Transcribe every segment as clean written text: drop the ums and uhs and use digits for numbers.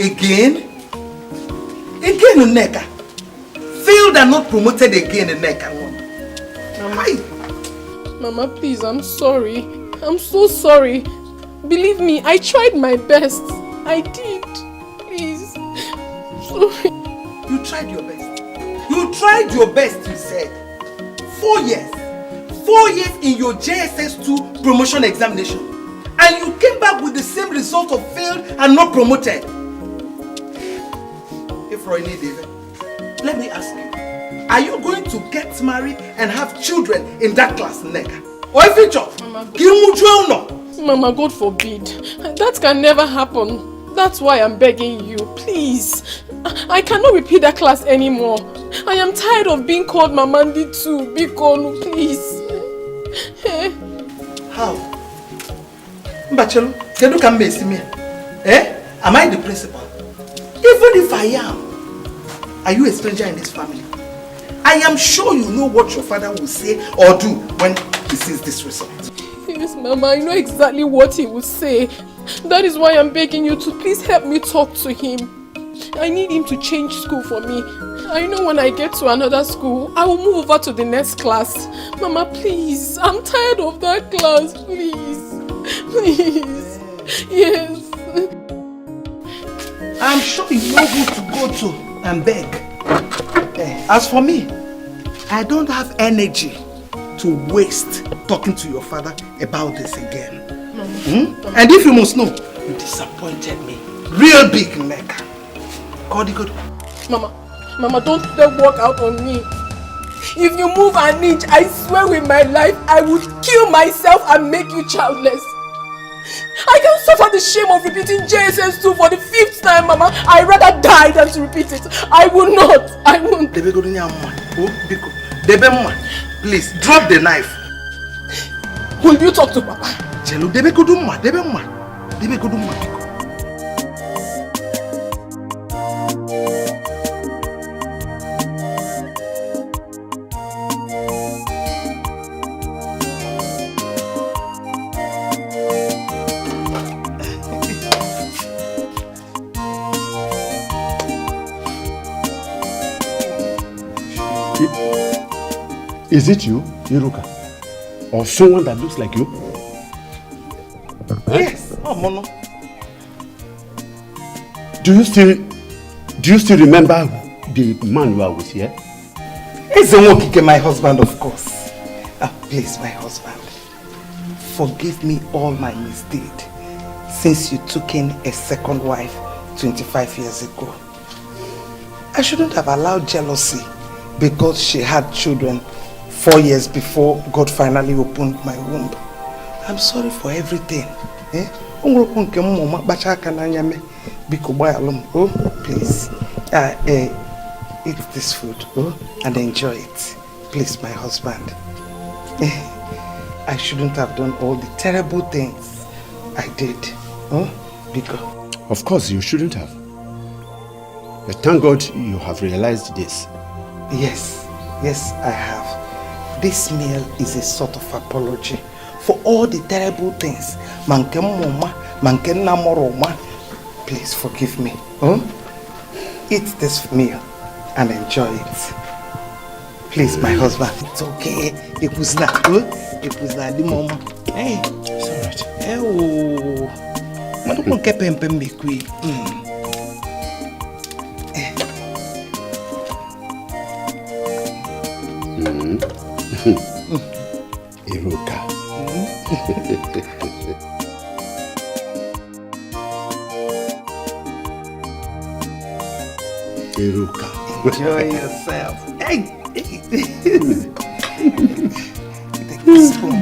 Again? Again, Nneka. Failed and not promoted again, Nneka. Mama, please, I'm sorry. I'm so sorry. Believe me, I tried my best. I did. Please. Sorry. You tried your best. You tried your best, you said. 4 years. 4 years in your JSS2 promotion examination. And you came back with the same result of failed and not promoted. If Roy need David, let me ask you. Are you going to get married and have children in that class, Nneka? Or if you chop, Mama, God forbid. That can never happen. That's why I'm begging you. Please. I cannot repeat that class anymore. I am tired of being called Mamandi too. Bikonu, please. How? Mbachelu, you can miss me. Am I the principal? Even if I am, are you a stranger in this family? I am sure you know what your father will say or do when he sees this result. Yes, Mama, I know exactly what he will say. That is why I'm begging you to please help me talk to him. I need him to change school for me. I know when I get to another school, I will move over to the next class. Mama, please. I'm tired of that class. Please. Please. Yes. I'm sure you know who to go to and beg. As for me, I don't have energy to waste talking to your father about this again. Mama. And if you must know, you disappointed me. Real big, Nneka. God, good. Mama, don't walk out on me. If you move an inch, I swear with my life, I would kill myself and make you childless. I can't suffer the shame of repeating JSS2 for the 5th time, Mama. I'd rather die than to repeat it. I will not. I won't. Please, drop the knife. Will you talk to Papa? Chelo, Is it you, Iruka? Or someone that looks like you? Yes. Oh, Mono. Do you still remember the man you are with here? It's the one my husband, of course. Please, my husband, forgive me all my misdeed since you took in a second wife 25 years ago. I shouldn't have allowed jealousy because she had children 4 years before God finally opened my womb. I'm sorry for everything. Oh, please. Eat this food and enjoy it. Please, my husband. I shouldn't have done all the terrible things I did. Because of course you shouldn't have. But thank God you have realized this. Yes, I have. This meal is a sort of apology for all the terrible things. Please forgive me. Eat this meal and enjoy it. Please, my husband. It's okay. It was not the mama. Hey, it's alright. Iruka. Iruka. Enjoy yourself. Hey. Take the spoon.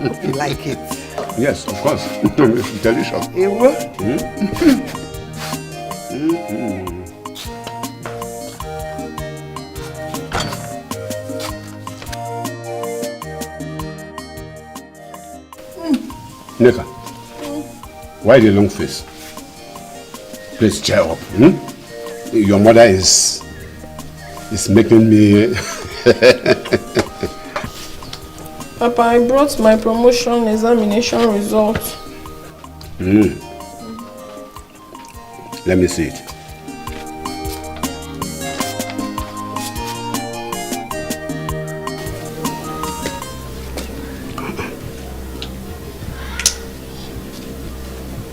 Hope you like it. Yes, of course. It's delicious. It will. Nneka, why the long face? Please cheer up. Your mother is making me Papa, I brought my promotion examination results. Let me see it.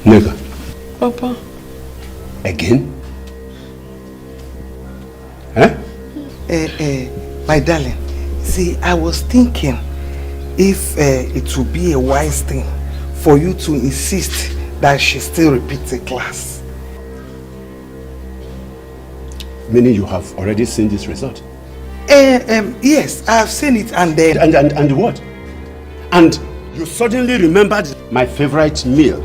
Never. Papa. Again? Huh? My darling, see, I was thinking if it would be a wise thing for you to insist that she still repeats the class. Meaning you have already seen this result? Yes, I have seen it and then... And what? And you suddenly remembered my favorite meal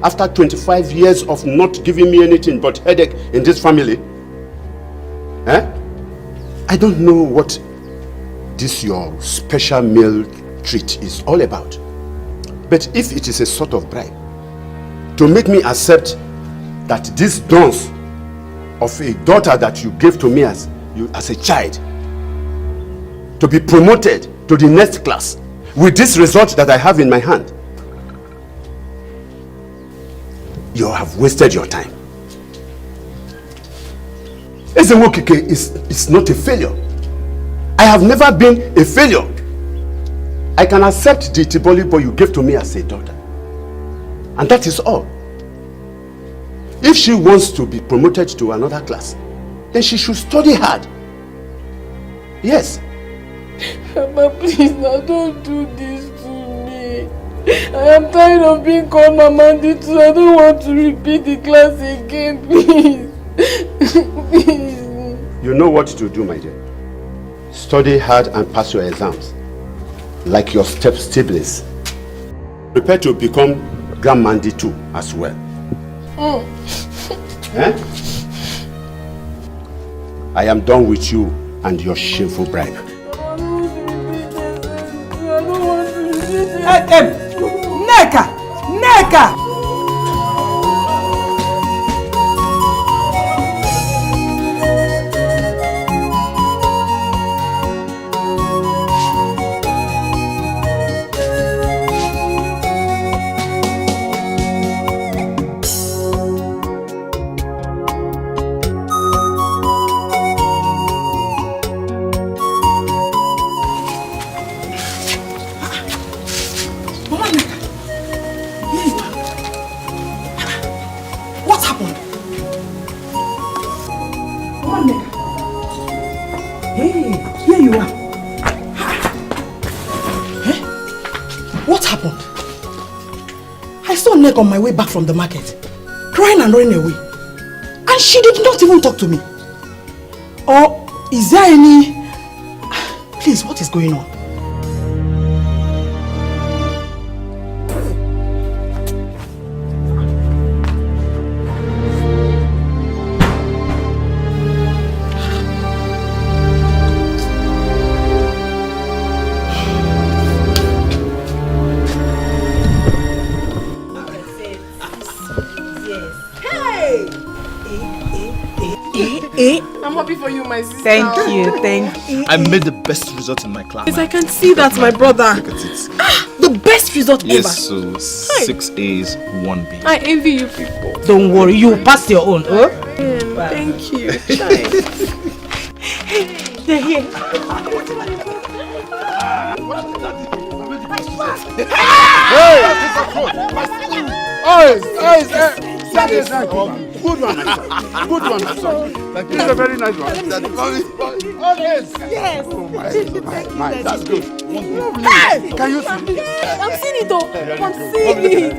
after 25 years of not giving me anything but headache in this family? Eh? I don't know what this your special meal treat is all about. But if it is a sort of bribe to make me accept that this dance of a daughter that you gave to me as a child to be promoted to the next class with this result that I have in my hand, you have wasted your time. Ezewokike is not a failure. I have never been a failure. I can accept the Tiboli boy you gave to me as a daughter. And that is all. If she wants to be promoted to another class, then she should study hard. Yes. Papa, please now don't do this to me. I am tired of being called Mama Nditu. I don't want to repeat the class again, please. Please. You know what to do, my dear. Study hard and pass your exams, like your siblings. Prepare to become Grandma Nditu as well. Eh? I am done with you and your shameful bribe. I don't want to repeat it. Neka! On my way back from the market, crying and running away, and she did not even talk to me. Or is there any... Please, what is going on? I'm happy for you, my sister. Thank you. I made the best result in my class. Yes, I can see that, my brother. Look at it. The best result ever. Yes, so 6 A's, 1 B. I envy you people. Don't worry, you passed your own. Oh? Thank you. They're here. Good one, my son. Good one, my son. This is a very nice one. Yes. Oh, my. That's good. Hey! Can you see? I'm seeing it though. I'm seeing it.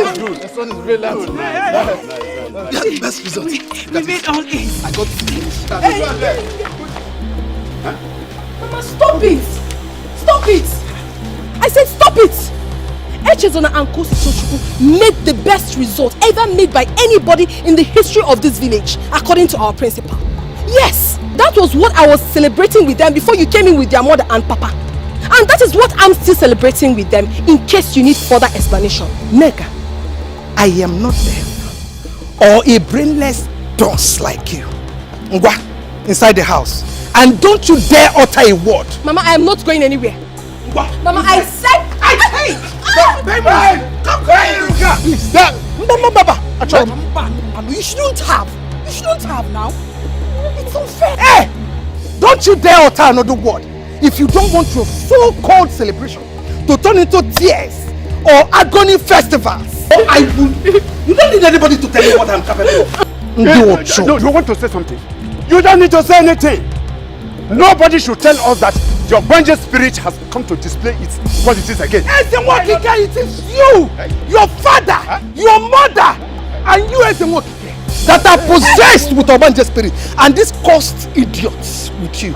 That's good. This one is really loud. We had the best result. We made all A's. I got Mama, stop it. Stop it. I said stop it. Echezona and Kosi Sochukwu made the best result ever made by anybody in the history of this village, according to our principal. Yes, that was what I was celebrating with them before you came in with their mother and papa. And that is what I'm still celebrating with them in case you need further explanation. Nega, I am not them or a brainless dunce like you. Ngwa, inside the house. And don't you dare utter a word. Mama, I am not going anywhere. What? Mama, I said... Hey! Come here! Please, Mama, you shouldn't have. You shouldn't have now. It's unfair. Hey! Don't you dare utter another word. If you don't want your so-called celebration to turn into tears or agony festivals, I will... You don't need anybody to tell you what I'm capable of. No, you want to say something? You don't need to say anything. Nobody should tell us that your Benji spirit has come to display its qualities again. Ezenwokike, it is you, your father, your mother, and you Ezenwokike that are possessed with Obanje spirit, and these cursed idiots with you.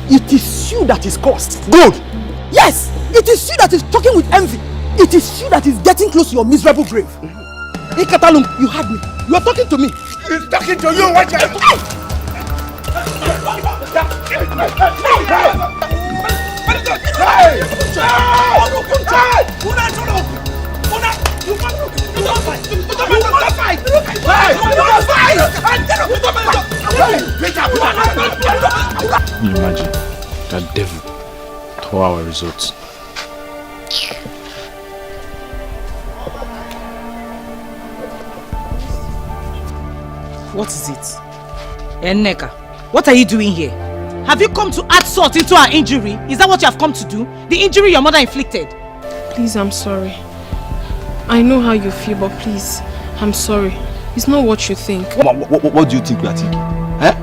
It is you that is cursed. Good. Yes, it is you that is talking with envy. It is you that is getting close to your miserable grave. Hey, Katalum, you heard me. You are talking to me. He's talking to you. Watch out. Imagine that devil tore our results. What is it? Enneka, what are you doing here? Have you come to add salt into our injury? Is that what you have come to do? The injury your mother inflicted? Please, I'm sorry. I know how you feel, but please, I'm sorry. It's not what you think. What do you think we are thinking? Eh?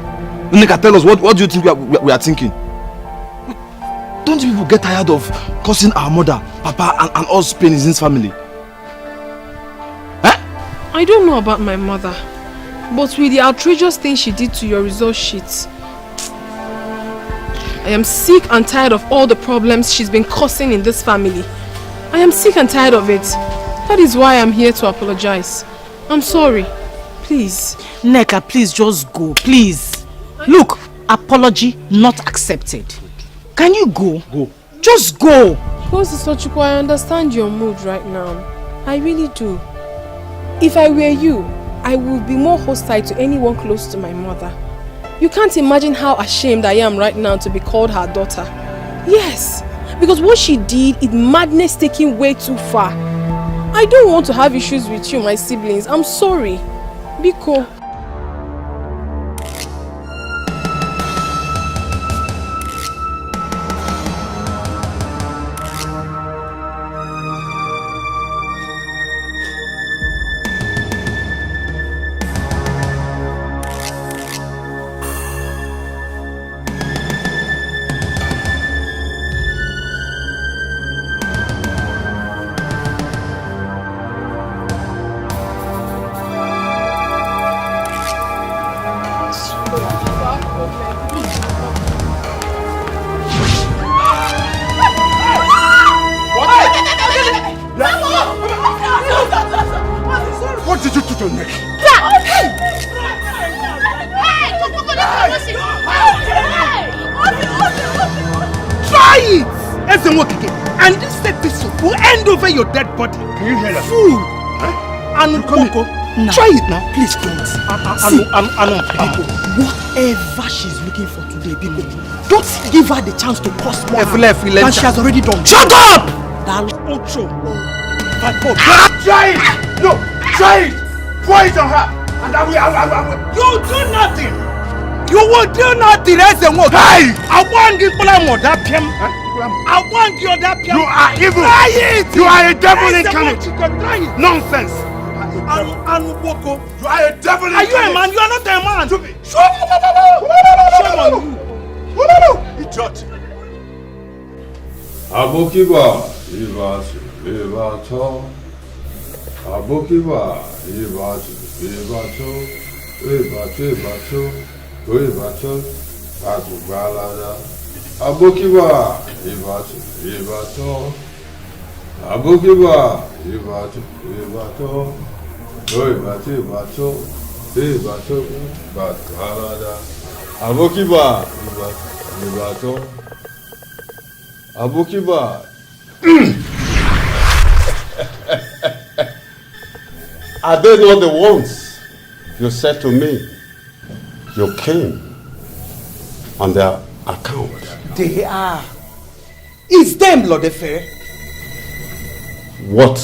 Nneka, tell us, what do you think we are thinking? Don't you people get tired of causing our mother, Papa, and us pain in this family? Eh? I don't know about my mother, but with the outrageous thing she did to your result sheets, I am sick and tired of all the problems she's been causing in this family. I am sick and tired of it. That is why I'm here to apologize. I'm sorry. Please. Nneka, please just go. Please. Look, apology not accepted. Can you go? Go. Just go. Sister Chukwu, I understand your mood right now. I really do. If I were you, I would be more hostile to anyone close to my mother. You can't imagine how ashamed I am right now to be called her daughter. Yes, because what she did is madness taking way too far. I don't want to have issues with you, my siblings. I'm sorry. Biko. What did you do to your neck? Try it! Ezenwokike, and this episode will end over your dead body. Can you hear that? Food! And Coco, try it now. Please don't. Whatever she's looking for today, people, don't give her the chance to cause more harm than she has already done. Shut up! Try it! No! Try it! Pour it on her! And I will. You do nothing! You will do nothing, Ezenwokike! Hey! I want you to I want you to You are evil! Try it! You are a devil incarnate! Try it! Nonsense! Anuboko, you are a devil incarnate! Are you a man? You are not a man! Shame on you! Idiot! Abokiba, Ibato. Abokiba, Ibato, Atubalada. Abokiba, Ibato. Abokiba, Ibato. Batalada. Abokiba, Ibato. Abokiba. Are they not the ones You said to me, you came on their account. They are. It's them, Lord Efe. What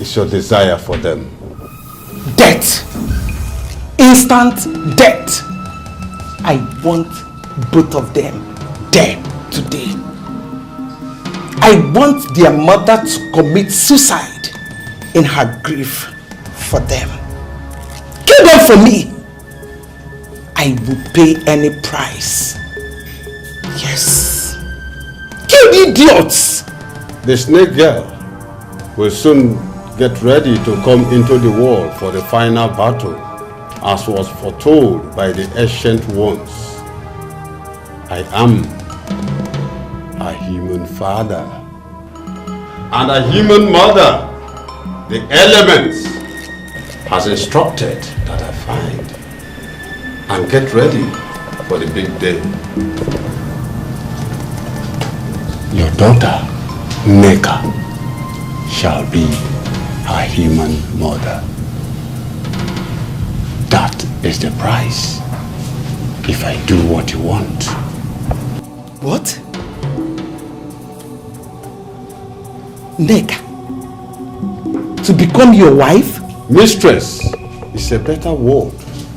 is your desire for them? Death. Instant death. I want both of them dead today. I want their mother to commit suicide in her grief for them. Kill them for me. I will pay any price. Yes. Kill the idiots. The snake girl will soon get ready to come into the world for the final battle, as was foretold by the ancient ones. I am a human father and a human mother. The elements has instructed that I find and get ready for the big day. Your daughter, Neka, shall be a human mother. That is the price if I do what you want. What? Neka? To become your wife? Mistress is a better word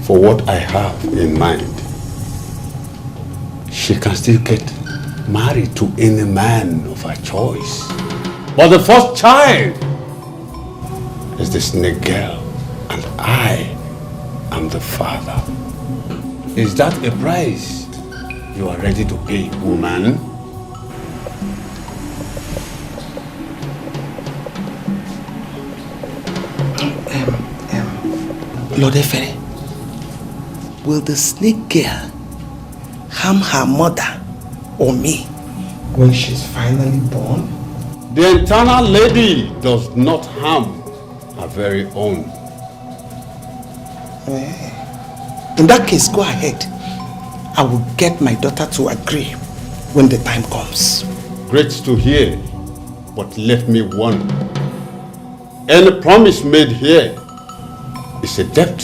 for what I have in mind. She can still get married to any man of her choice. But the first child is the snake girl, and I am the father. Is that a price you are ready to pay, woman? Lord Efe, will the snake girl harm her mother or me when she's finally born? The eternal lady does not harm her very own. In that case, go ahead. I will get my daughter to agree when the time comes. Great to hear, but let me warn. Any promise made here is a debt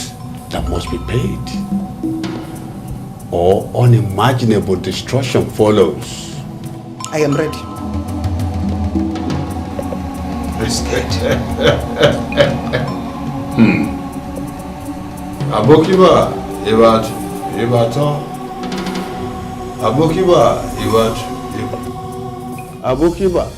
that must be paid, or unimaginable destruction follows. I am ready. Abokiba, Ibato. Abokiba, Abokiba.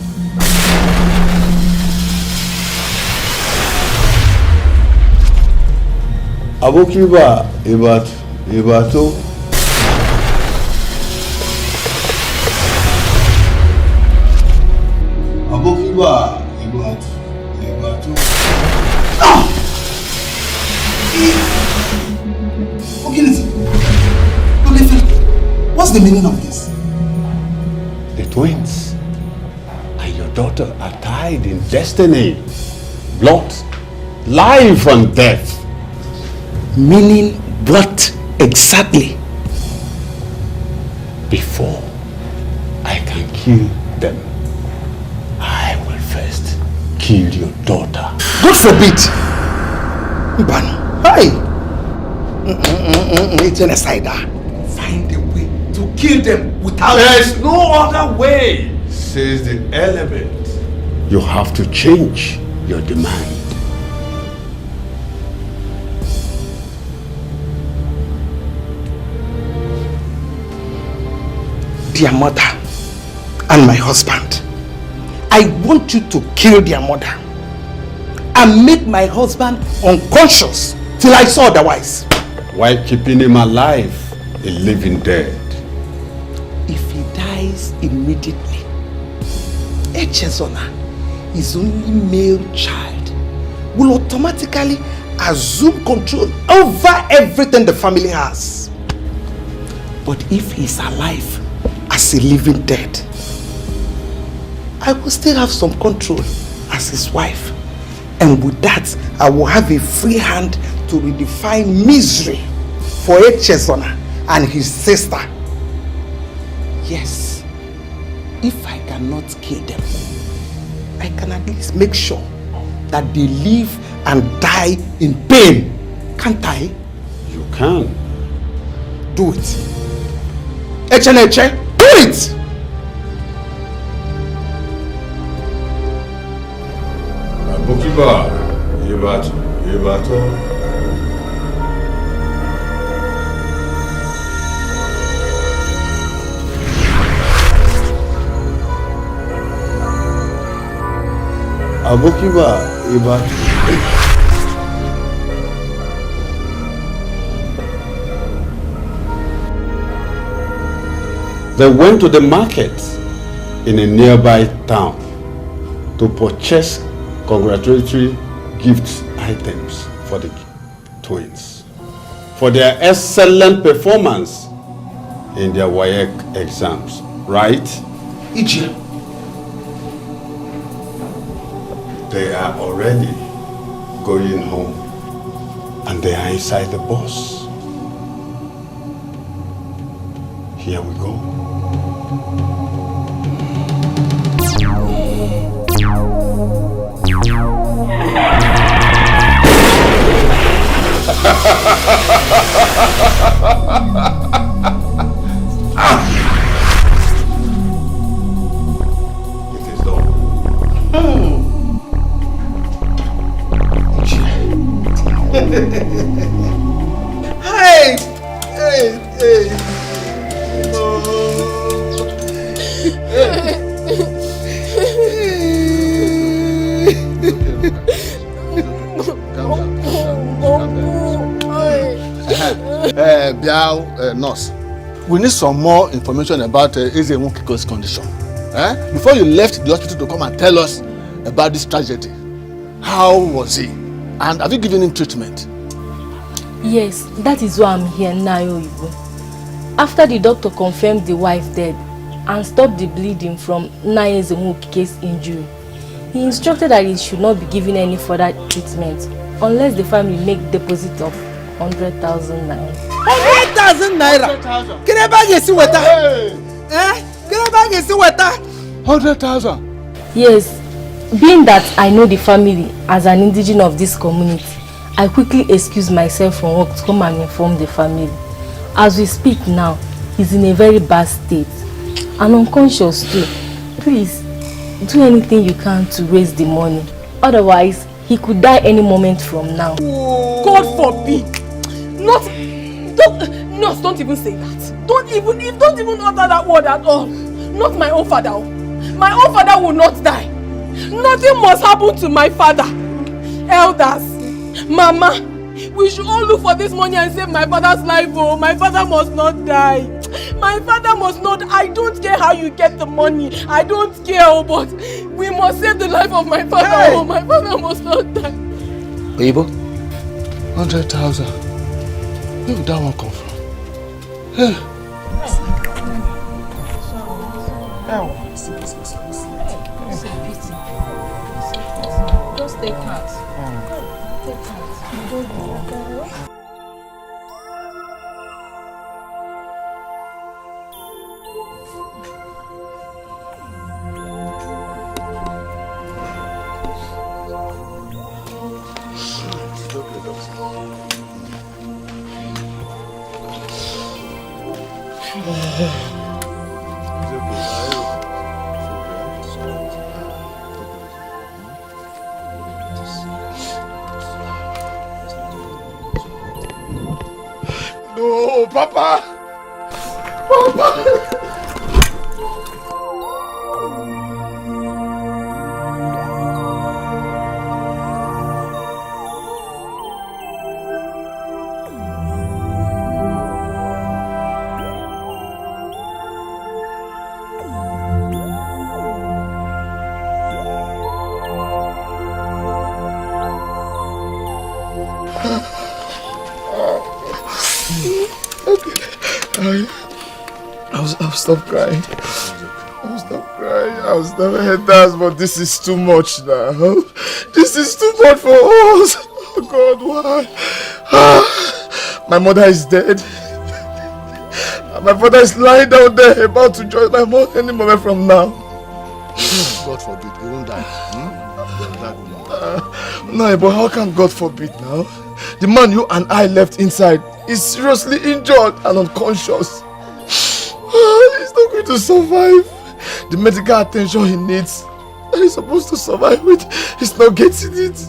Abokiba, Ibato. Abokiba, Ibato. Ah! What's the meaning of this? The twins and your daughter are tied in destiny, blood, life and death. Meaning what exactly? Before I can kill them, I will first kill your daughter. God forbid! Mbano, hi! It's an aside. Find a way to kill them without... There's no other way, says the element. You have to change your demand. Their mother and my husband. I want you to kill their mother and make my husband unconscious till I saw otherwise. While keeping him alive, a living dead. If he dies immediately, Echezona, his only male child, will automatically assume control over everything the family has. But if he's alive as a living dead, I will still have some control as his wife. And with that, I will have a free hand to redefine misery for Echezona and his sister. Yes, if I cannot kill them, I can at least make sure that they live and die in pain. Can't I? You can. Do it. Eche, do it! Abokiba, Yebato. Abokiba, Yebato. They went to the market in a nearby town to purchase congratulatory gift items for the twins for their excellent performance in their WAEC exams, right? Ijia. They are already going home and they are inside the bus. Here we go. It is done. Hey! Nurse, we need some more information about Ezemukiko's condition. Before you left the hospital to come and tell us about this tragedy, how was he? And have you given him treatment? Yes, that is why I'm here now, Oyibo. After the doctor confirmed the wife dead and stopped the bleeding from Ezemukiko's injury, he instructed that he should not be given any further treatment unless the family make deposit of 100,000 naira. 100,000 naira? Can I buy you some water? Can I buy you some water? 100,000? Yes, being that I know the family as an indigenous of this community, I quickly excused myself from work to come and inform the family. As we speak now, he's in a very bad state and unconscious too. Please, do anything you can to raise the money. Otherwise, he could die any moment from now. God forbid! Don't even say that. Don't even utter that word at all. Not my own father. My own father will not die. Nothing must happen to my father. Elders, Mama, we should all look for this money and save my father's life. Oh, my father must not die. My father must not. I don't care how you get the money. I don't care, but we must save the life of my father. Hey. Oh, my father must not die. Oyibo, 100,000. Where would that one come from? Hey. Just take hands. Take hands. No, Papa! Papa! I'll stop crying. I'll stop crying. I'll never hate that, but this is too much now. This is too much for us. Oh God, why? My mother is dead. My father is lying down there about to join my mom any moment from now. God forbid, he won't die. No, but how can God forbid now? The man you and I left inside is seriously injured and unconscious. He's not going to survive. The medical attention he needs, that he's supposed to survive with, he's not getting it.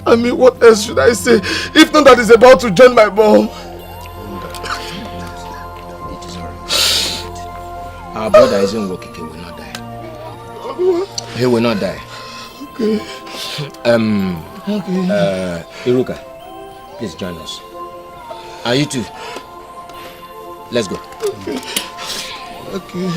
I mean, what else should I say? If not that he's about to join my bomb. It is alright. Our brother isn't working, he will not die. He will not die. Okay. Iruka, please join us. And you too. Let's go. Okay.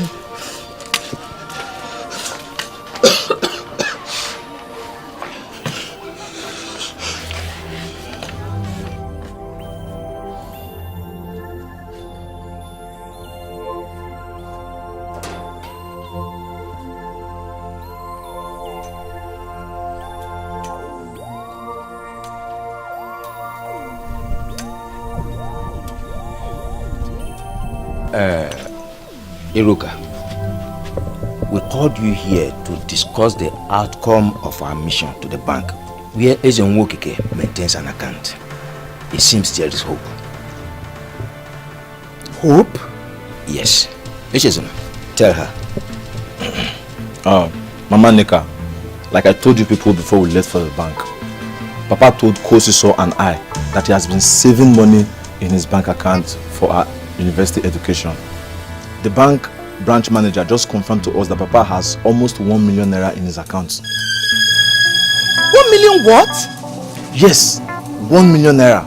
Iruka, we called you here to discuss the outcome of our mission to the bank, where Ezenwokike maintains an account. It seems there is hope. Hope? Yes. Echezona, tell her. Mama Nika, like I told you people before we left for the bank, Papa told C.E.O and I that he has been saving money in his bank account for our university education. The bank branch manager just confirmed to us that Papa has almost 1 million naira in his account. 1 million what? Yes, 1 million naira.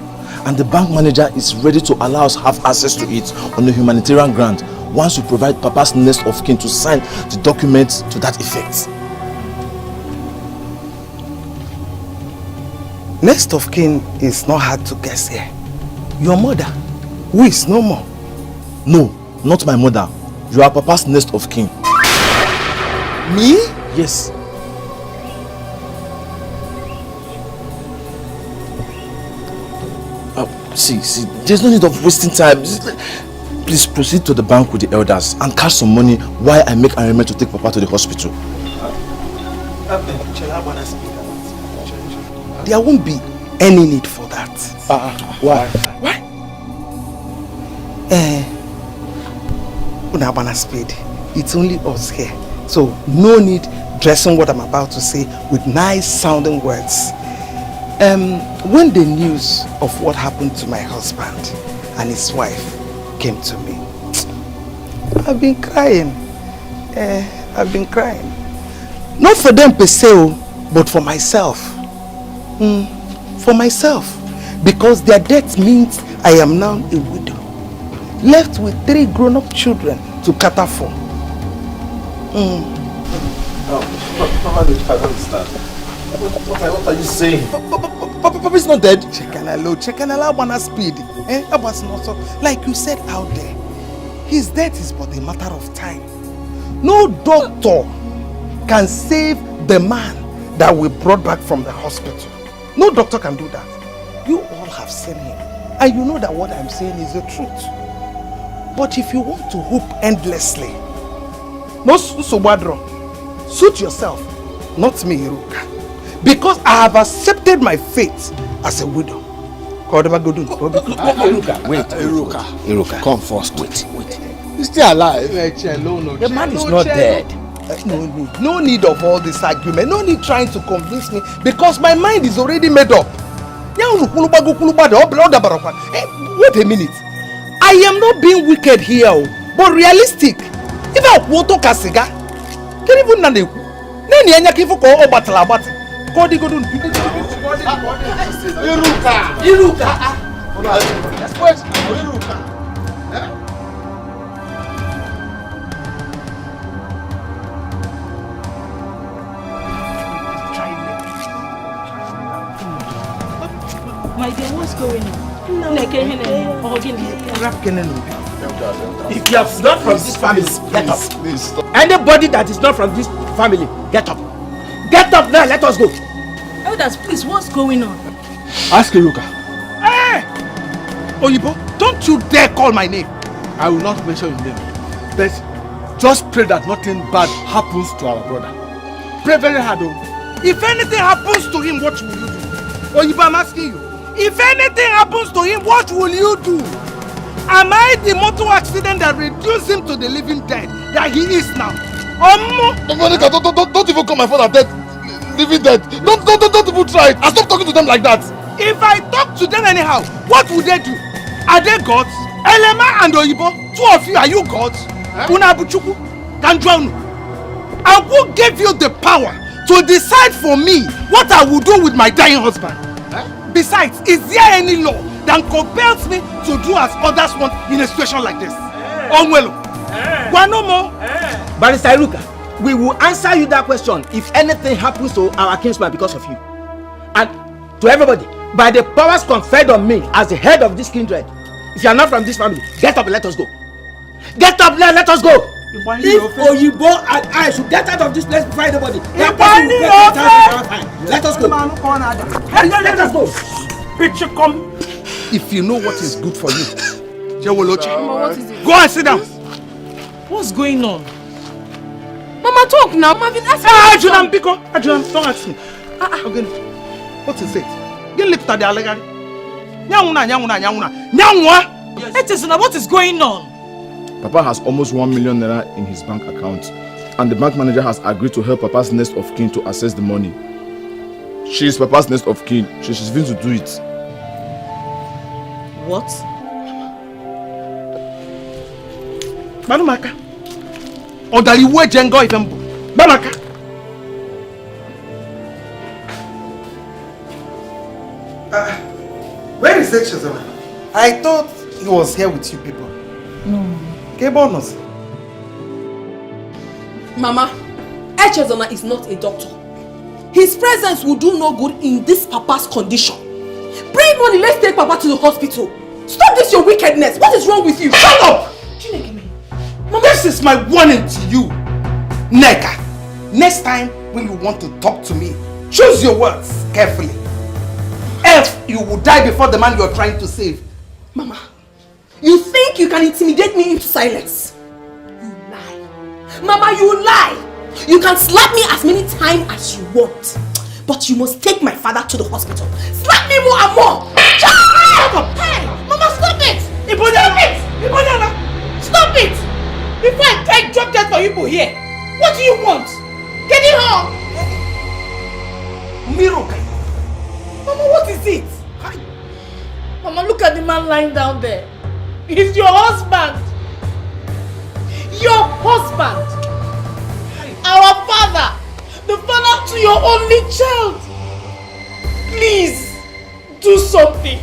And the bank manager is ready to allow us have access to it on a humanitarian grant once we provide Papa's next of kin to sign the documents to that effect. Next of kin is not hard to guess here. Your mother, who is no more. No, not my mother. You are Papa's next of kin. Me? Yes. See, there's no need of wasting time. Please proceed to the bank with the elders and cash some money while I make arrangement to take Papa to the hospital. There won't be any need for that. Why? Why? Unabana Speed, it's only us here. So no need dressing what I'm about to say with nice sounding words. When the news of what happened to my husband and his wife came to me, I've been crying. I've been crying. Not for them per se, but for myself. For myself. Because their death means I am now a widow, left with 3 grown-up children to cater for. Papa, I don't understand. What are you saying? Papa is not dead. Chekanala Wana Speed. Like you said out there, his death is but a matter of time. No doctor can save the man that we brought back from the hospital. No doctor can do that. You all have seen him, and you know that what I'm saying is the truth. But if you want to hope endlessly, no Subadro, suit yourself, not me, Iruka. Because I have accepted my fate as a widow. Iruka, wait. Iruka, come first. Wait. He's still alive. The man is not dead. No need of all this argument. No need trying to convince me because my mind is already made up. Wait a minute. I am not being wicked here, but realistic. If I want to kasiga, can even nane. Nani anya kifu ko obatala bat. Kodi godun. Iruka. Después, Iruka. My dear, what's going on? If you are not from this family, get up. Please stop. Anybody that is not from this family, get up. Get up now, let us go. Elders, please, what's going on? Ask Iruka. Hey! Oyibo, don't you dare call my name. I will not mention your name. But just pray that nothing bad happens to our brother. Pray very hard, oh. If anything happens to him, what will you do? Oyibo, I'm asking you. If anything happens to him, what will you do? Am I the motor accident that reduced him to the living dead that he is now? Monica, don't even call my father dead. Living dead. Don't even try it. I stop talking to them like that. If I talk to them anyhow, what would they do? Are they gods? Elema and Oyibo, two of you, are you gods? Unabuchuku, Kanjwanu. And who gave you the power to decide for me what I will do with my dying husband? Besides, is there any law that compels me to do as others want in a situation like this? Onwelo. Guanomo. Barrister Iruka, we will answer you that question if anything happens to our kinsman because of you. And to everybody, by the powers conferred on me as the head of this kindred, if you are not from this family, get up and let us go. Get up there, let us go. If Oyibo and I should get out of this place before anybody, that person will get our time. Let us go. Let us go. Picture come. If you know what is good for you, go and sit down. What's going on? Mama, talk now. Mama, been asking. Adjunam, Biko. Adjunam, don't ask me. Okay. What is it? Get lifted the allegany. Nyanguna. What is going on? Papa has almost 1 million naira in his bank account, and the bank manager has agreed to help Papa's next of kin to access the money. She is Papa's next of kin. She's going to do it. What? Manumaka. Odaliwe Jengo Ifembo. Banaka. Where is Echezona? I thought he was here with you people. No. Bonus. Mama, Echezona is not a doctor. His presence will do no good in this Papa's condition. Bring money, let's take Papa to the hospital. Stop this your wickedness. What is wrong with you? Shut up! Mama, this is my warning to you. Neka, next time when you want to talk to me, choose your words carefully. Else you will die before the man you are trying to save. Mama, you think you can intimidate me into silence? You lie. Mama, you lie. You can slap me as many times as you want. But you must take my father to the hospital. Slap me more and more. Shut up! Hey! Mama, stop it! Stop it! Stop it! Before I try to drop that for you here. What do you want? Get it home! Miroka. Mama, what is it? Mama, look at the man lying down there. He's your husband. Your husband. Our father. The father to your only child. Please, do something.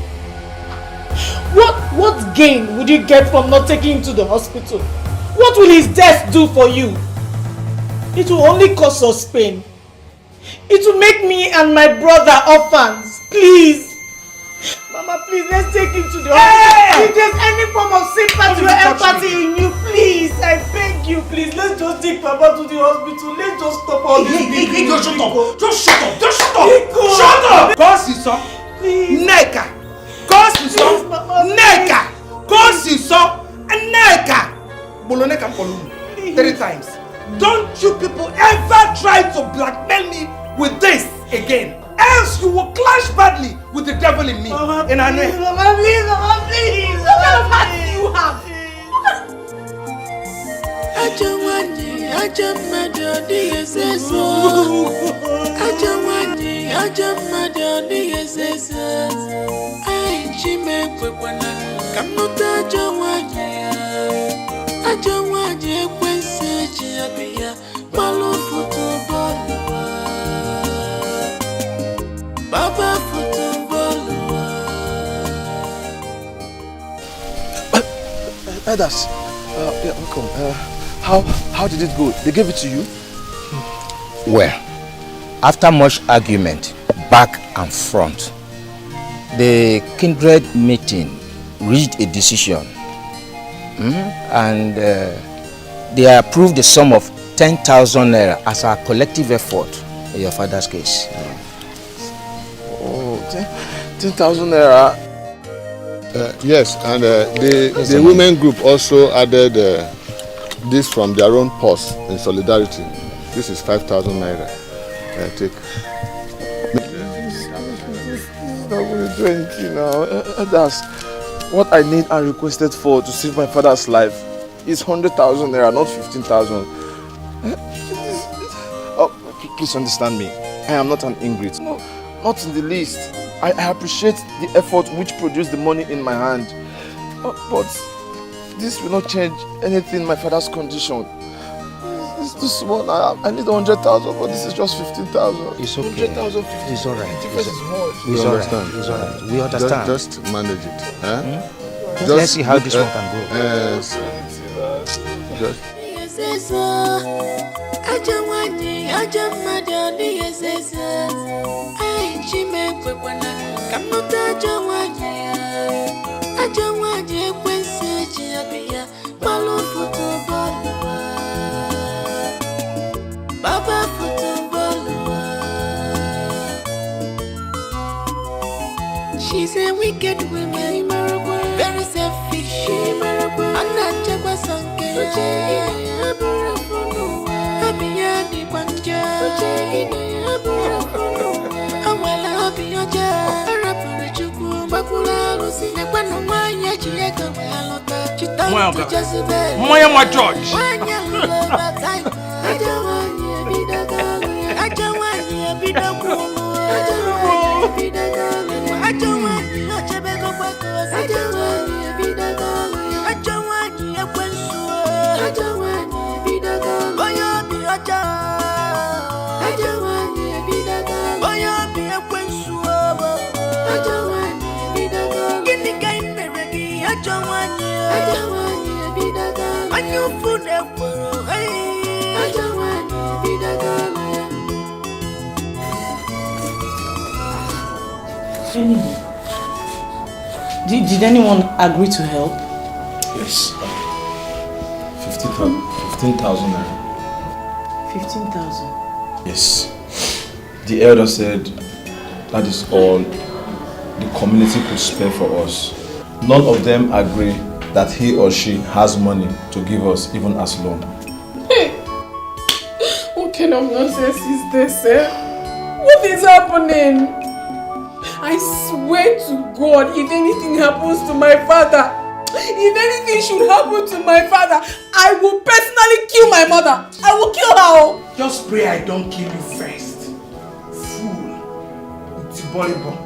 What gain would you get from not taking him to the hospital? What will his death do for you? It will only cause us pain. It will make me and my brother orphans. Please. Mama, please, let's take him to the hospital. If there's any form of sympathy or empathy in you, please, I beg you, please, let's just take Papa to the hospital. Let's just stop all this. Just shut up. Just shut up. Just shut up. Shut up. Kosiso. Neka. Kosiso. Neka. Kosiso. Neka. Boloneka Polunu. 3 times. Don't you people ever try to blackmail me with this again. Else you will clash badly with the devil in me. Mama, please, Mama, please, Mama, please. What kind of heart do you have? Elders, yeah, welcome. How did it go? They gave it to you? Well, after much argument, back and front, the kindred meeting reached a decision, and they approved the sum of 10,000 naira as our collective effort in your father's case. Oh, 10,000 naira. Yes, and the women group also added this from their own purse in solidarity. This is 5,000 naira. Take. not going to do anything now. That's what I need and requested for to save my father's life is 100,000 naira, not 15,000. Oh, please understand me. I am not an ingrate. No, not in the least. I appreciate the effort which produced the money in my hand. But this will not change anything in my father's condition. It's too small. I need 100,000, but this is just 15,000. It's okay. 100,000, it's alright. The difference is much. It's alright. It's alright. We understand. Just manage it. Huh? Let's see how this one can go. Just. She's a wicked woman, very selfish. I'm not just Moya my George. Did anyone agree to help? Yes. 15,000 naira. 15,000? Yes. The elder said that is all the community could spare for us. None of them agree that he or she has money to give us even as loan. Hey! What kind of nonsense is this, eh? What is happening? I swear to God, if anything happens to my father, if anything should happen to my father, I will personally kill my mother. I will kill her. Just pray I don't kill you first. Fool. It's horrible.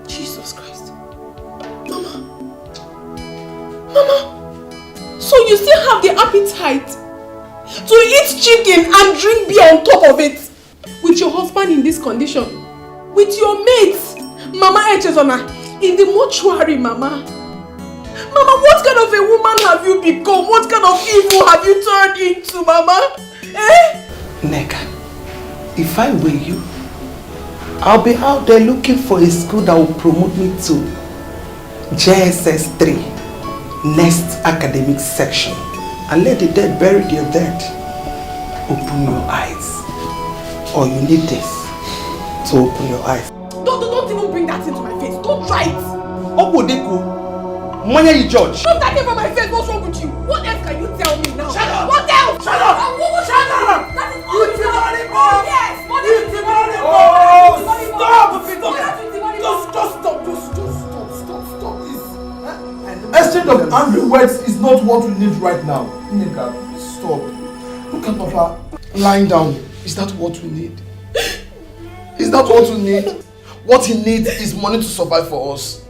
Jesus Christ. Mama, so you still have the appetite to eat chicken and drink beer on top of it? With your husband in this condition? With your mates? Mama Echezona, in the mortuary, Mama. Mama, what kind of a woman have you become? What kind of evil have you turned into, Mama? Eh? Neka, if I were you, I'll be out there looking for a school that will promote me to JSS 3, next academic section, and let the dead bury their dead. Open your eyes. Or you need this to open your eyes. Don't even bring that into my face. Don't try it. Obodeko, Moya you judge. Stop that from my face. What's wrong with you? What else can you tell me now? Shut up. What else? Shut up. Shut up. That is all You yes. Stop. Exchange of angry words is not what we need right now. Nneka, stop. Look at Papa lying down. Is that what we need? Is that what we need? What he needs is money to survive for us.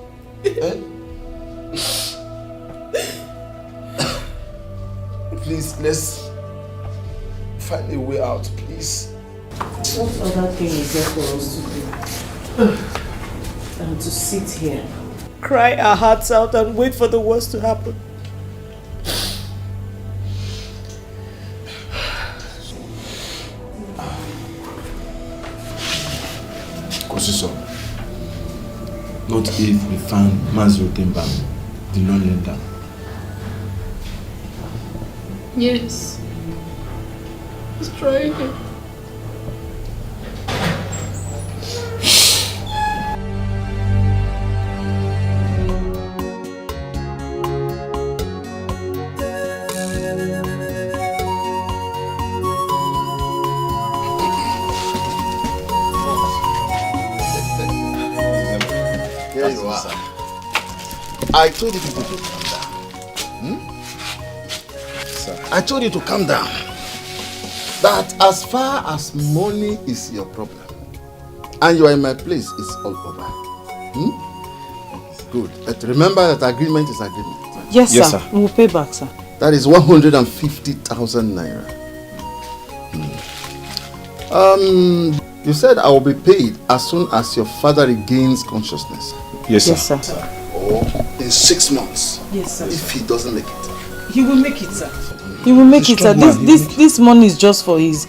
Please, let's find a way out, please. What other thing is there for us to do? Than to sit here, cry our hearts out and wait for the worst to happen. Kosiso, not if we found Mazi Otemba, the loan lender. Yes. He's trying it. I told you people to calm down. Sir. I told you to calm down. That as far as money is your problem, and you are in my place, it's all over. Good. But remember that agreement is agreement. Yes, sir. We will pay back, sir. That is 150,000 naira. You said I will be paid as soon as your father regains consciousness. Yes, sir. Yes, sir. Or in 6 months. Yes, sir. If he doesn't make it. He will make it, sir. He will make it, sir. This money is just for his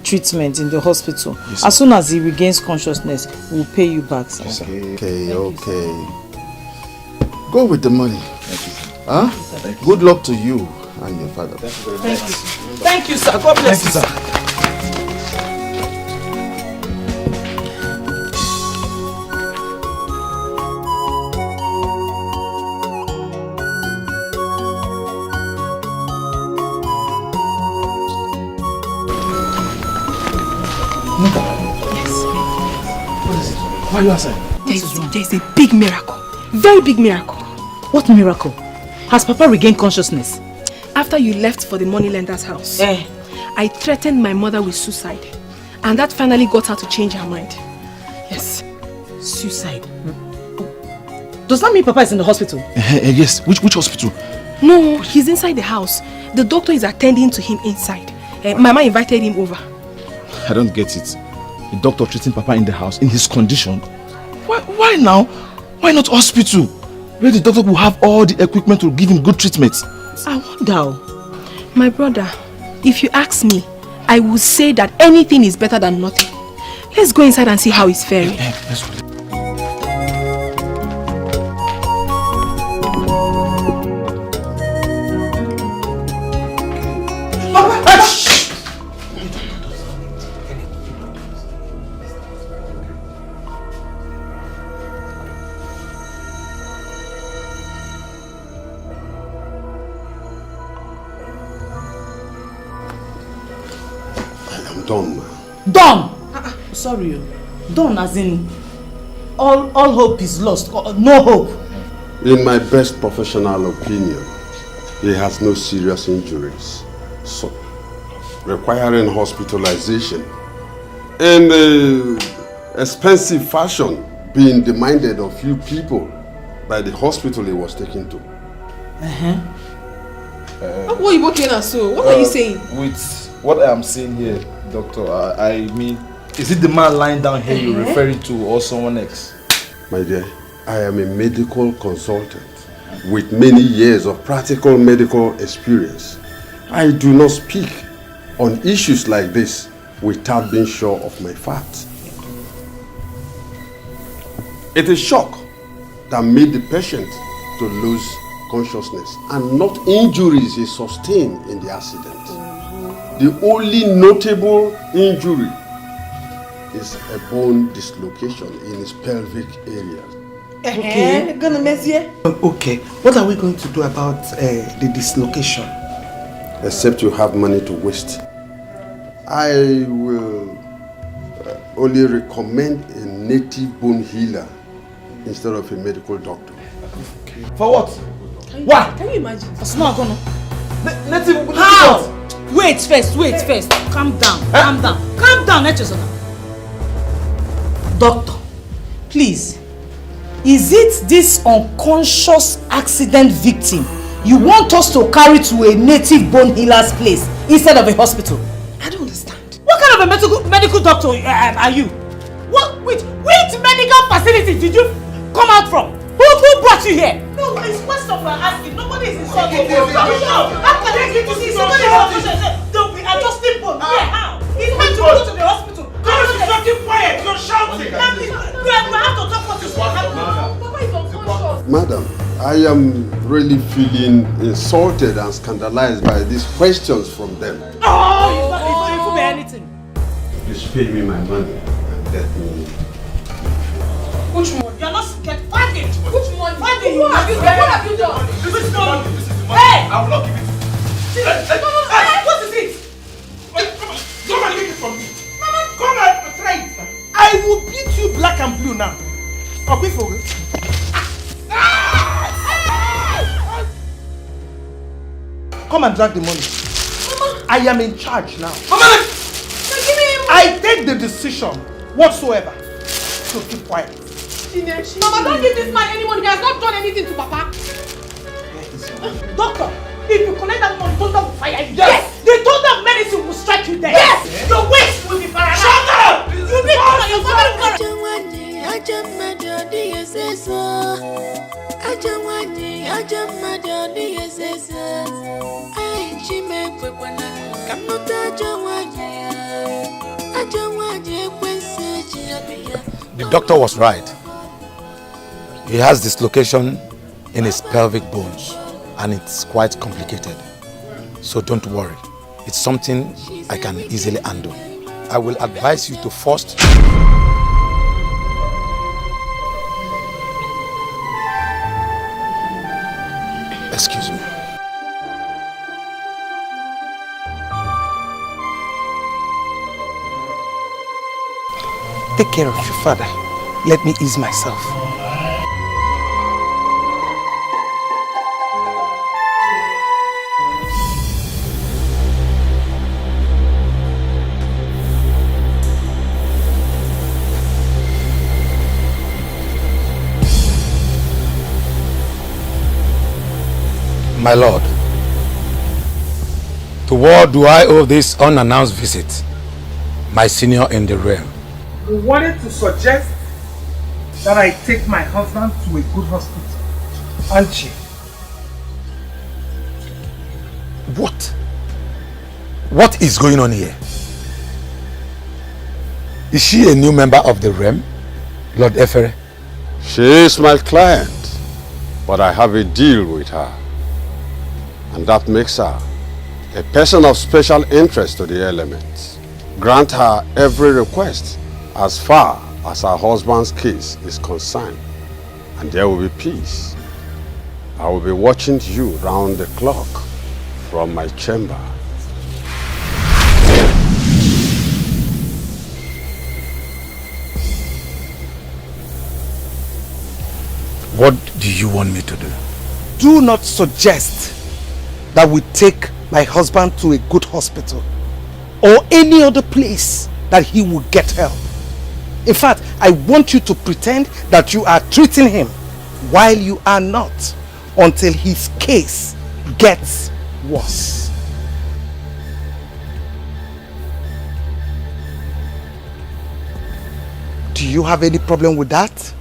treatment in the hospital. Yes, as soon as he regains consciousness, we'll pay you back, sir. Yes, okay. Go with the money. Huh? Good luck to you and your father. Thank you. Thank you, sir. God bless you, sir. Why are you outside? There's a big miracle. Very big miracle. What miracle? Has Papa regained consciousness? After you left for the moneylender's house, I threatened my mother with suicide. And that finally got her to change her mind. Yes. Suicide? Does that mean Papa is in the hospital? Yes. Which hospital? No, he's inside the house. The doctor is attending to him inside. Mama invited him over. I don't get it. The doctor treating Papa in the house in his condition. Why now? Why not hospital? Where the doctor will have all the equipment to give him good treatment. I wonder. My brother, if you ask me, I would say that anything is better than nothing. Let's go inside and see how he's faring. Let's go. Done. Done! Sorry. Done as in all hope is lost. No hope. In my best professional opinion, he has no serious injuries. So, requiring hospitalization in expensive fashion being demanded of few people by the hospital he was taken to. What are you working at, so? What are you saying? With what I am saying here, Doctor, I mean, is it the man lying down here you're referring to or someone else? My dear, I am a medical consultant with many years of practical medical experience. I do not speak on issues like this without being sure of my facts. It is shock that made the patient to lose consciousness and not injuries he sustained in the accident. The only notable injury is a bone dislocation in his pelvic area. Okay, what are we going to do about the dislocation? Except you have money to waste. I will only recommend a native bone healer instead of a medical doctor. Okay. For what? Why? Can you imagine? Native. How? Wait first. Calm down. Calm down, Echezona. Doctor, please. Is it this unconscious accident victim you want us to carry to a native bone healer's place instead of a hospital? I don't understand. What kind of a medical doctor are you? Which medical facility did you come out from? Who brought you here? No, it's question we're asking. Nobody is insulting you. How can I get to see somebody they'll be adjusting bone? Yeah, how? It's meant to go to the hospital. Keep quiet. You're shouting. We have to talk what is happening. Papa is unconscious. Madam, I am really feeling insulted and scandalized by these questions from them. Oh, it's not even anything. Please pay me my money and let me. Which one? You're not scared. Find it. Which one? What have you done? This is money. Hey! I will not give it. What is it? Come and take it from me. Come and try it. I will beat you black and blue now. I'll be for it. come and drag the money. Mama. I am in charge now. Mama! Give me him. I take the decision whatsoever. So keep quiet. Mama, don't give this man any money. He has not done anything to Papa. Doctor, if you collect that money, thunder will fire you. Yes! The thunder of medicine will strike you dead. Yes! Your waist will be paralyzed. Shut up! You need to your family. The doctor was right. He has dislocation in his pelvic bones and it's quite complicated. So don't worry. It's something I can easily handle. I will advise you to first excuse me. Take care of your father. Let me ease myself. My lord, to what do I owe this unannounced visit? My senior in the realm. You wanted to suggest that I take my husband to a good hospital, aren't you? What is going on here? Is she a new member of the realm, Lord Efere? She is my client, but I have a deal with her. And that makes her a person of special interest to the elements. Grant her every request as far as her husband's case is concerned, and there will be peace. I will be watching you round the clock from my chamber. What do you want me to do? Do not suggest that we take my husband to a good hospital or any other place that he will get help. In fact, I want you to pretend that you are treating him while you are not, until his case gets worse. Do you have any problem with that?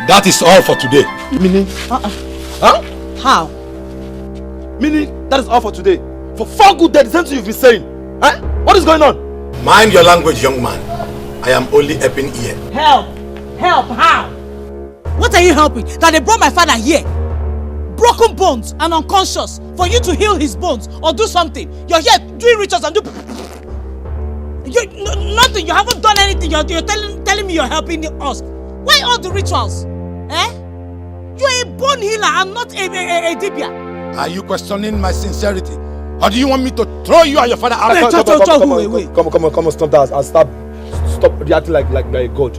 That is all for today. Meaning? Huh? How? Meaning, that is all for today. For 4 good days, the same thing you've been saying. Huh? What is going on? Mind your language, young man. I am only helping here. Help! Help! How? What are you helping? That they brought my father here, broken bones and unconscious, for you to heal his bones or do something. You're here doing rituals and do... nothing. You haven't done anything. You're telling me you're helping us. Why all the rituals? You're a bone healer and not a dibia. Are you questioning my sincerity? Or do you want me to throw you and your father out? Come on, stop that. I'll stop reacting like a god.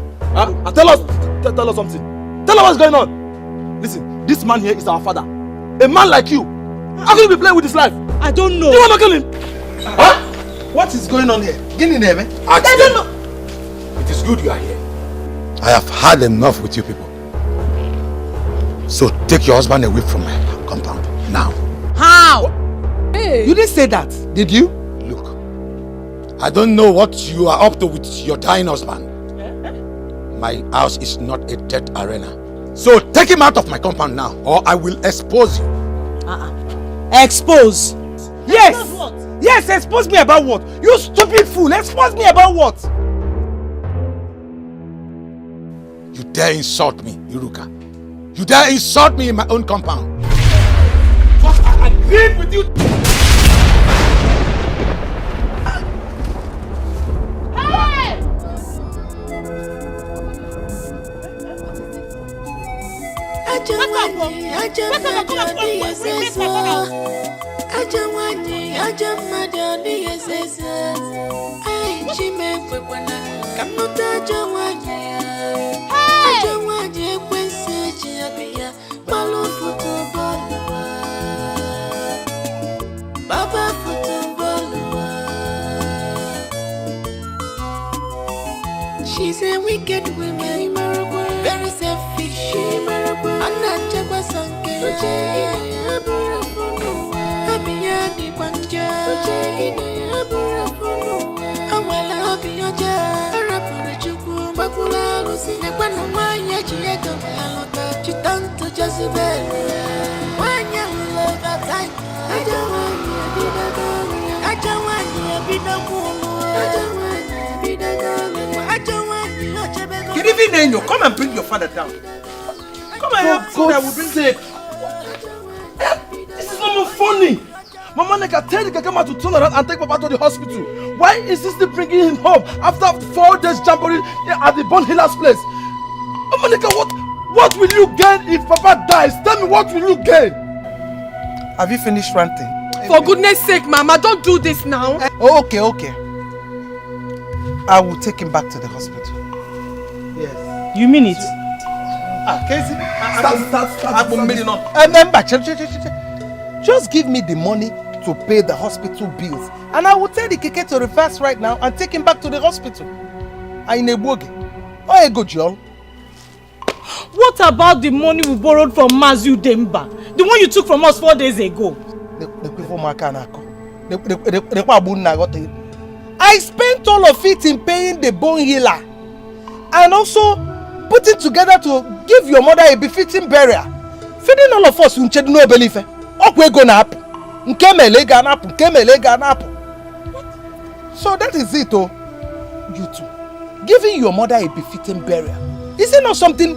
Tell us something. Tell us what's going on. Listen, this man here is our father. A man like you. How can you be playing with his life? I don't know. You want to kill him? Huh? What is going on here? Get in there, man. I don't know. It is good you are here. I have had enough with you people. So take your husband away from my compound now. How? Hey. You didn't say that, did you? Look, I don't know what you are up to with your dying husband. My house is not a death arena. So take him out of my compound now, or I will expose you. Expose? Yes! Yes, expose me about what? You stupid fool! Expose me about what? You dare insult me, Iruka. You dare insult me in my own compound. Because I agreed with you. She's a wicked woman, very selfish. I'm not just come and bring your father down. Come and help so that we bring sick. This is not more funny. Mama Neka, tell the Kakama to turn around and take Papa to the hospital. Why insist on bringing him home after 4 days jamboree at the Bon Hiller's place? Mama Neka, what will you gain if Papa dies? Tell me, what will you gain? Have you finished ranting? For goodness sake, Mama, don't do this now. Oh, okay. I will take him back to the hospital. Yes. You mean it? Casey, just give me the money to pay the hospital bills, and I will tell the keke to reverse right now and take him back to the hospital. What about the money we borrowed from Mazu Demba? The one you took from us 4 days ago. I spent all of it in paying the bone healer and also putting together to give your mother a befitting burial. Feeding all of us no belief. So that is it, oh. You two. Giving your mother a befitting burial. Is it not something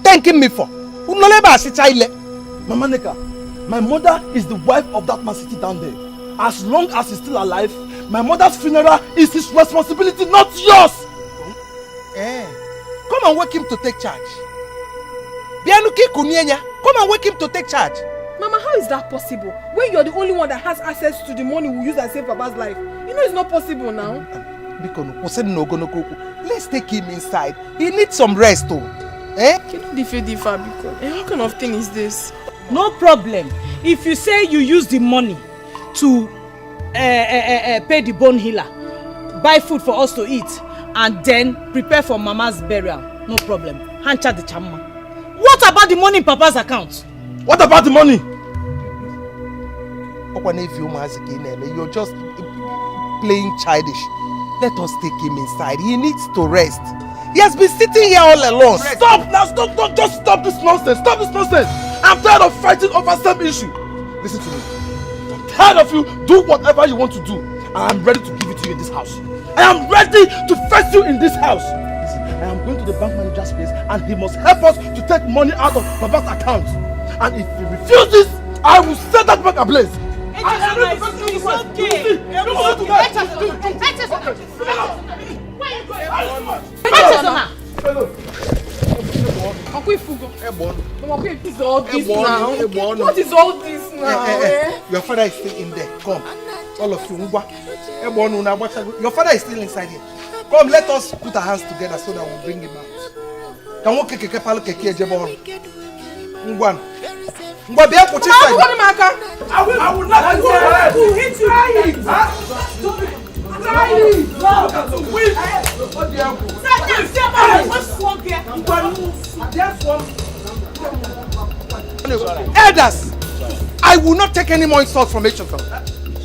thanking me for? Mama Neka, my mother is the wife of that man sitting down there. As long as he's still alive, my mother's funeral is his responsibility, not yours. Come and wake him to take charge. Come and wake him to take charge. Mama, how is that possible? When you're the only one that has access to the money we use and save Papa's life. You know it's not possible now. Let's take him inside. He needs some rest, oh. What kind of thing is this? No problem. If you say you use the money to pay the bone healer, buy food for us to eat, and then prepare for Mama's burial, no problem. Hancha the chamma. What about the money in Papa's account? What about the money? You're just playing childish. Let us take him inside. He needs to rest. He has been sitting here all alone. Stop now! Stop! Just stop this nonsense! Stop this nonsense! I'm tired of fighting over some issue. Listen to me. I'm tired of you. Do whatever you want to do. And I'm ready to give it to you in this house. I am ready to face you in this house. Listen, I am going to the bank manager's place and he must help us to take money out of Baba's account. And if he refuses, I will set that bank ablaze. It's okay. Uncle Ifugo. What is all this now? Your father is still in there. Come. All of you. Your father is still inside here. Come, let us put our hands together so that we'll bring him out. I will not go ahead. Hit you. Elders, I will not take any more insults from each of them.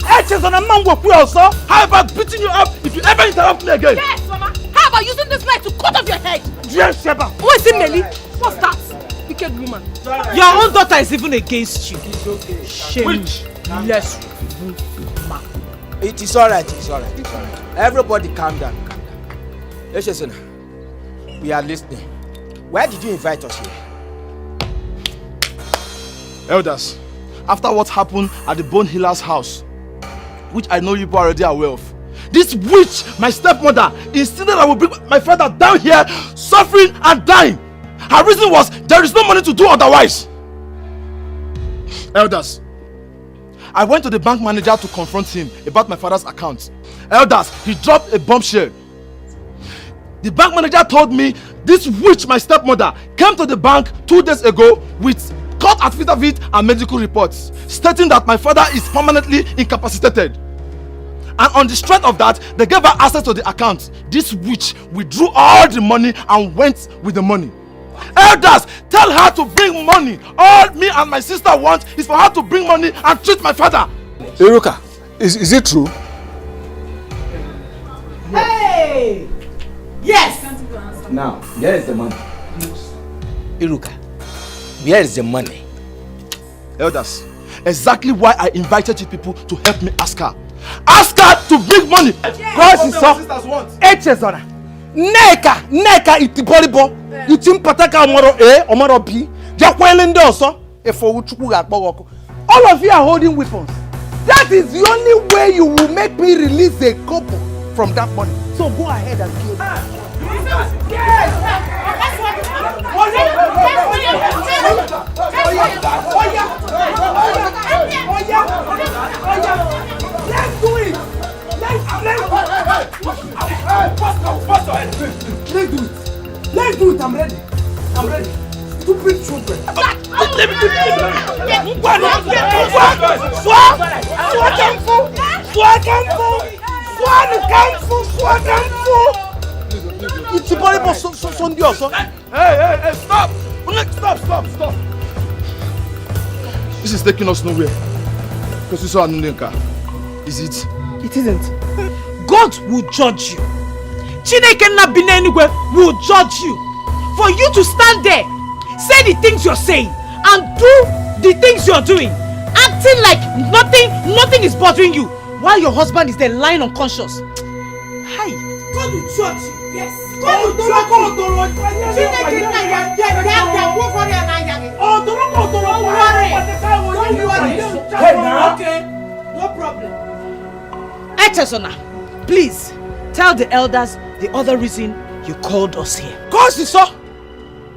How about beating you up if you ever interrupt me again? Yes, Mama. How about using this knife to cut off your head? Yes, Sheba. Who is it, Melly? What's that? wicked woman. Your own daughter is even against you. It's okay. Shameless woman. It is alright, it's alright, it's alright. Everybody calm down, calm down. We are listening. Why did you invite us here? Elders, after what happened at the Bone Healer's house, which I know you people are already aware of, this witch, my stepmother, insisted I would bring my father down here, suffering and dying. Her reason was there is no money to do otherwise. Elders, I went to the bank manager to confront him about my father's account. Elders, he dropped a bombshell. The bank manager told me this witch, my stepmother, came to the bank 2 days ago with court affidavit and medical reports stating that my father is permanently incapacitated. And on the strength of that, they gave her access to the account. This witch withdrew all the money and went with the money. Elders, tell her to bring money. All me and my sister want is for her to bring money and treat my father. Iruka, is it true? Hey! Yes! Now, where is the money? Iruka, where is the money? Elders, exactly why I invited you people to help me ask her. Ask her to bring money. God is so. Echezona. Neka itibolibo. Itim pataka omoro A, omoro B. Jakwele ndoso. Efo uchukwu ga-akpọ. All of you are holding weapons. That is the only way you will make me release a couple from that money. So go ahead and kill them. Let's do it! Let's do it! I'm ready. Stupid children. Hey, stop! Stop! This is taking us nowhere. Because it's Is it? It isn't. God will judge you. Chineke na binenigwe will judge you. For you to stand there, say the things you're saying, and do the things you're doing, acting like nothing is bothering you, while your husband is there lying unconscious. Hi. God will judge you. Yes. God will judge you. Chineke na okay, no problem. Echezona, please tell the elders the other reason you called us here. Cause it's so.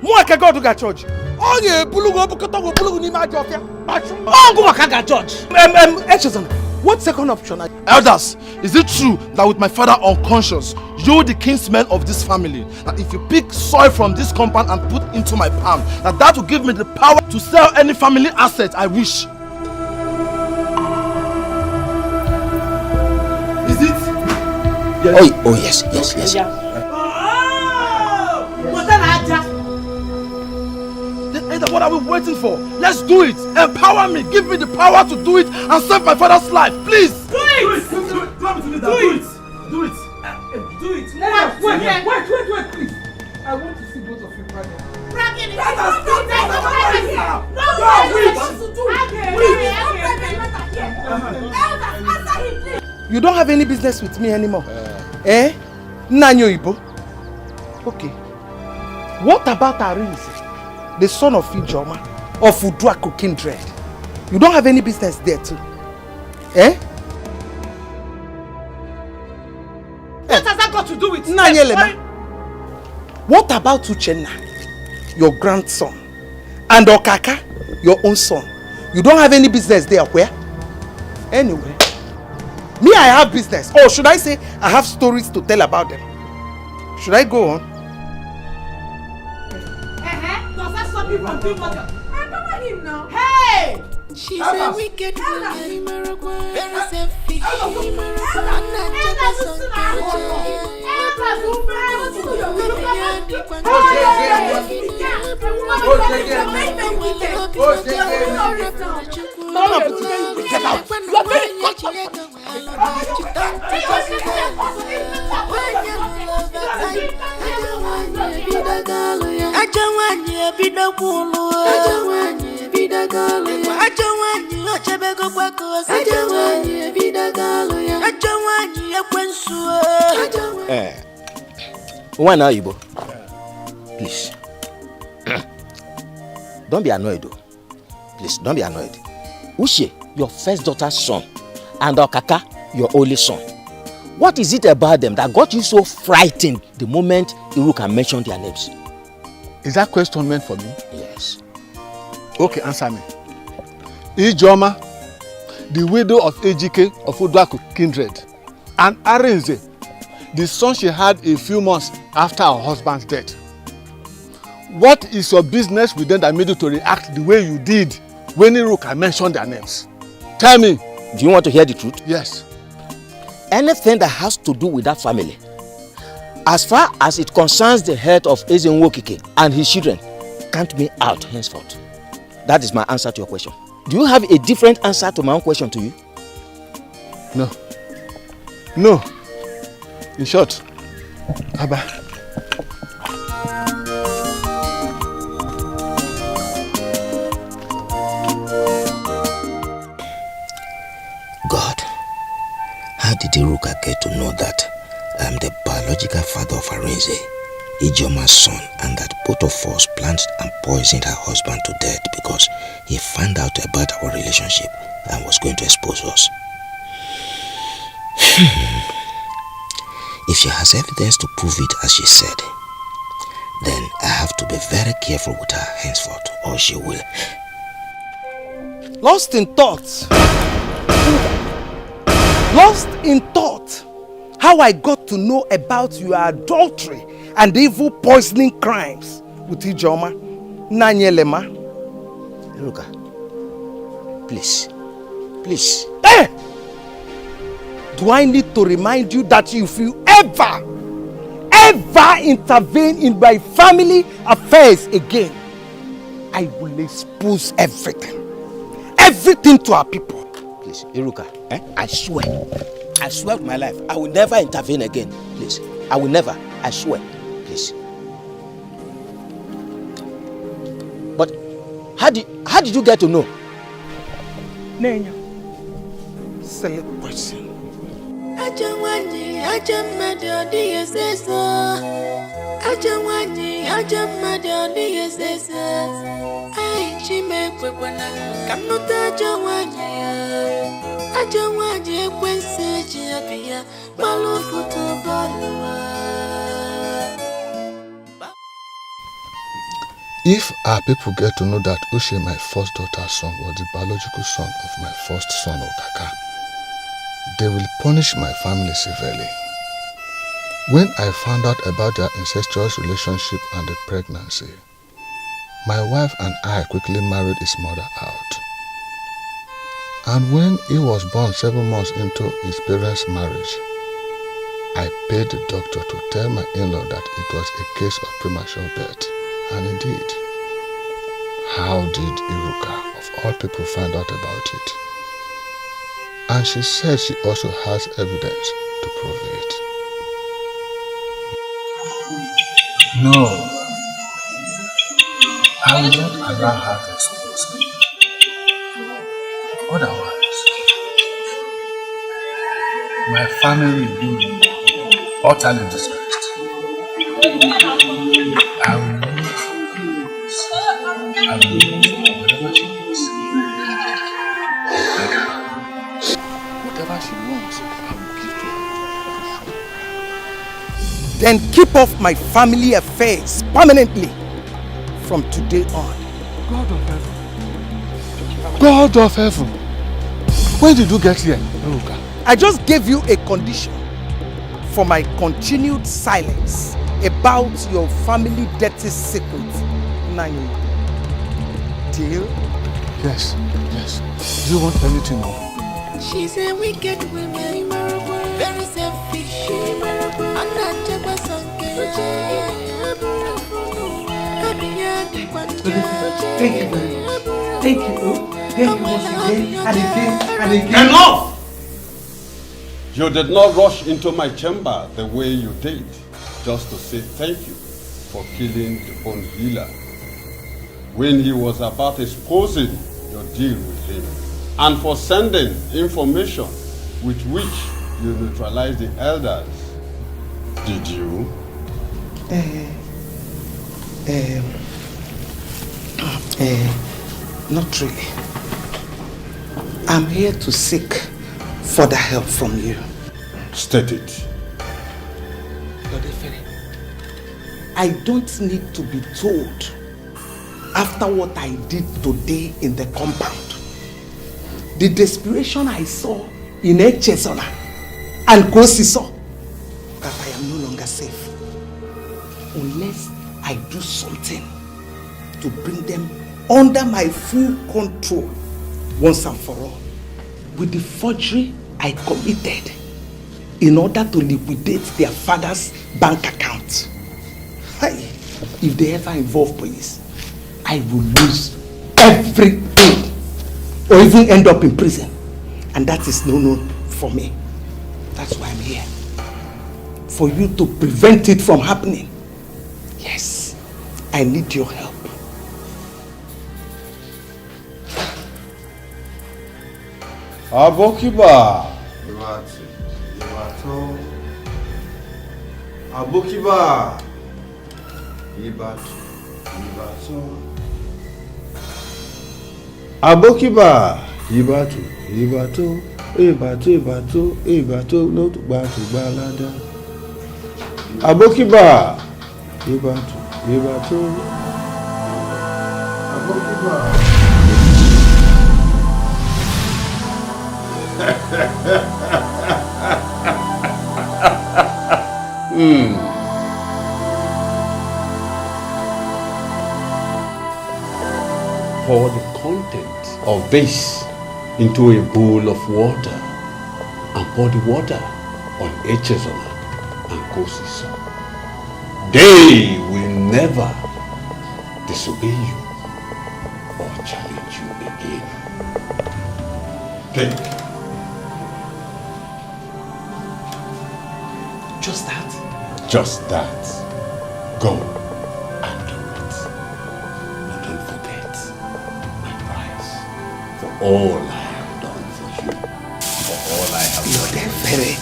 Mo aka go to ga church. Oh ye bulugo bukoto go bulugo ni ma jofia. Oh go waka church. Echezona, what second option? Elders, is it true that with my father unconscious, you the kinsmen of this family, that if you pick soil from this compound and put into my palm, that will give me the power to sell any family asset I wish? Is it? Yes. Oh yes. Then what are we waiting for? Let's do it. Empower me. Give me the power to do it and save my father's life. Please. Do it. Wait, please. I want to see both of you pregnant. You don't have any business with me anymore. Nanyo Ibo. Okay. What about Arinze, the son of Ijoma, of Uduako kindred? You don't have any business there too. What has that got to do with Nanyelema? What about Uchenna, your grandson, and Okaka, your own son? You don't have any business there, where? Anyway, me, I have business. Or should I say, I have stories to tell about them. Should I go on? Does that stop you from doing what you're... Remember him now. Hey! She's a wicked woman, very selfish. Get out! I don't want you. One now, Ibo. Please. Don't be annoyed, though. Please, don't be annoyed. Uche, your first daughter's son, and Okaka, your only son. What is it about them that got you so frightened the moment Iruka mentioned their names? Is that question meant for me? Yes. Okay, answer me. Ijoma, the widow of Ejike of Udwaku kindred, and Arenze, the son she had a few months after her husband's death. What is your business with them that made you to react the way you did when Iruka mentioned their names? Tell me. Do you want to hear the truth? Yes. Anything that has to do with that family, as far as it concerns the head of Ezenwokike and his children, count me out henceforth. That is my answer to your question. Do you have a different answer to my own question to you? No. No. In short, Abba. God, how did Iruka get to know that I am the biological father of Arenze, Ijoma's son, and that both of us planned and poisoned her husband to death because he found out about our relationship and was going to expose us? If she has evidence to prove it as she said, then I have to be very careful with her henceforth, or she will. Lost in thoughts. Lost in thought. How I got to know about your adultery and evil poisoning crimes with Ijoma, Nanyelema. Iruka, please. Please. Hey! Do I need to remind you that if you ever intervene in my family affairs again, I will expose everything. Everything to our people. Please, Iruka, I swear with my life, I will never intervene again. Please, I will never. I swear. Please. But how did you get to know? Nenya, silly question. If our people get to know that Uche, my first daughter's son, was the biological son of my first son, Okaka, they will punish my family severely. When I found out about their incestuous relationship and the pregnancy, my wife and I quickly married his mother out. And when he was born 7 months into his parents' marriage, I paid the doctor to tell my in-law that it was a case of premature birth. And indeed, how did Iruka, of all people, find out about it? And she said she also has evidence to prove it. No, I will not allow her to expose me. Otherwise, my family will be utterly disgraced. I will leave whatever she wants. Whatever she wants, I will give to her. Then keep off my family affairs permanently from today on. God of heaven. God of heaven. When did you get here, Iruka? I just gave you a condition for my continued silence about your family dirty secret, Nani. Deal? Yes. Do you want anything more? She's a wicked woman, very selfish. Thank you very much. Thank you. Thank you once again and again and again. Enough! You did not rush into my chamber the way you did, just to say thank you for killing the bone healer. when he was about exposing your deal with him and for sending information with which you neutralized the elders. Did you? Not really. I'm here to seek further help from you. State it. I don't need to be told after what I did today in the compound. The desperation I saw in Echezona and Kosiso, that I am no longer safe unless I do something to bring them under my full control once and for all with the forgery I committed in order to liquidate their father's bank account. If they ever involve police, I will lose everything or even end up in prison. And that is no for me. That's why I'm here. For you to prevent it from happening. Yes, I need your help. Abokiba. Abokiba. Abokiba. Ibato, no to balada. Abokiba. Ibato. Abokiba. Pour the contents of this into a bowl of water and pour the water on Echezona and Kosiso. They will never disobey you or challenge you again. Take. Just that? Just that. Go and do it. But don't forget my price for all I have done for you. For all I have done. Very,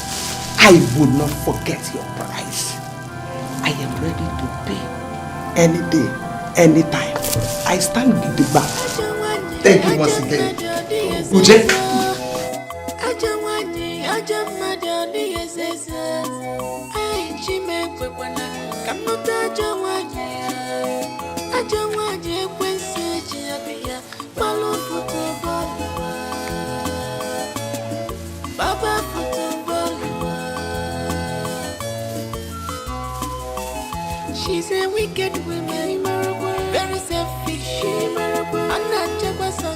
I will not forget your price. I am ready to pay any day, any time. I stand with the back. Thank you once again. Uje. She's a wicked woman, very selfish. I'm not just a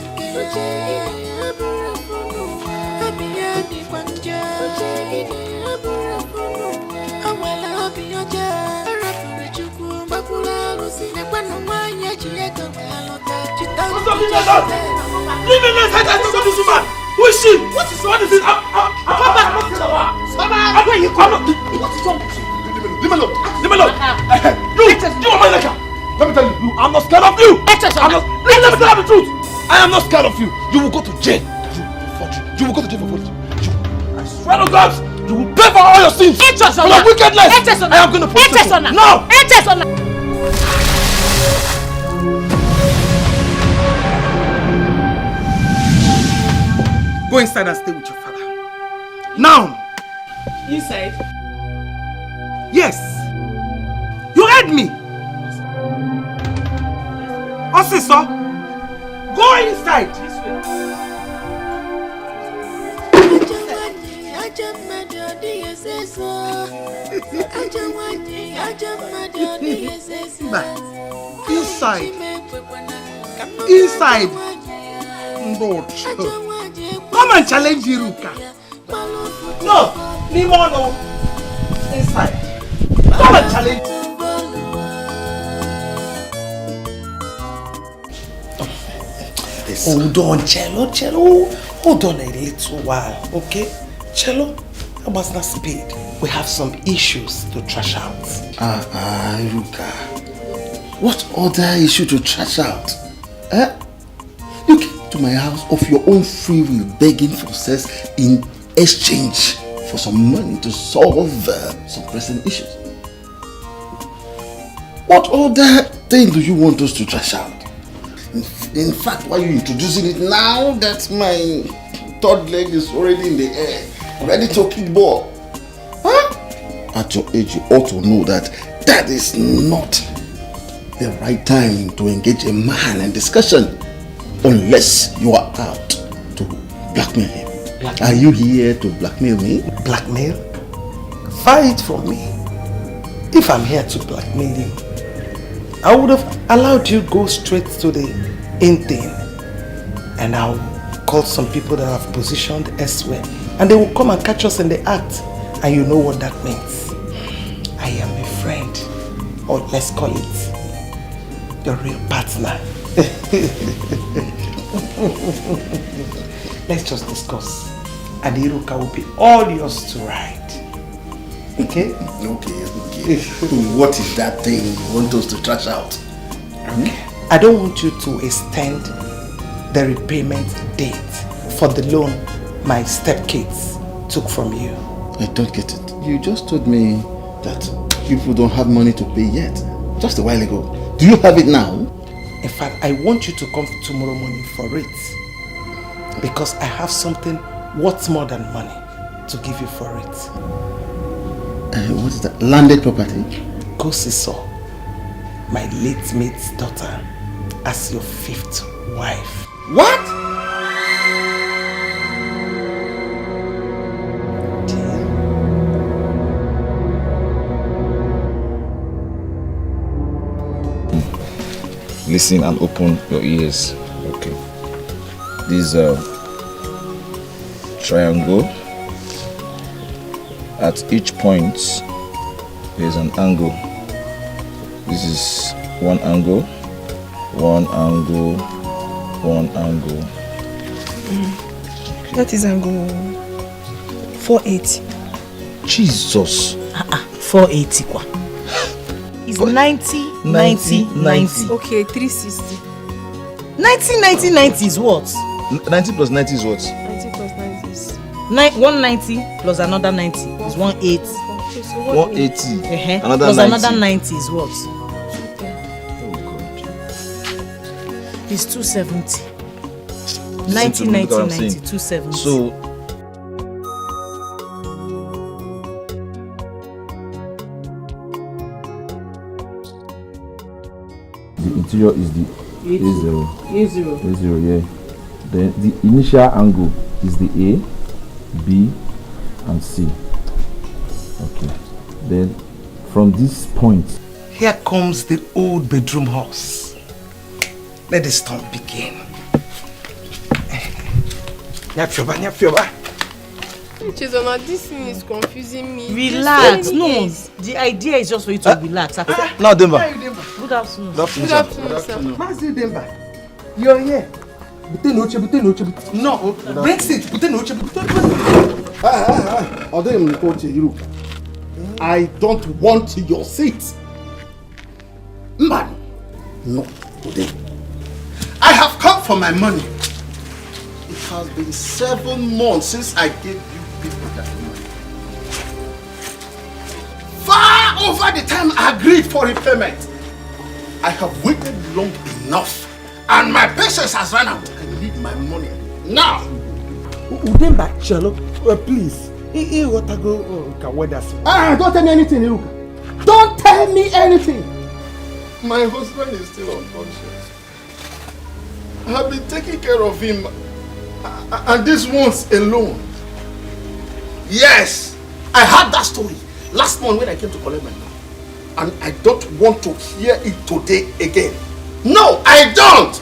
Leave me alone, this woman. Who is she? What is it? Come back, where you come? What is wrong with you? Leave me alone. You are my letter. Let me tell you, I'm not scared of you. I'm not. Let me tell you the truth. I am not scared of you. You will go to jail. You will go to jail for forgery. I swear to God, you will pay for all your sins. For your wickedness. I am going to put you. No. Go inside and stay with your father. Now! Inside? Yes! You heard me! Officer! Go inside! Inside! Lord. Come and challenge Iruka. No! Nimono! Inside. Come and challenge. Hold on, Cello. Hold on a little while, okay? Cello, I must not speed. We have some issues to trash out. Iruka. What other issue to trash out? You came to my house of your own free will, begging for sex in exchange for some money to solve some pressing issues. What other thing do you want us to trash out? In fact, why are you introducing it now that my third leg is already in the air, ready to kick ball? Huh? At your age, you ought to know that that is not the right time to engage a man in discussion unless you are out to blackmail him. Are you here to blackmail me? Blackmail? Fight for me. If I'm here to blackmail you, I would have allowed you go straight to the in thing, and I'll call some people that have positioned elsewhere, and they will come and catch us in the act, and you know what that means. I am a friend, or let's call it your real partner. Let's just discuss, and Iruka will be all yours to ride. Okay? Okay. What is that thing you want us to trash out? Okay. I don't want you to extend the repayment date for the loan my stepkids took from you. I don't get it. You just told me that people don't have money to pay yet, just a while ago. Do you have it now? In fact, I want you to come tomorrow morning for it, because I have something worth more than money to give you for it. What is that? Landed property? C.E.O, my late mate's daughter, as your 5th wife. What? Listen and open your ears. Okay. This triangle. At each point, there is an angle. This is one angle, one angle, one angle. Okay. That is angle 480. Jesus. 480 kwa. It's 90, 90, 90. Okay, 360. 90, 90, 90 is what? 90 plus 90 is what? 90 plus 90 is 190 plus another 90 is 180. Okay, so 180. Another plus 90. Another 90 is what? Oh God. It's 270. 90, 90, 90, 270. So the interior is the A0. A0. A0, yeah. Then the initial angle is the A, B, and C. Okay. Then from this point, here comes the old bedroom house. Let the storm begin. Nyafioba. Chizona, this thing is confusing me. Relax. No, the idea is just for you to relax. Now, Demba. Good afternoon. Good afternoon, sir. Mazi Demba, you're here. No, bring seat. I don't want your seat. Man, no, today. I have come for my money. It has been 7 months since I gave you people that money. Far over the time I agreed for repayment. I have waited long enough and my patience has run out. I need my money now. Udemba, Chelo, please. Don't tell me anything, Iruka. Don't tell me anything. My husband is still unconscious. I have been taking care of him, and this once alone. Yes, I heard that story last month when I came to collect my money, and I don't want to hear it today again. No, I don't.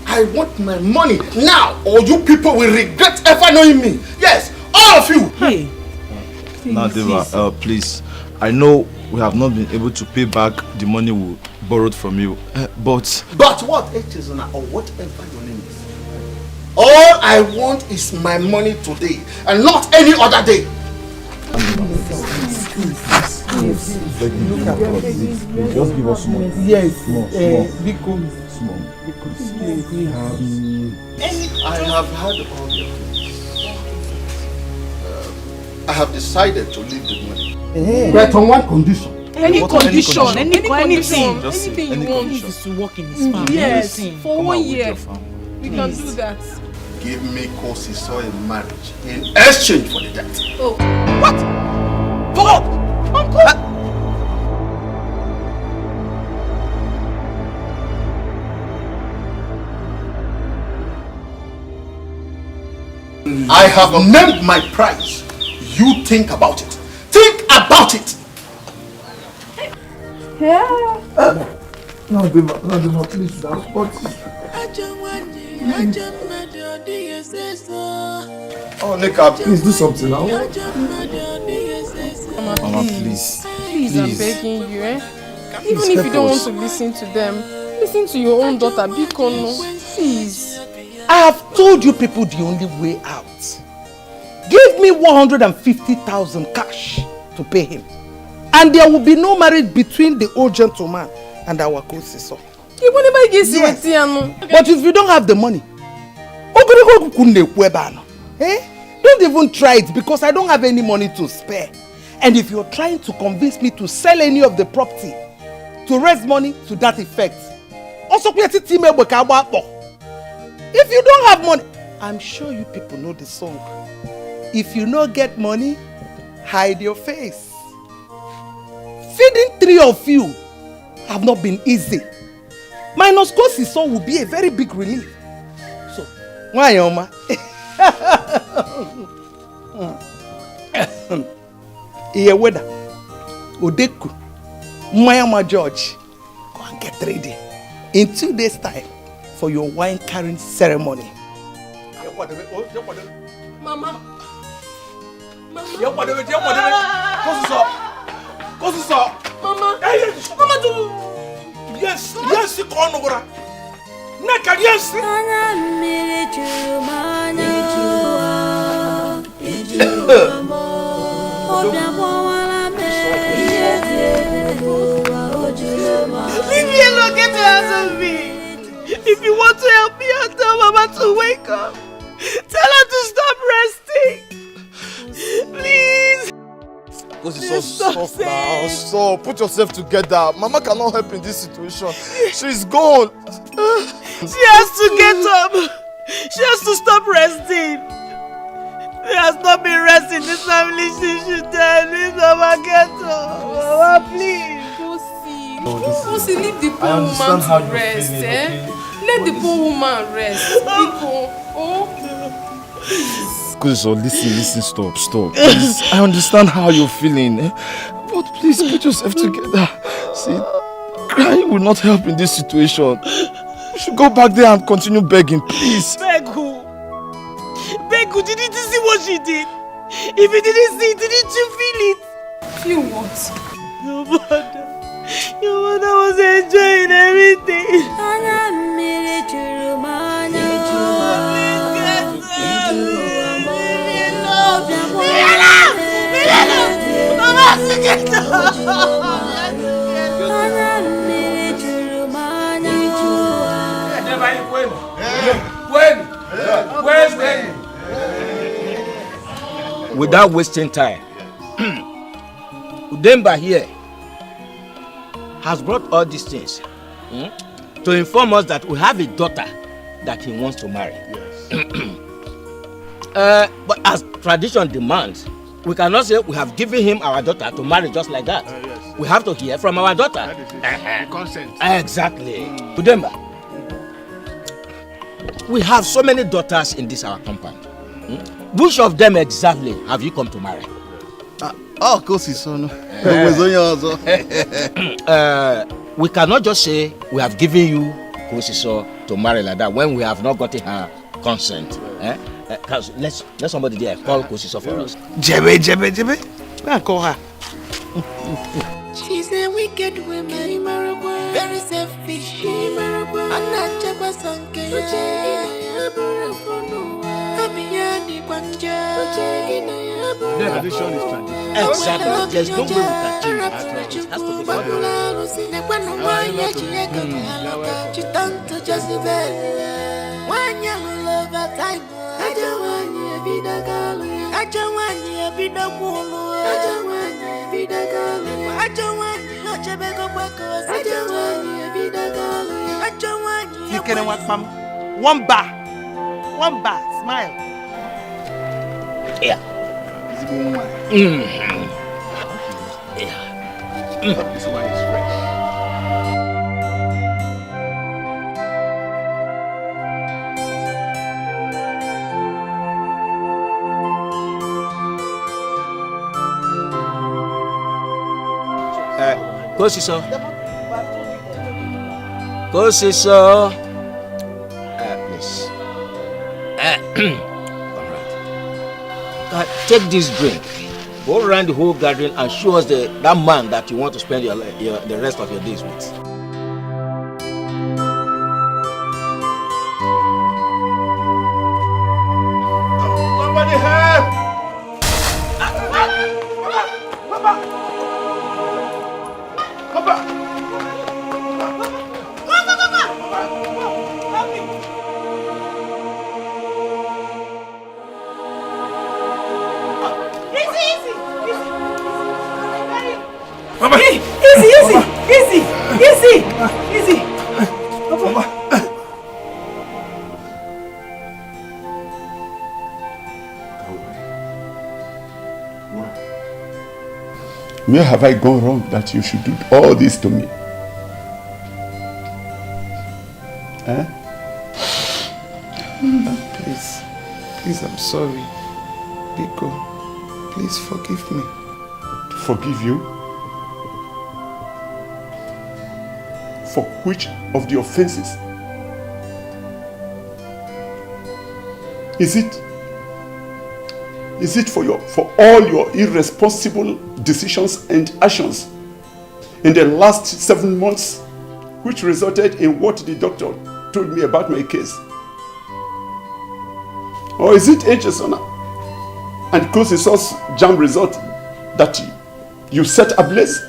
I want my money now, or you people will regret ever knowing me. Yes, all of you. Hey. now Deva, please. I know we have not been able to pay back the money we borrowed from you, but... But what, Echezona, or whatever your name is, all I want is my money today, and not any other day. Please. Look at us. Just give us more. Yes. Small. Small. I have heard all your things. I have decided to leave the money. But on one condition. Any condition, anything. Just anything any you want. condition. Is to work in his family. Yes, for Come 1 out with year. your family. We can do that. Give me C.E.O. in marriage in exchange for the debt. Oh. What? For what? Uncle? I have named my price. You think about it. Think about it. No, Deva, please, that's what. Oh, Nika, please do something now. Mama, please. Please, I'm begging you, Even if you don't want to listen to them, listen to your own daughter, Bikono. Please. I have told you people the only way out. Give me 150,000 cash to pay him. And there will be no marriage between the old gentleman and our Co-E.O. Yes. But if you don't have the money, don't even try it because I don't have any money to spare. And if you're trying to convince me to sell any of the property to raise money to that effect, if you don't have money, I'm sure you people know the song. If you no get money, hide your face. Feeding 3 of you have not been easy. Minus Co-E.O. will be a very big relief. So, why, Oma? Iye weda, Odeku, Mayama George, go and get ready. In 2 days' time for your wine carrying ceremony. Mama. Mama. Yes, you can't over. Naka, yes. Leave me alone, get your hands on me. If you want to help me, I'll tell Mama to wake up. Tell her to stop resting. Please. Stop now. So put yourself together. Mama cannot help in this situation. She's gone. She has to get up. She has to stop resting. She has not been resting. This family, she should tell me. Mama, get up. Mama, please. Josie, leave the poor woman to rest, Let the poor woman rest. So listen, stop. Please, I understand how you're feeling. But please put yourself together. See, crying will not help in this situation. You should go back there and continue begging, please. Beg who? Beg who? Didn't you see what she did? If you didn't see it, didn't you feel it? Feel what? Your mother was enjoying everything. Without wasting time, Udemba here has brought all these things to inform us that we have a daughter that he wants to marry. Yes. But as tradition demands, we cannot say we have given him our daughter to marry just like that. Yes. We have to hear from our daughter. The consent. Exactly. Udemba, we have so many daughters in this our compound. Which of them exactly have you come to marry? Of course, his son. We cannot just say we have given you Co-E.O. to marry like that when we have not gotten her consent. Let somebody there call Co-E.O. for us. Jebe. Go and call her. She's a wicked woman, very selfish. I'm not Tradition is tradition. Exactly. There's no way we can change it. It has to be One bar, smile. Yeah. This one is fresh. Kosiso. Please. Take this drink. Go around the whole gathering and show us that man that you want to spend the rest of your days with. Somebody help! Easy. Where have I gone wrong that you should do all this to me? Eh? Please, I'm sorry. Biko, please forgive me. To forgive you? For which of the offenses? Is it for all your irresponsible decisions and actions in the last 7 months, which resulted in what the doctor told me about my case? Or is it HSONA and Kosiso's jam result that you set ablaze?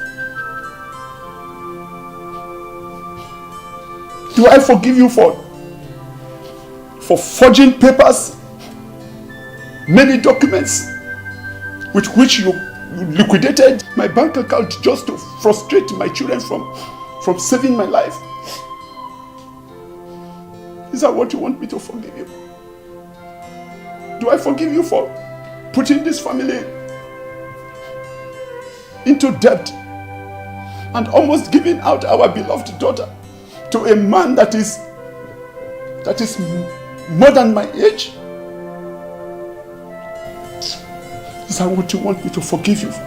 Do I forgive you for forging papers, many documents with which you liquidated my bank account just to frustrate my children from saving my life? Is that what you want me to forgive you? Do I forgive you for putting this family into debt and almost giving out our beloved daughter to a man that is more than my age? Is that what you want me to forgive you for?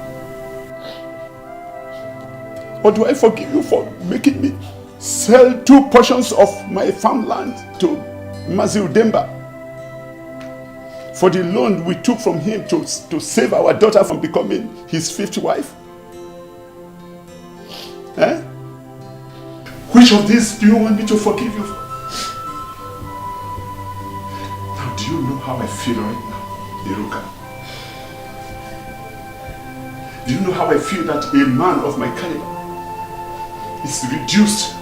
Or do I forgive you for making me sell 2 portions of my farmland to Mazildemba for the loan we took from him to save our daughter from becoming his 5th wife? Eh? Which of these do you want me to forgive you for? Now, do you know how I feel right now, Iruka? Do you know how I feel that a man of my caliber is reduced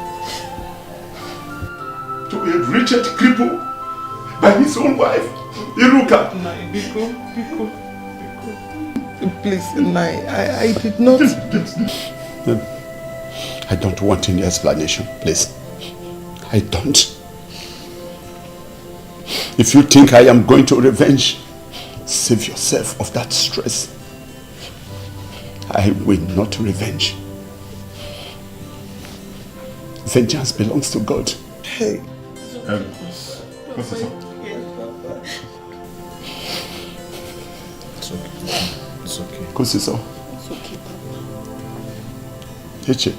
to a wretched cripple by his own wife, Iruka? Biko. Please, I did not... I don't want any explanation, please. I don't. If you think I am going to revenge, save yourself of that stress. I will not revenge. Vengeance belongs to God. Hey. What's this? It's okay. It's okay. Kosiso. It's okay. Eche.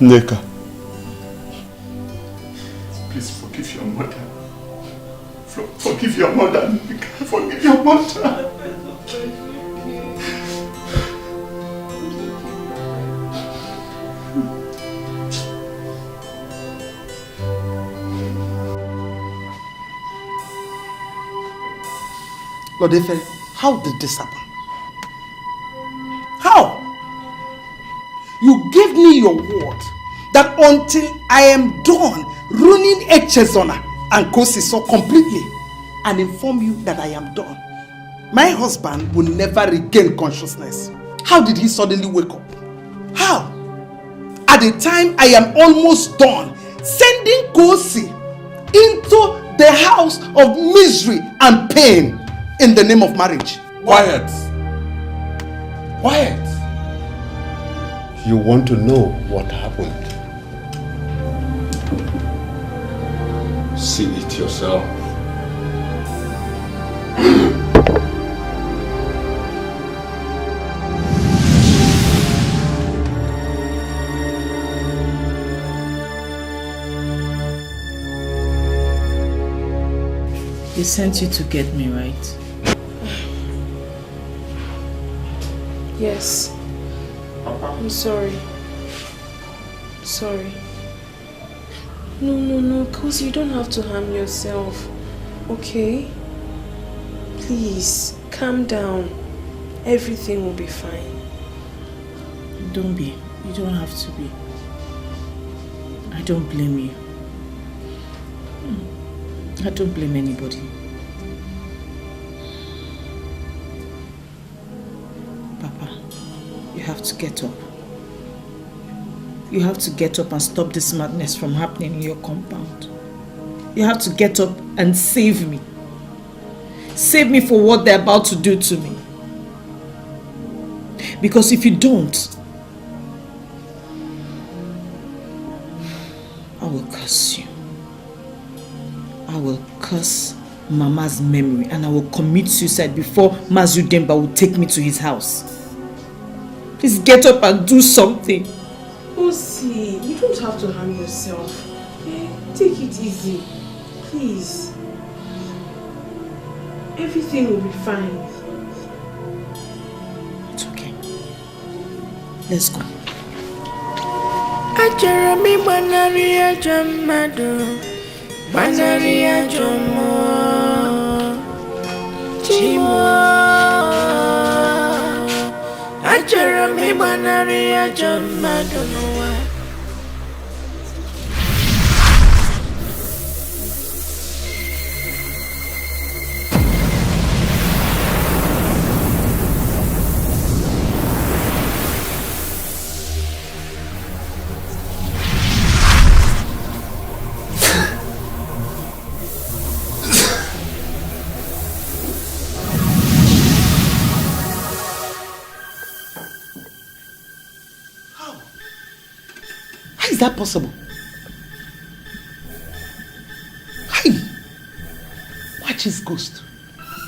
Neka. Please forgive your mother. Forgive your mother. Forgive your mother. Lord Efe, how did this happen? How? You gave me your word that until I am done ruining Echezona and Kosiso completely and inform you that I am done, my husband will never regain consciousness. How did he suddenly wake up? How? At the time I am almost done sending Kosi into the house of misery and pain in the name of marriage. Quiet. Quiet. You want to know what happened? See it yourself. They sent you to get me, right? Yes. I'm sorry. Sorry. No, cause you don't have to harm yourself. Okay? Please, calm down. Everything will be fine. Don't be. You don't have to be. I don't blame you. I don't blame anybody. Papa, you have to get up. You have to get up and stop this madness from happening in your compound. You have to get up and save me. Save me for what they're about to do to me. Because if you don't, I will curse you. I will curse Mama's memory and I will commit suicide before Mazu Demba will take me to his house. Please get up and do something. Osi, you don't have to harm yourself. Okay? Take it easy. Please. Everything will be fine. It's okay. Let's go. Ajarami Banaria Jamado Banaria Jomo Chimo Ajarami Banaria Jamado Noah. How is that possible? Hey! Watch's ghost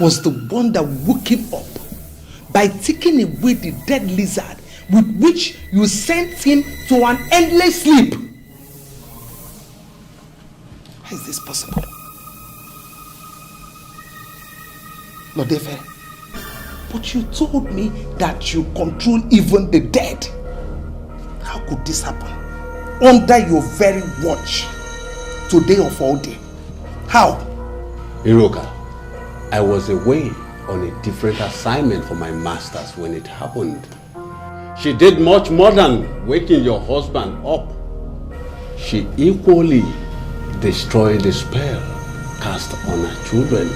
was the one that woke him up by taking away the dead lizard with which you sent him to an endless sleep. How is this possible? Lord Efe, but you told me that you control even the dead. How could this happen? Under your very watch, today of all day. How? Iroka, I was away on a different assignment for my masters when it happened. She did much more than waking your husband up. She equally destroyed the spell cast on her children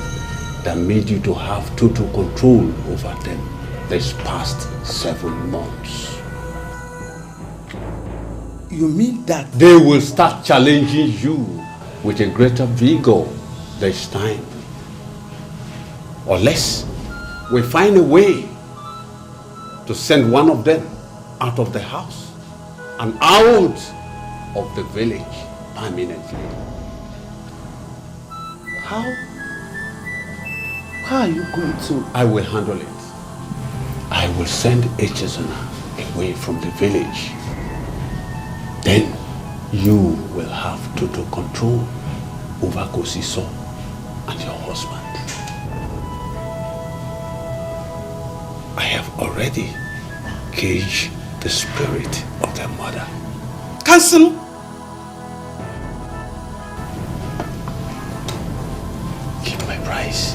that made you to have total control over them this past 7 months. You mean that they will start challenging you with a greater vigor this time? Unless we find a way to send one of them out of the house and out of the village permanently. How are you going to? I will handle it. I will send Echezona away from the village. Then you will have total control over Kosiso and your husband. I have already caged the spirit of their mother. Cancel. Keep my price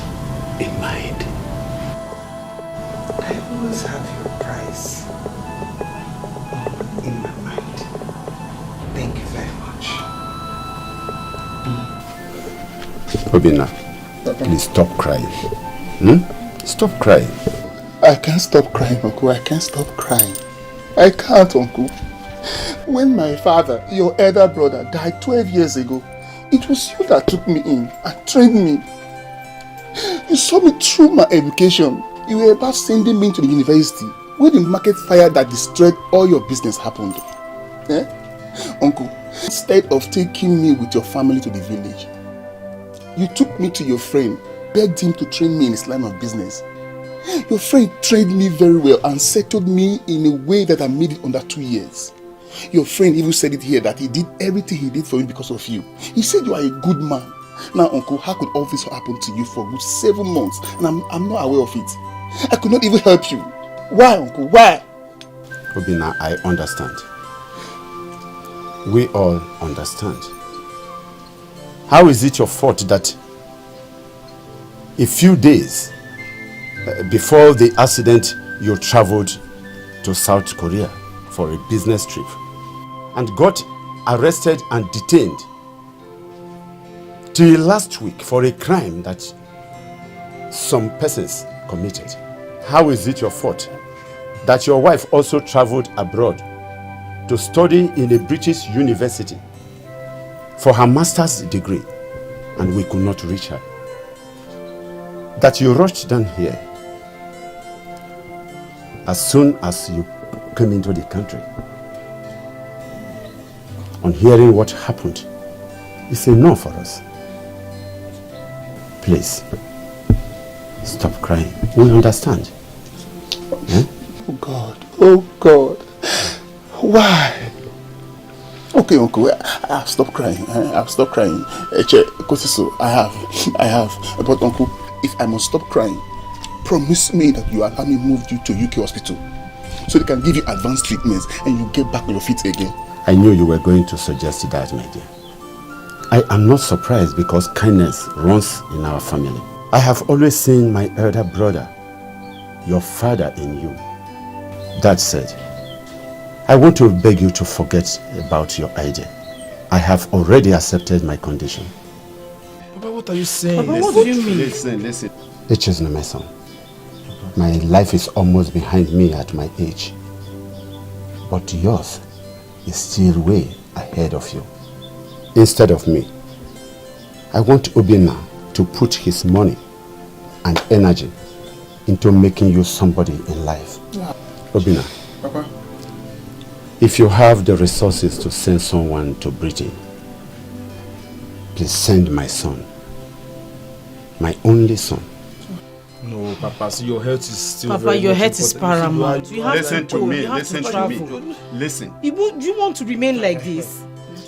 in mind. always have your price in my mind. Thank you very much. Obina, please stop crying. Stop crying. I can't stop crying, Uncle. I can't stop crying. I can't, Uncle. When my father, your elder brother, died 12 years ago, it was you that took me in and trained me. You saw me through my education. You were about sending me to the university when the market fire that destroyed all your business happened. Eh? Uncle, instead of taking me with your family to the village, you took me to your friend, begged him to train me in his line of business. Your friend trained me very well and settled me in a way that I made it under 2 years. Your friend even said it here that he did everything he did for me because of you. He said you are a good man. Now, Uncle, how could all this happen to you for a good 7 months and I'm not aware of it? I could not even help you. Why, Uncle? Why? Obina, I understand. We all understand. How is it your fault that a few days before the accident you traveled to South Korea for a business trip and got arrested and detained till last week for a crime that some persons committed? How is it your fault that your wife also traveled abroad to study in a British university for her master's degree and we could not reach her? That you rushed down here as soon as you came into the country. On hearing what happened, it's enough for us. Please, stop crying. We understand. Oh God, oh God. Why? Okay, Uncle, I've stopped crying. I've stopped crying. I have. But Uncle, if I must stop crying, promise me that you allow me move you to UK hospital so they can give you advanced treatments and you get back on your feet again. I knew you were going to suggest that, my dear. I am not surprised because kindness runs in our family. I have always seen my elder brother, your father, in you. That said, I want to beg you to forget about your idea. I have already accepted my condition. Papa, what are you saying? Papa, what do you mean? Listen. It is not my son. My life is almost behind me at my age. But yours is still way ahead of you. Instead of me, I want Obina to put his money and energy into making you somebody in life. Yeah. Obina, Papa, if you have the resources to send someone to Britain, please send my son, my only son. No, Papa, see, your health is still Papa, very your much health is important. paramount. You have Listen to me, You have listen to to me. travel. Listen. Do you want to remain like this?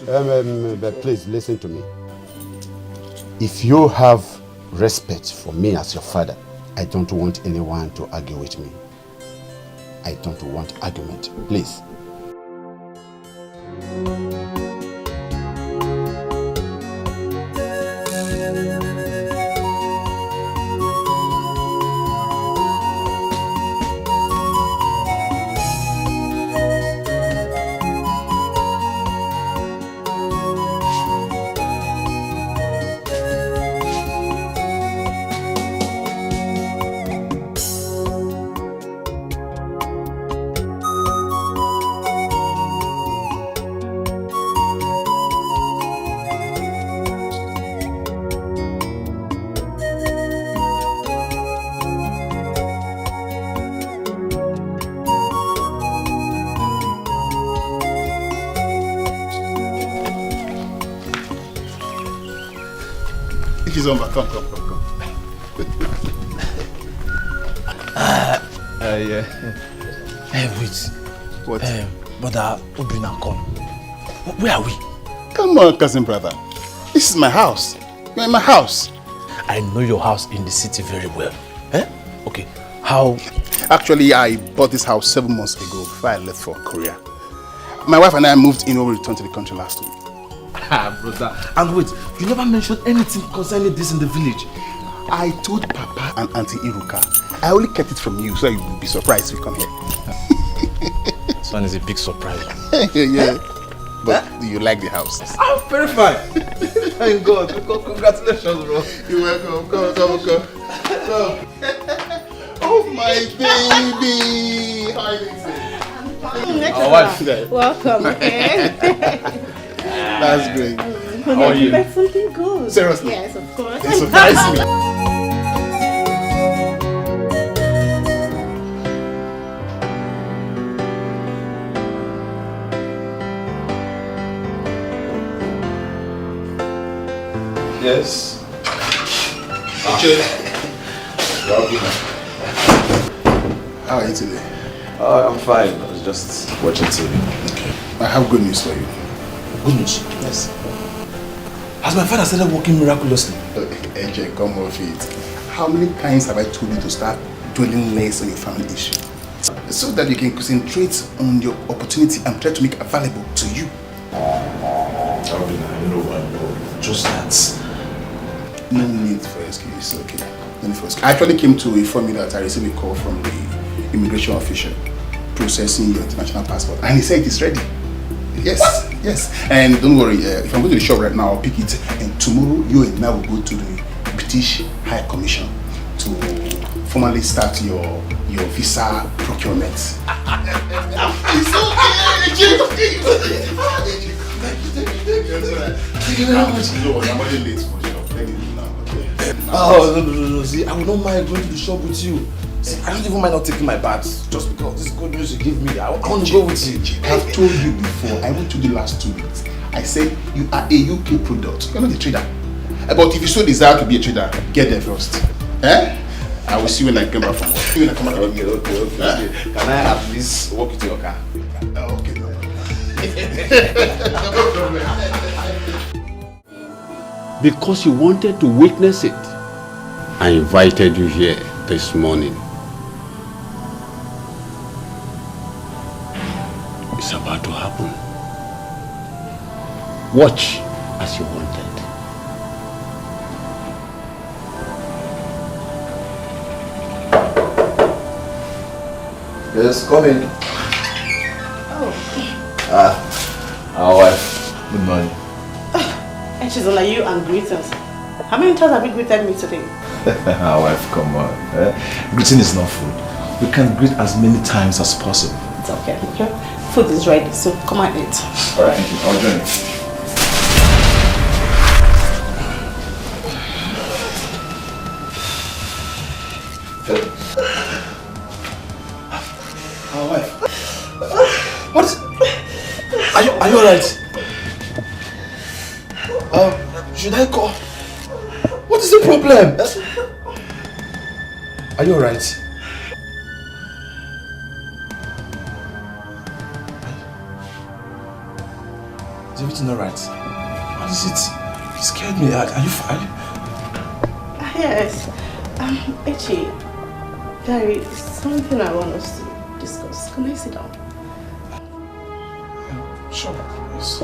But please listen to me. If you have respect for me as your father, I don't want anyone to argue with me. I don't want argument. Please. Come. Yeah. Hey, wait. What? Brother Obina, come. Where are we? Come on, cousin brother. This is my house. You're in my house. I know your house in the city very well. Okay, how? Actually, I bought this house 7 months ago before I left for Korea. My wife and I moved in when we returned to the country last week. Brother. And wait, you never mentioned anything concerning this in the village. I told Papa and Auntie Iruka. I only kept it from you so you will be surprised if you come here. This one is a big surprise. Yeah. But do you like the house? I'm very fine. Thank God. Congratulations, bro. You're welcome. Come. Oh, my baby. How are you doing? Our wife. Welcome. Okay. That's great. How are you? That's something good. Seriously? Yes, of course. It surprised me. Yes. How are you today? I'm fine. I was just watching TV. Okay. I have good news for you. Good news? Yes. Has my father started working miraculously? Okay, AJ, come off it. How many times have I told you to start dwelling less on your family issue? So that you can concentrate on your opportunity and try to make available to you. I know. Just that. No need for excuse, okay. No need for excuse. I actually came to inform you that I received a call from the immigration official processing your international passport, and he said it is ready. Yes, what? Yes. And don't worry, if I'm going to the shop right now, I'll pick it, and tomorrow you and I will go to the British High Commission to formally start your visa procurement. It's okay. Thank you very much. I'm already late for the shop. Thank you now. Oh, no. See, I would not mind going to the shop with you. See, I don't even mind not taking my bags just because this good news you give me. I want to go with you. I've told you before, I went to the last 2 weeks. I said you are a UK product. You're not a trader. But if you so desire to be a trader, get there first. I will see you when I come back from work. See you when I come back. Okay. Can I at least walk you to your car? Okay, no problem. Because you wanted to witness it, I invited you here this morning. It's about to happen. Watch as you wanted. Yes, come in. Oh. Our wife. Good morning. And she's like you and greetings. How many times have you greeted me today? Our wife, come on. Greeting is not food. We can greet as many times as possible. It's okay. Food is ready, so come and eat. Alright, thank you. I'll join you. Our wife. What is... Are you alright? Should I call? What is the problem? Are you alright? Is everything alright? What is it? You scared me. Are you fine? Yes. Echi, there is something I want us to discuss. Can I sit down? Sure, yes.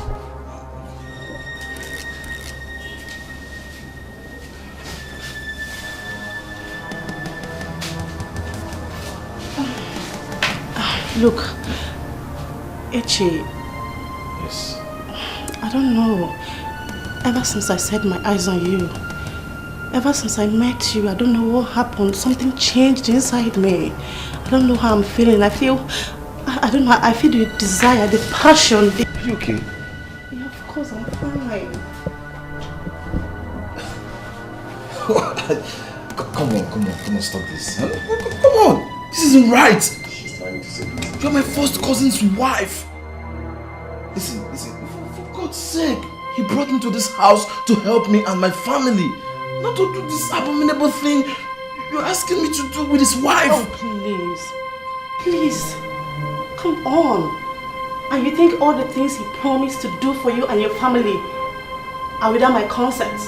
Look, Echi. Yes. I don't know. Ever since I set my eyes on you, ever since I met you, I don't know what happened. Something changed inside me. I don't know how I'm feeling. I feel the desire, the passion. Are you okay? Yeah, of course, I'm fine. Come on, stop this. Come on, this isn't right. She's trying to say this. You're my first cousin's wife. Listen, for God's sake, he brought me to this house to help me and my family. Not to do this abominable thing you're asking me to do with his wife. Oh, please, come on. And you think all the things he promised to do for you and your family are without my consent?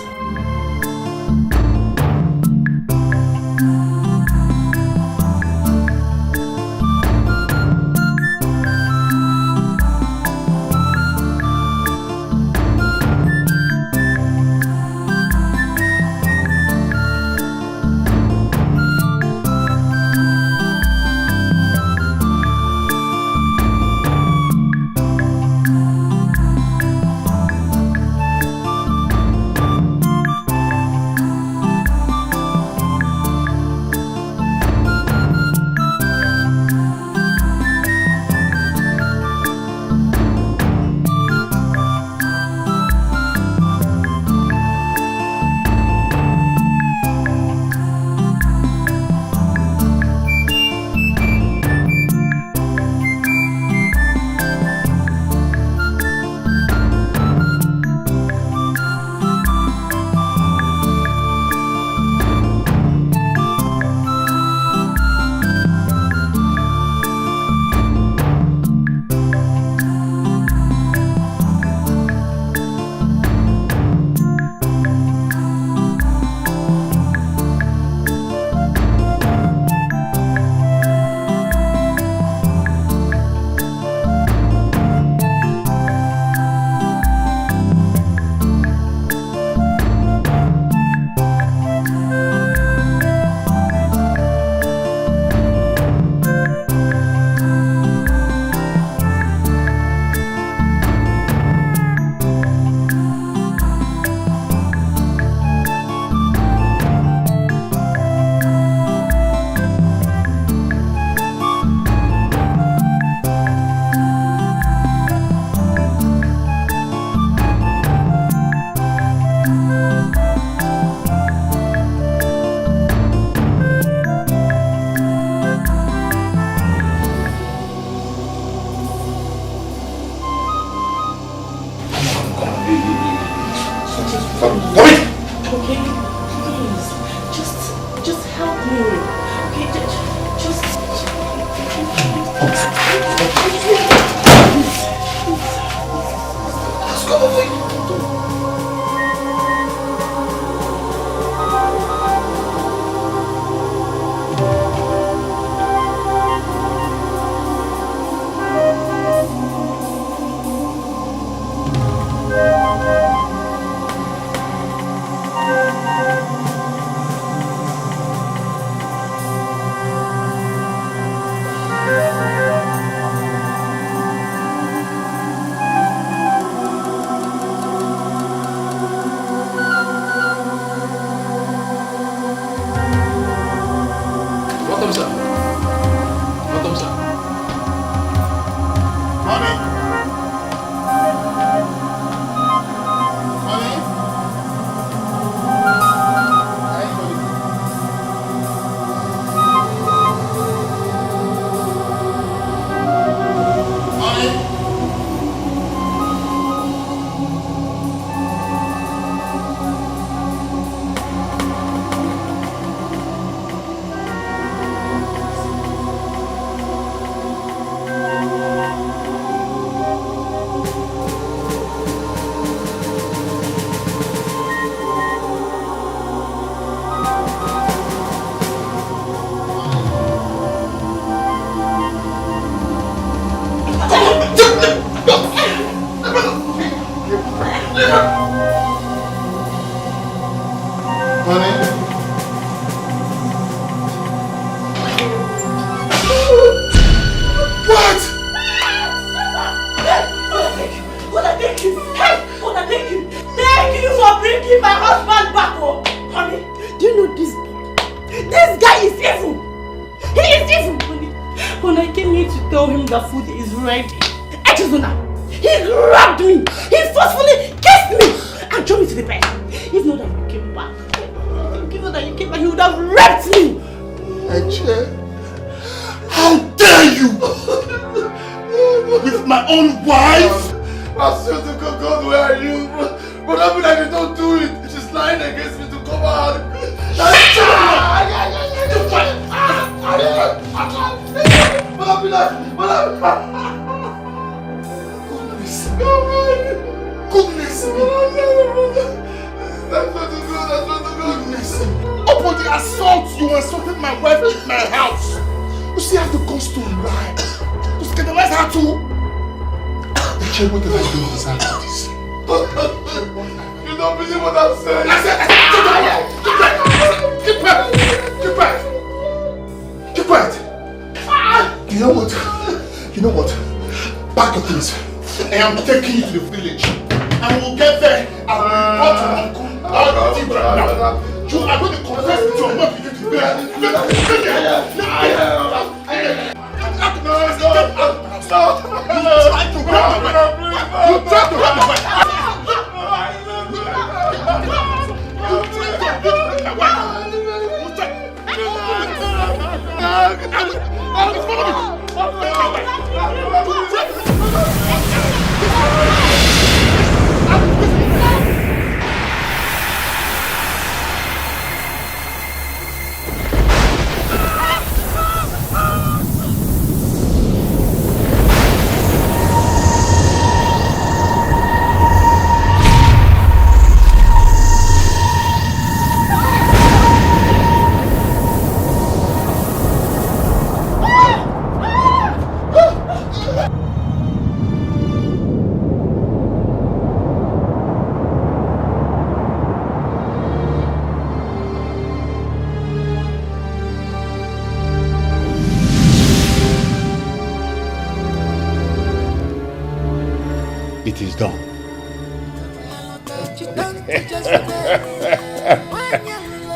It is done.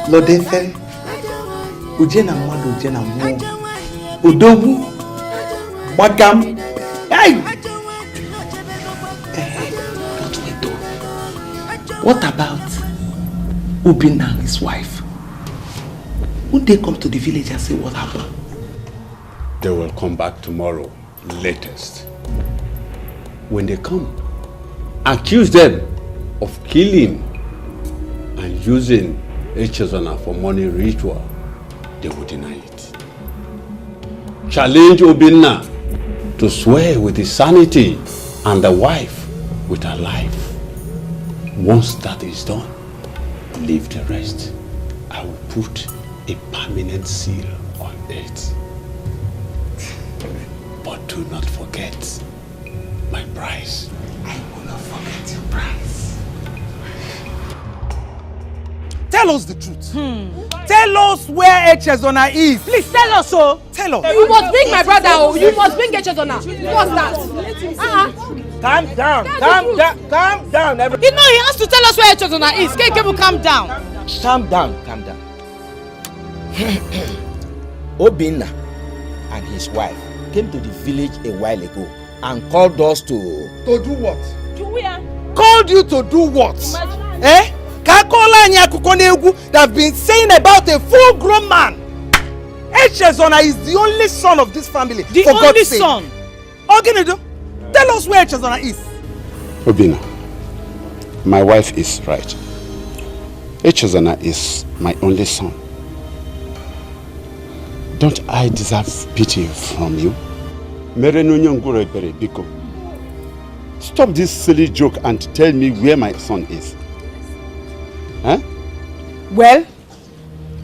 Lodefere, Ujena Mwadu, Ujena Mwo, Udogu, Bagam, hey! But wait though. What about Ubin and his wife? Would they come to the village and say what happened? They will come back tomorrow, latest. When they come, accuse them of killing and using Echezona for money ritual. They will deny it. challenge Obinna to swear with his sanity and the wife with her life. Once that is done, leave the rest. I will put a permanent seal on it. But do not forget my price. I will not forget your price. Tell us the truth. Tell us where Echezona is. Please tell us so. Tell us. You must bring my brother. Oh. You must bring Echezona. What's that? Calm down. Calm down. You know he has to tell us where Echezona is. Kekebu, calm down. Calm down. Obinna and his wife came to the village a while ago and called us to do what? To where? Called you to do what? Eh? They've been saying about a full-grown man. Echezona is the only son of this family. The for only God's sake. son. Oginido, tell us where Echezona is. Obinna, my wife is right. Echezona is my only son. Don't I deserve pity from you? Stop this silly joke and tell me where my son is. Huh? Well,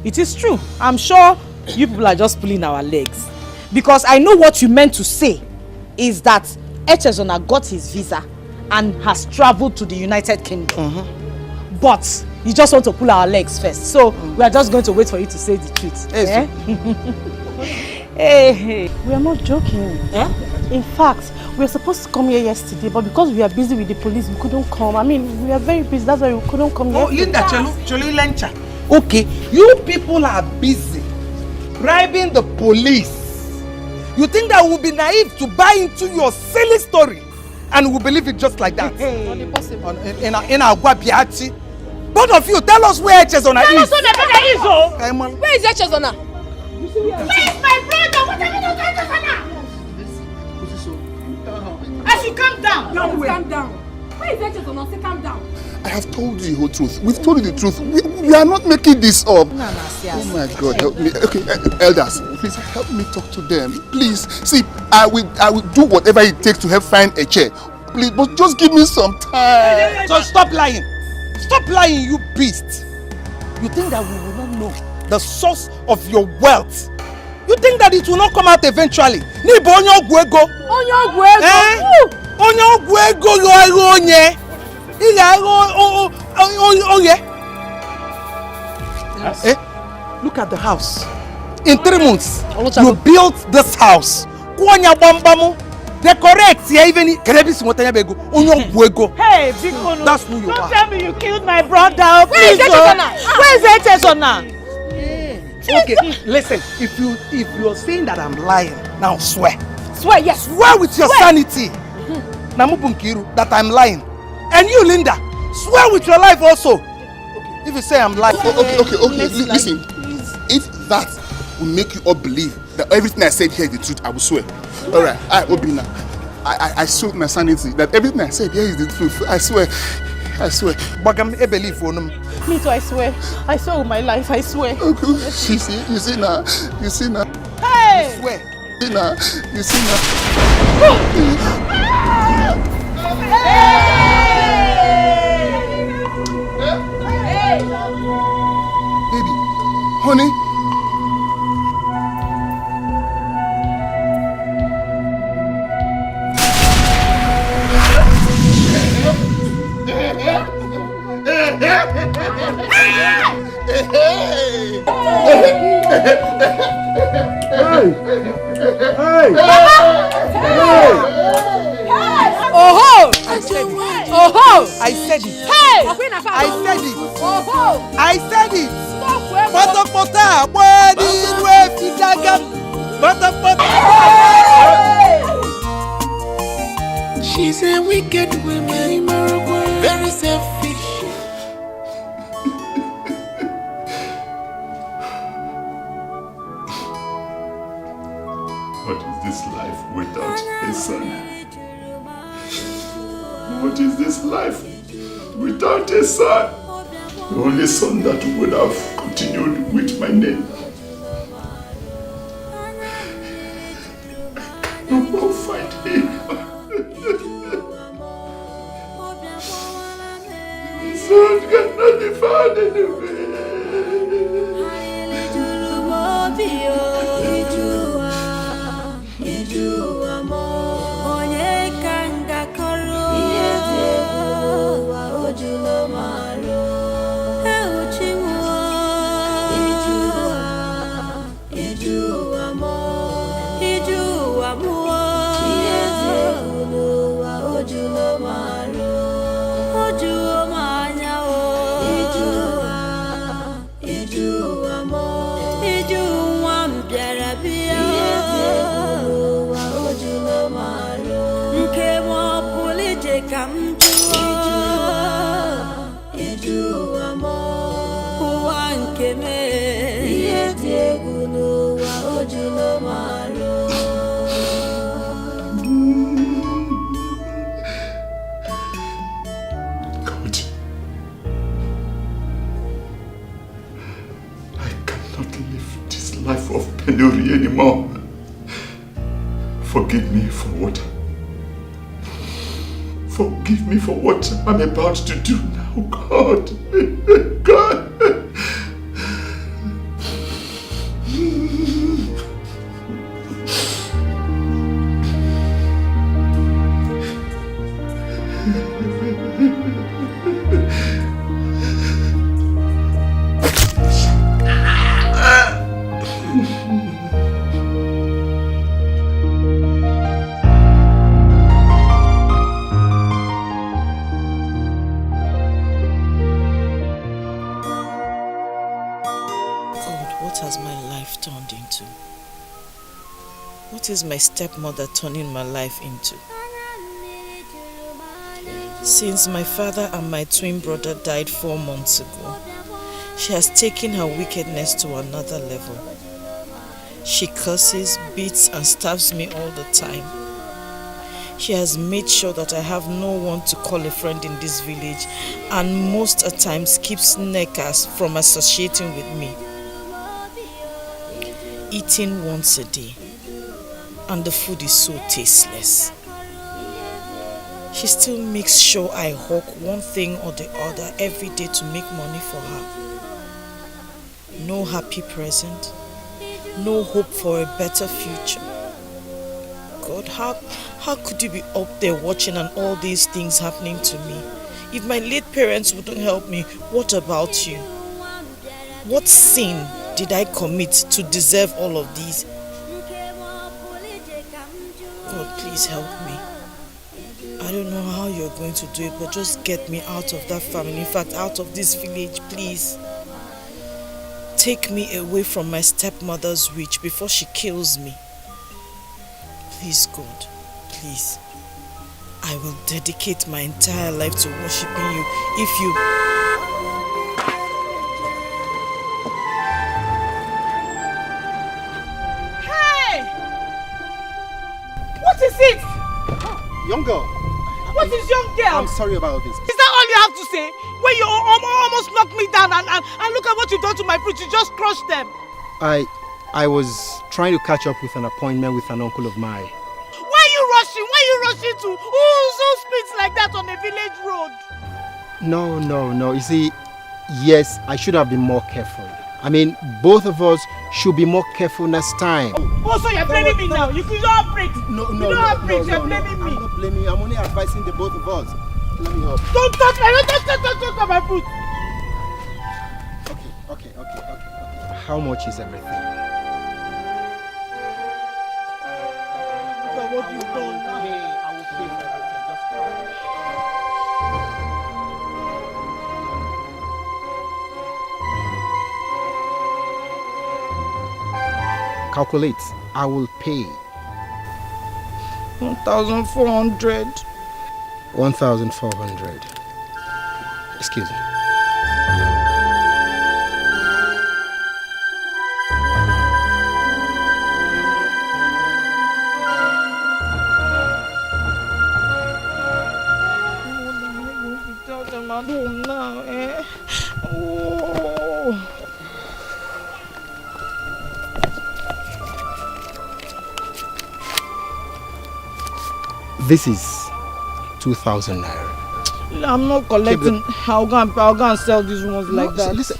it is true. I'm sure you people are just pulling our legs. Because I know what you meant to say is that Echezona got his visa and has traveled to the United Kingdom. But you just want to pull our legs first. So we are just going to wait for you to say the truth. Eh? Hey. We are not joking. Eh? In fact, we were supposed to come here yesterday, but because we are busy with the police, we couldn't come. I mean, we are very busy. That's why we couldn't come yesterday. Okay, you people are busy bribing the police. You think that we'll be naive to buy into your silly story and we'll believe it just like that? Not possible. In our Guapiachi. Both of you, tell us where Echezona is. Tell us where the brother is, oh! Where is Echezona? Where is my brother? What have you done to Echezona? I should calm down. Calm down. Where is Echezona? Say calm down. I have told you the whole truth. We've told you the truth. We are not making this up. No, oh my God, help me. Okay, elders, please help me talk to them. Please, see, I will do whatever it takes to help find a chair. Please, but just give me some time. So stop lying. Stop lying, you beast. You think that we will not know the source of your wealth? You think that it will not come out eventually? Nibo onyo gwego. Onyo gwego. Onyo gwego yo onye. Look at the house. In 3 months, you built this house. Decorate even Hey, that's who you are. Don't tell me you killed my brother. Where is Echezona? Where is Echezona? Okay, listen. If you're saying that I'm lying, now swear. Swear, yes. Swear with your sanity. Namubunkiru, that I'm lying. And you, Linda, swear with your life also. If you say I'm lying. Okay. Listen. If that will make you all believe that everything I said here is the truth, I will swear. All right, Obinna, I swear with my sanity that everything I said here is the truth. I swear. Bagam believe for them. Me too, I swear. I swear with my life, I swear. Okay. You see now. Hey! Swear. You see now. Baby, honey. Oh! I said it. Oh! I said it. Hey! I said it. She's a wicked woman, very selfish. What is this life without a son? What is this life without a son? The only son that would have continued with my name. You won't find him. Son cannot be found anywhere. Life of penury anymore. Forgive me for what I'm about to do now, God. God. What is my stepmother turning my life into? Since my father and my twin brother died 4 months ago, she has taken her wickedness to another level. She curses, beats and stabs me all the time. She has made sure that I have no one to call a friend in this village and most at times keeps neckers from associating with me. Eating once a day. And the food is so tasteless. She still makes sure I hawk one thing or the other every day to make money for her. No happy present, no hope for a better future. God, how could you be up there watching and all these things happening to me? If my late parents wouldn't help me, what about you? What sin did I commit to deserve all of these? God, please help me. I don't know how you're going to do it, but just get me out of that family. In fact, out of this village, please. Take me away from my stepmother's reach before she kills me. Please, God, please. I will dedicate my entire life to worshiping you if you... What is it? Young girl. What is young girl? I'm sorry about this. Is that all you have to say? When you almost knocked me down and look at what you've done to my fruits, you just crushed them. I was trying to catch up with an appointment with an uncle of mine. Why are you rushing? Why are you rushing to? Who speeds like that on a village road? No. You see, yes, I should have been more careful. I mean, both of us should be more careful next time. Oh, so you're blaming me now? You don't have brakes. No, you don't have brakes. You're blaming me. I'm not blaming you. I'm only advising the both of us. Let me help. Don't touch my foot. Okay. How much is everything? So what you've done now? I will pay for everything. Just calculate. I will pay 1,400. 1,400. Excuse me. At home now, eh? Oh. This is 2,000 naira. I'm not collecting. I'll go and sell these ones like that. Listen,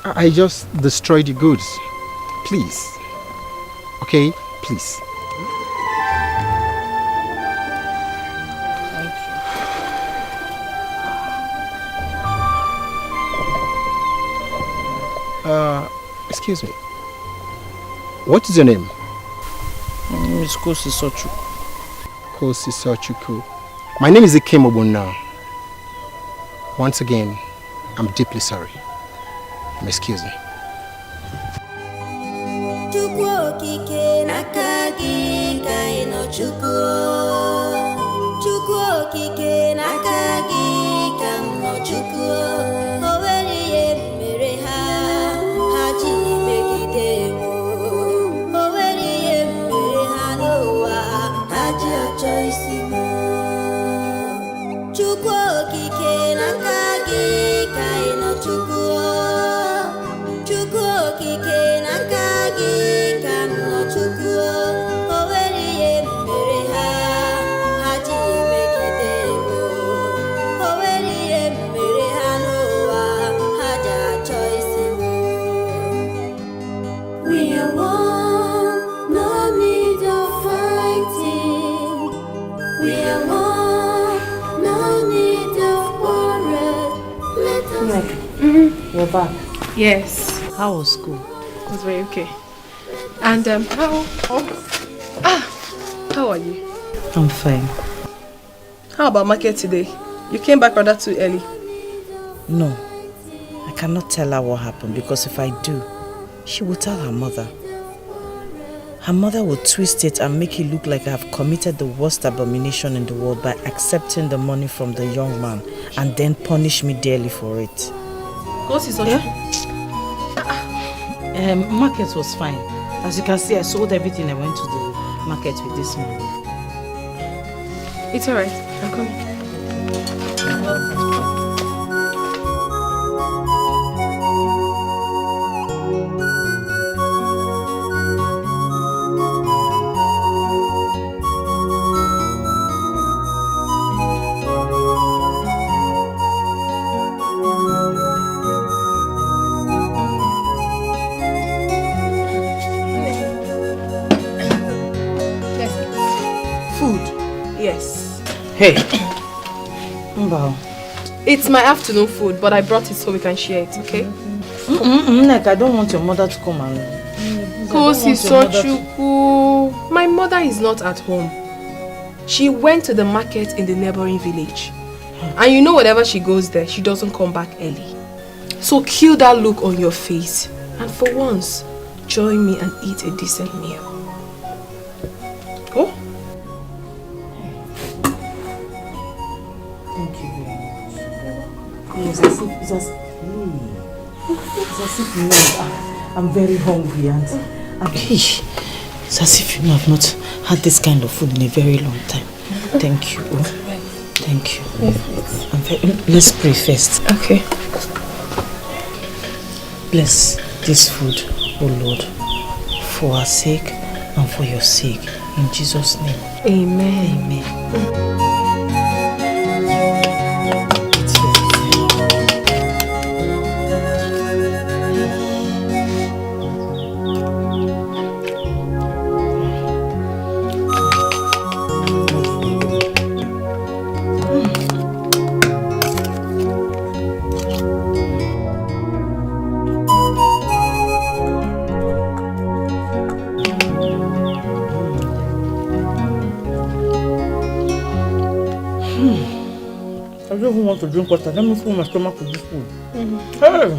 I just destroyed the goods. Please. Okay? Please. Excuse me. What is your name? My name is Kosi Sochuku. Kosi Sochuku. My name is Ikem Obunna. Once again, I'm deeply sorry. Excuse me. You're back. Yes. How was school? It was very okay. And how are you? I'm fine. How about market today? You came back rather too early. No, I cannot tell her what happened because if I do, she will tell her mother. Her mother will twist it and make it look like I have committed the worst abomination in the world by accepting the money from the young man and then punish me dearly for it. Market was fine. As you can see, I sold everything. I went to the market with this money. It's alright. I'm coming. Hey. Mbao. It's my afternoon food, but I brought it so we can share it, okay? I don't want your mother to come and... Kosi Sochuku. My mother is not at home. She went to the market in the neighboring village. And you know whenever she goes there, she doesn't come back early. So kill that look on your face. And for once, join me and eat a decent meal. Go. It's as if you know I'm very hungry and it's as if you know I've not had this kind of food in a very long time. Thank you. Thank you. Let's pray first. Okay. Bless this food, oh Lord, for our sake and for your sake. In Jesus' name. Amen. Amen. I don't even want to drink water. Let me fill my stomach with this food. Hey!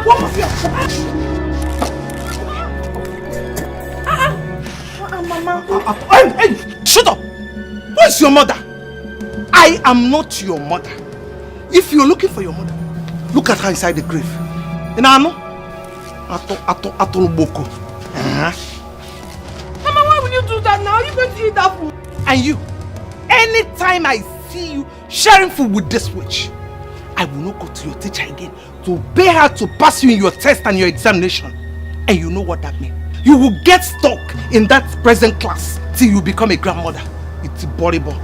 What was your... Mama. Hey, shut up! Where's your mother? I am not your mother. If you're looking for your mother, look at her inside the grave. Mama, why will you do that now? Are you going to eat that food? And you, anytime I see you sharing food with this witch, I will not go to your teacher again to pay her to pass you in your test and your examination. And you know what that means? You will get stuck in that present class till you become a grandmother. It's horrible.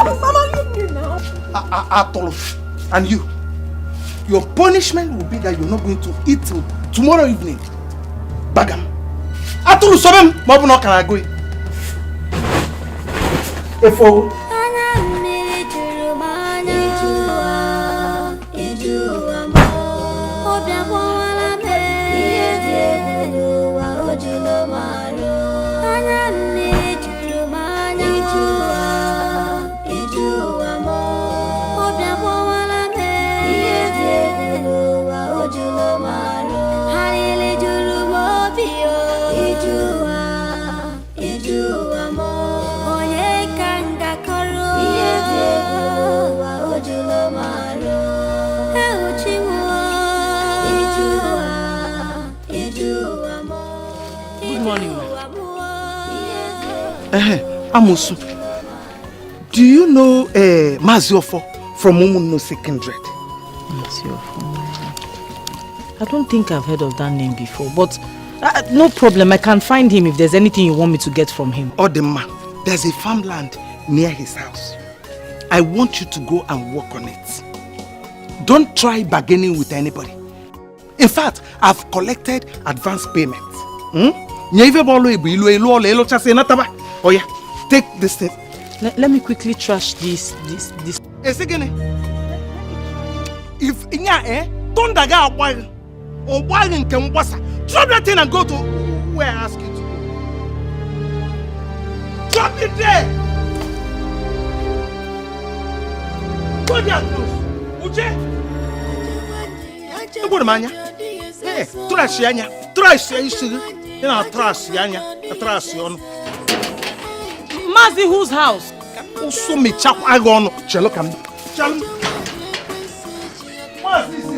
Mama, leave me now. And you, your punishment will be that you're not going to eat till tomorrow evening. Bagam. Atulu sobem, mabu no kana go. Efo. Amusu, do you know Maziofo from Umuno Secondary? Maziofo? I don't think I've heard of that name before, but no problem. I can find him if there's anything you want me to get from him. Odema, there's a farmland near his house. I want you to go and work on it. Don't try bargaining with anybody. In fact, I've collected advance payments. Oh yeah. Take this thing. Let me quickly trash this. If don't daga while or while in Kambasa, drop that thing and go to where I ask you to go. Drop it there. Go there, Uche. Go to Manya. Hey, trash Yanya. Trash Yanya. You know, trash Yanya. Trash Yon. Mazi, whose house? Also me chap I go on. Chalo come. Chalo. Mazi.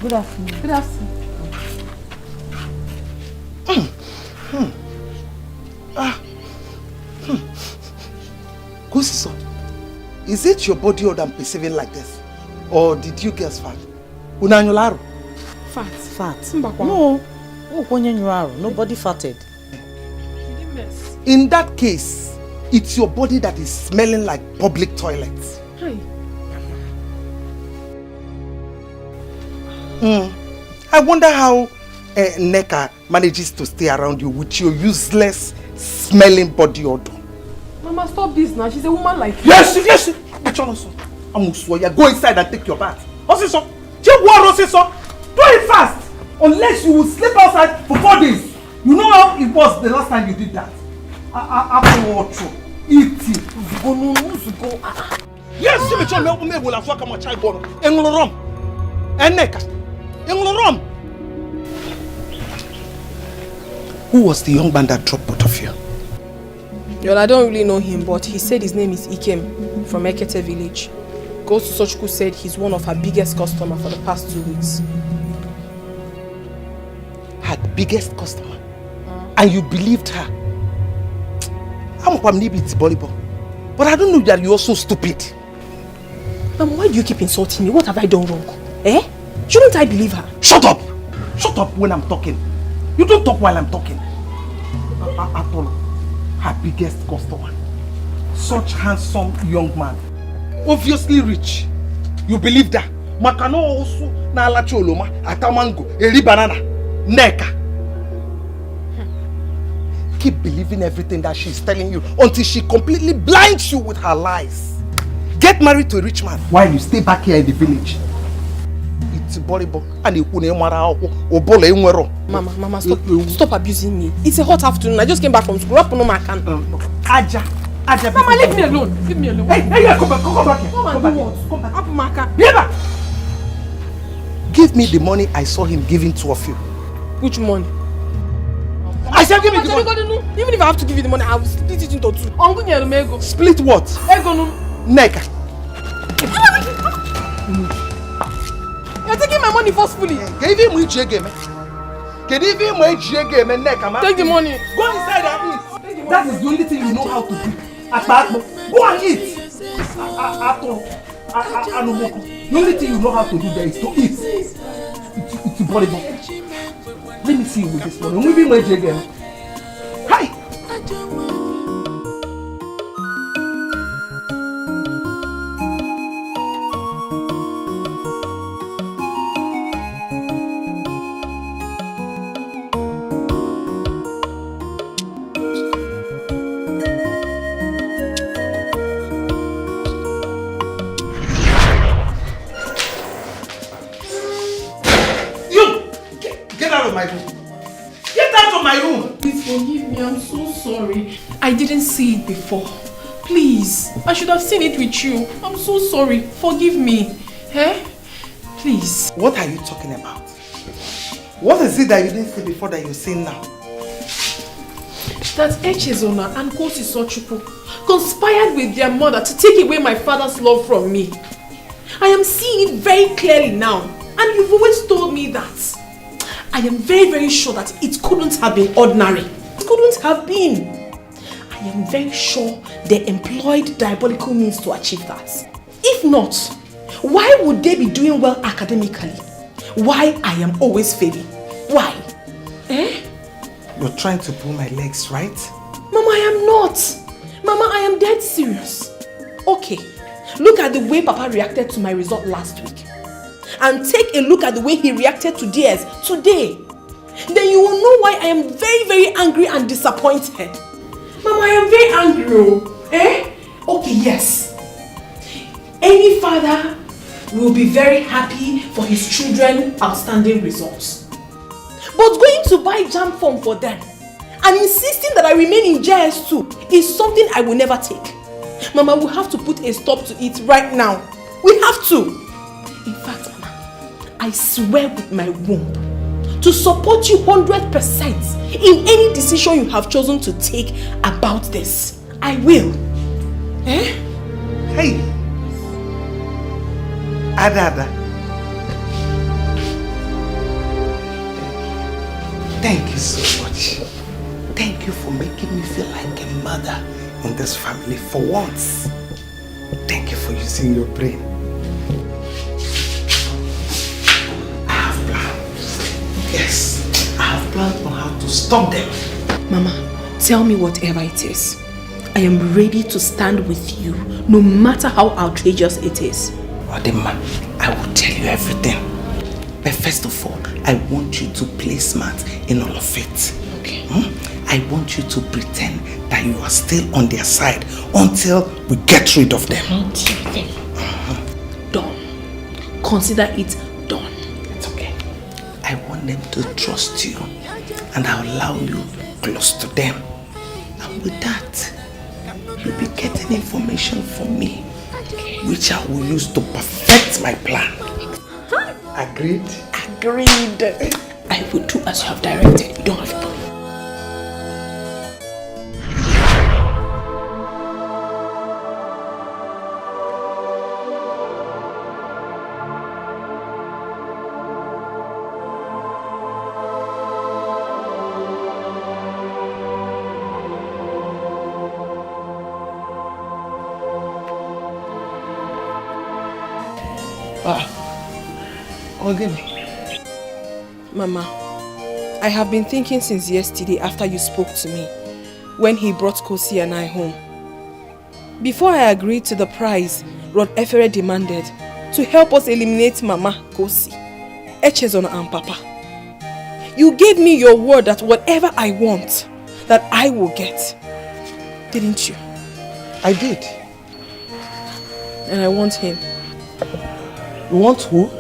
Good afternoon. Good afternoon. Kusiso, is it your body odor I'm perceiving like this? Or did you get fat? Unanyolaru? Fat. No. Nobody fatted. In that case, It's your body that is smelling like public toilets. Hi. I wonder how Neka manages to stay around you with your useless smelling body odor. Mama, stop this now. She's a woman like you. Yes. Go inside and take your bath. Osiso, do it fast. Unless you will sleep outside for 4 days. You know how it was the last time you did that. After eat it. Yes, who was the young man that dropped both of you? Well, I don't really know him, but he said his name is Ikem from Ekete village. Goes to Sochukwu said he's one of her biggest customers for the past 2 weeks. Her biggest customer? And you believed her? But I don't know that you're so stupid. Mom, why do you keep insulting me? What have I done wrong? Eh? Shouldn't I believe her? Shut up! Shut up when I'm talking. You don't talk while I'm talking. Apollo, her biggest customer. Such handsome young man. Obviously rich. You believe that? Makano also na alachi oloma, atamango, eri banana, neka. Keep believing everything that she's telling you until she completely blinds you with her lies. Get married to a rich man while you stay back here in the village. It's boribo and Mama, stop abusing me. It's a hot afternoon. I just came back from school. Up on my can. Aja, Mama, leave me alone. Leave me alone. Hey, come back here. Come and do what? Come back. Up on my can. Give me the money I saw him giving 2 of you. Which money? I said give me the money. Even if I have to give you the money, I will split it into 2. Split what? Neka. You're taking my money forcefully. Take the money. Go inside and eat. That is the only thing you know how to do. Go and eat. The only thing you know how to do there is to eat. It's horrible. Let me see you with this money. Hi. Forgive me, I'm so sorry. I didn't see it before. Please, I should have seen it with you. I'm so sorry. Forgive me. Eh? Please. What are you talking about? What is it that you didn't see before that you're seeing now? That Echezona and Kosi Sochukwu conspired with their mother to take away my father's love from me. I am seeing it very clearly now. And you've always told me that. I am very, very sure that it couldn't have been ordinary. It couldn't have been. I am very sure they employed diabolical means to achieve that. If not, why would they be doing well academically? Why I am always failing? Why? Eh? You're trying to pull my legs, right? Mama, I am not. Mama, I am dead serious. Okay, look at the way Papa reacted to my result last week. And take a look at the way he reacted to theirs today. Then you will know why I am very, very angry and disappointed. Mama, I am very angry. Eh? Okay, yes. Any father will be very happy for his children's outstanding results. But going to buy jam form for them and insisting that I remain in JS2 is something I will never take. Mama, we have to put a stop to it right now. We have to. In fact, Mama, I swear with my womb to support you 100% in any decision you have chosen to take about this. I will. Eh? Hey. Ada. Thank you so much. Thank you for making me feel like a mother in this family for once. Thank you for using your brain. I have plans. Yes, I have plans on how to stop them. Mama, tell me whatever it is. I am ready to stand with you, no matter how outrageous it is. Odema, I will tell you everything. But first of all, I want you to play smart in all of it. Okay. I want you to pretend that you are still on their side until we get rid of them. Done. Consider it done. It's okay. I want them to trust you and I'll allow you close to them. And with that, you'll be getting information from me, which I will use to perfect my plan. Agreed? Agreed. I will do as you have directed. You don't have to worry. Mama, I have been thinking since yesterday after you spoke to me, when he brought Kosi and I home. Before I agreed to the price Rod Efere demanded to help us eliminate Mama, Kosi, Echezona and Papa, you gave me your word that whatever I want, that I will get. Didn't you? I did. And I want him. You want who?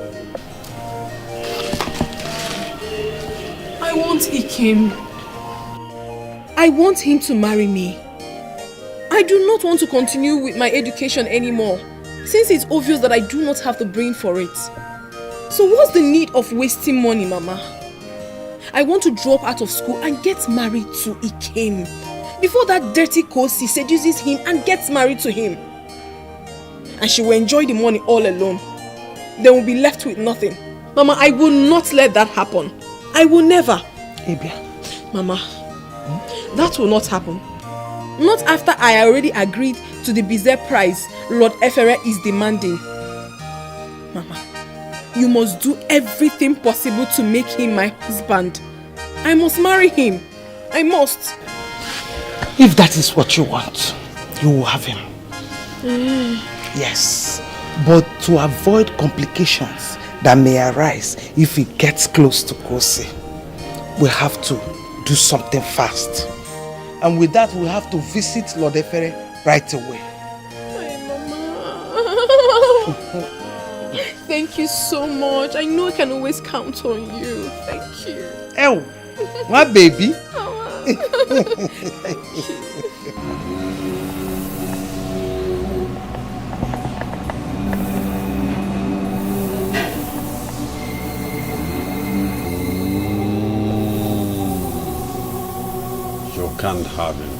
I want Ikem. I want him to marry me. I do not want to continue with my education anymore, since it's obvious that I do not have the brain for it. So what's the need of wasting money, Mama? I want to drop out of school and get married to Ikem before that dirty Kosi seduces him and gets married to him. And she will enjoy the money all alone. Then we'll be left with nothing. Mama, I will not let that happen. I will never. Ebia. Mama, that will not happen. Not after I already agreed to the bizarre price Lord Efere is demanding. Mama, you must do everything possible to make him my husband. I must marry him. I must. If that is what you want, you will have him. Yes, but to avoid complications that may arise if he gets close to Kosi, we have to do something fast. And with that, we have to visit Lord Efere right away. Thank you so much. I know I can always count on you. Thank you. Oh, my baby. Thank you. You can't have him.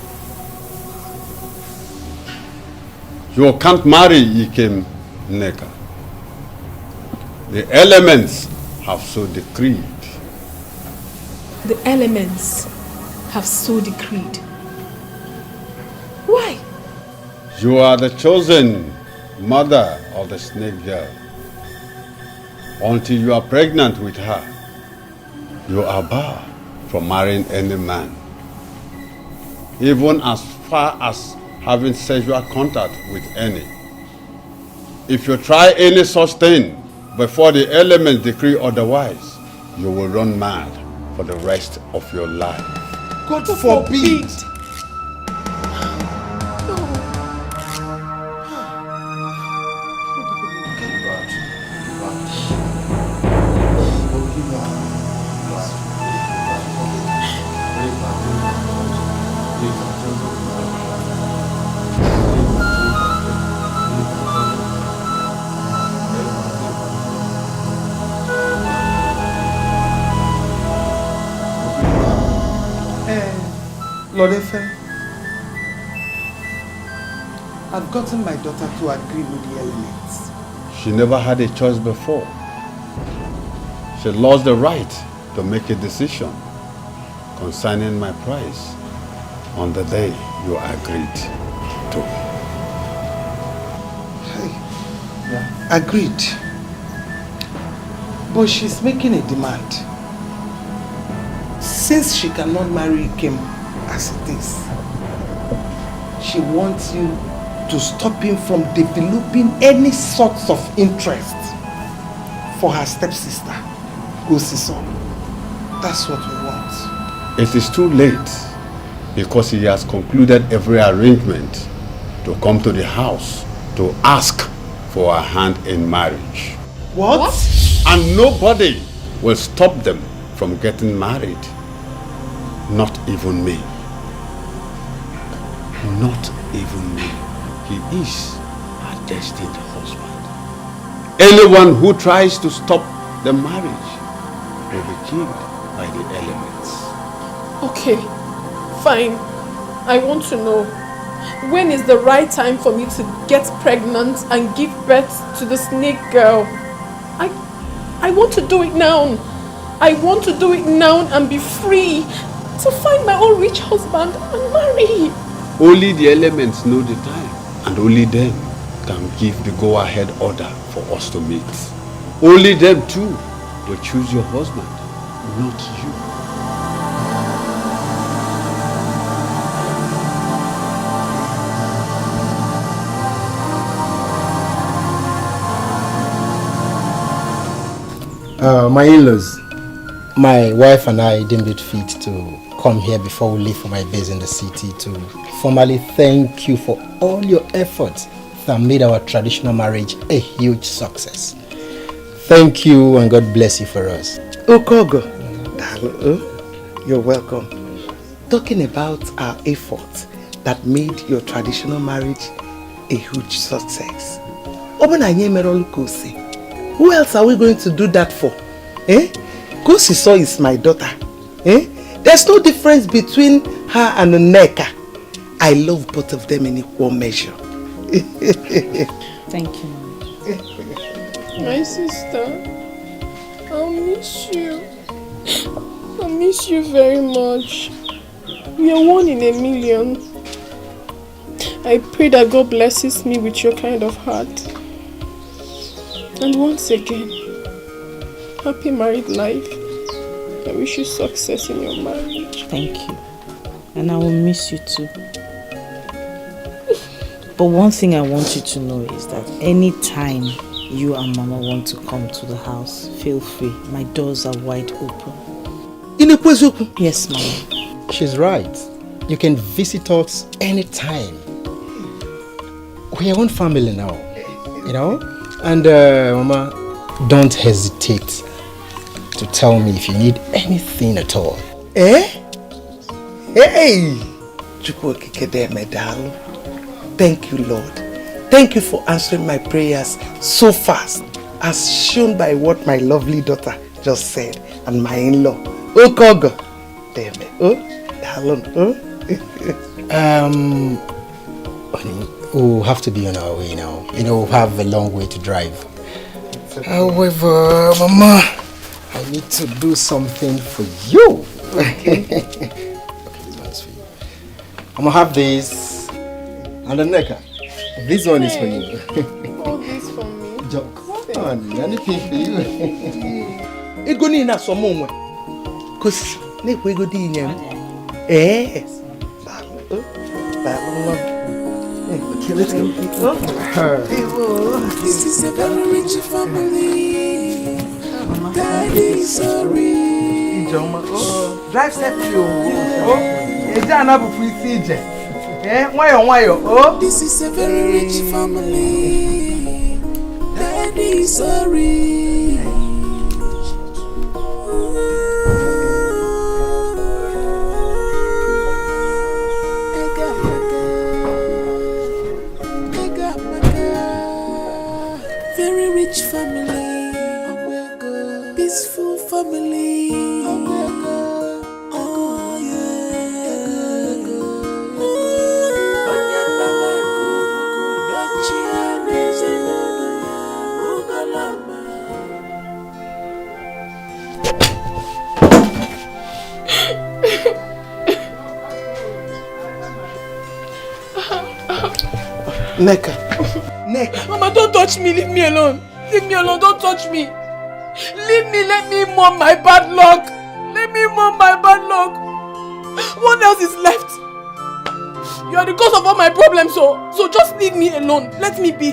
You can't marry Ikem Neka. The elements have so decreed. The elements have so decreed. Why? You are the chosen mother of the snake girl. Until you are pregnant with her, you are barred from marrying any man, even as far as having sexual contact with any. If you try any such thing before the elements decree otherwise, you will run mad for the rest of your life. God forbid! Lord Efere, I've gotten my daughter to agree with the elements. She never had a choice before. She lost the right to make a decision concerning my price on the day you agreed to. Hey, agreed. But she's making a demand. Since she cannot marry Ikem as it is, She wants you to stop him from developing any sorts of interest for her stepsister, Osiso. That's what we want. It is too late because he has concluded every arrangement to come to the house to ask for her hand in marriage. What? And nobody will stop them from getting married. Not even me. Not even me. He is her destined husband. Anyone who tries to stop the marriage will be killed by the elements. Okay, fine. I want to know, when is the right time for me to get pregnant and give birth to the snake girl? I want to do it now. I want to do it now and be free to find my own rich husband and marry. Only the elements know the time, and only them can give the go-ahead order for us to meet. Only them too will choose your husband, not you. My in-laws, my wife and I deemed it fit to come here before we leave for my base in the city to formally thank you for all your efforts that made our traditional marriage a huge success. Thank you and God bless you for us. Okogo, you're welcome. Talking about our efforts that made your traditional marriage a huge success. Who else are we going to do that for? Kosiso is my daughter. There's no difference between her and Nneka. I love both of them in equal measure. Thank you. My sister, I'll miss you. I miss you very much. We are one in a million. I pray that God blesses me with your kind of heart. And once again, happy married life. I wish you success in your marriage. Thank you. And I will miss you too. But one thing I want you to know is that anytime you and Mama want to come to the house, feel free. My doors are wide open. Yes, Mama. She's right. You can visit us anytime. We are one family now, you know? And Mama, don't hesitate to tell me if you need anything at all. Hey! Thank you, Lord. Thank you for answering my prayers so fast, as shown by what my lovely daughter just said and my in-law. Oh, Kogo. We'll have to be on our way now. You know, we'll have a long way to drive. However, Mama, I need to do something for you. Okay, this one's for you. I'm gonna have this. And the Nneka, this one is for you. All this for me. Come on, anything for you. It go need some moment. Cause we go in here. Yes. Okay, let's go. This is a very rich family. Daddy, sorry. Drive safely. This is a very rich family. Daddy, sorry. Very rich family. Peaceful family. Nneka. Mama, don't touch me. Leave me alone. Leave me alone. Don't touch me. Leave me. Let me mourn my bad luck. Let me mourn my bad luck. What else is left? You are the cause of all my problems, so just leave me alone. Let me be.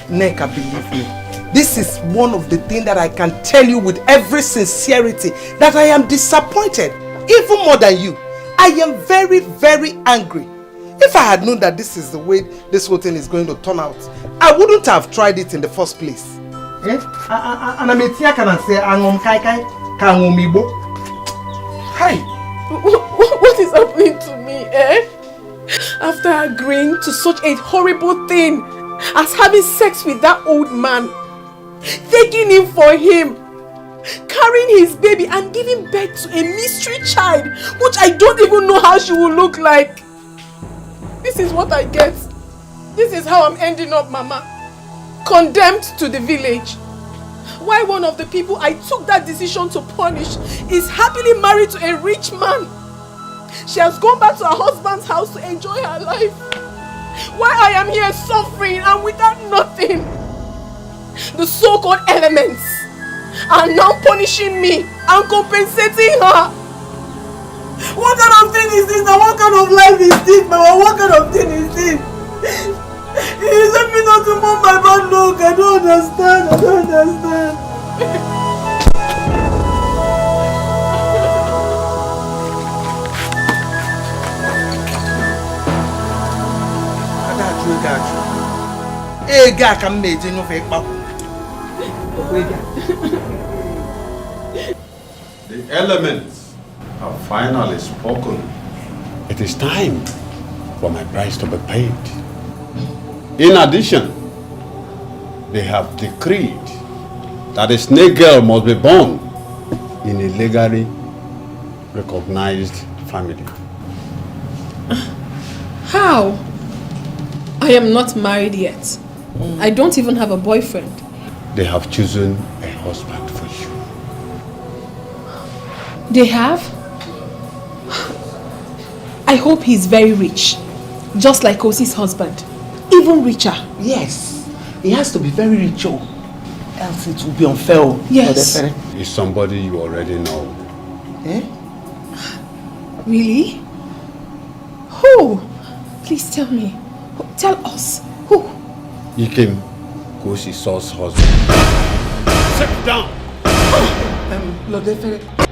Neka, believe me. This is one of the things that I can tell you with every sincerity, that I am disappointed, even more than you. I am very, very angry. If I had known that this is the way this whole thing is going to turn out, I wouldn't have tried it in the first place. Hi. What is happening to me, eh? After agreeing to such a horrible thing as having sex with that old man, taking him for him, carrying his baby and giving birth to a mystery child, which I don't even know how she will look like. This is what I get. This is how I'm ending up, Mama. Condemned to the village. Why one of the people I took that decision to punish is happily married to a rich man. She has gone back to her husband's house to enjoy her life. Why I am here suffering and without nothing. The so-called elements are now punishing me and compensating her. What kind of thing is this? What kind of life is this, Mama? What kind of thing is this? You sent me not to move my bad luck. I don't understand. I don't understand. The elements have finally spoken. It is time for my price to be paid. In addition, they have decreed that a snake girl must be born in a legally recognized family. How? I am not married yet. I don't even have a boyfriend. They have chosen a husband for you. They have? I hope he's very rich. Just like Kosi's husband. Even richer. Yes. He has to be very rich, else it will be unfair. Yes. Is somebody you already know. Eh? Really? Who? Please tell me. Tell us. Who? Ikem, Kosi's husband. Sit down!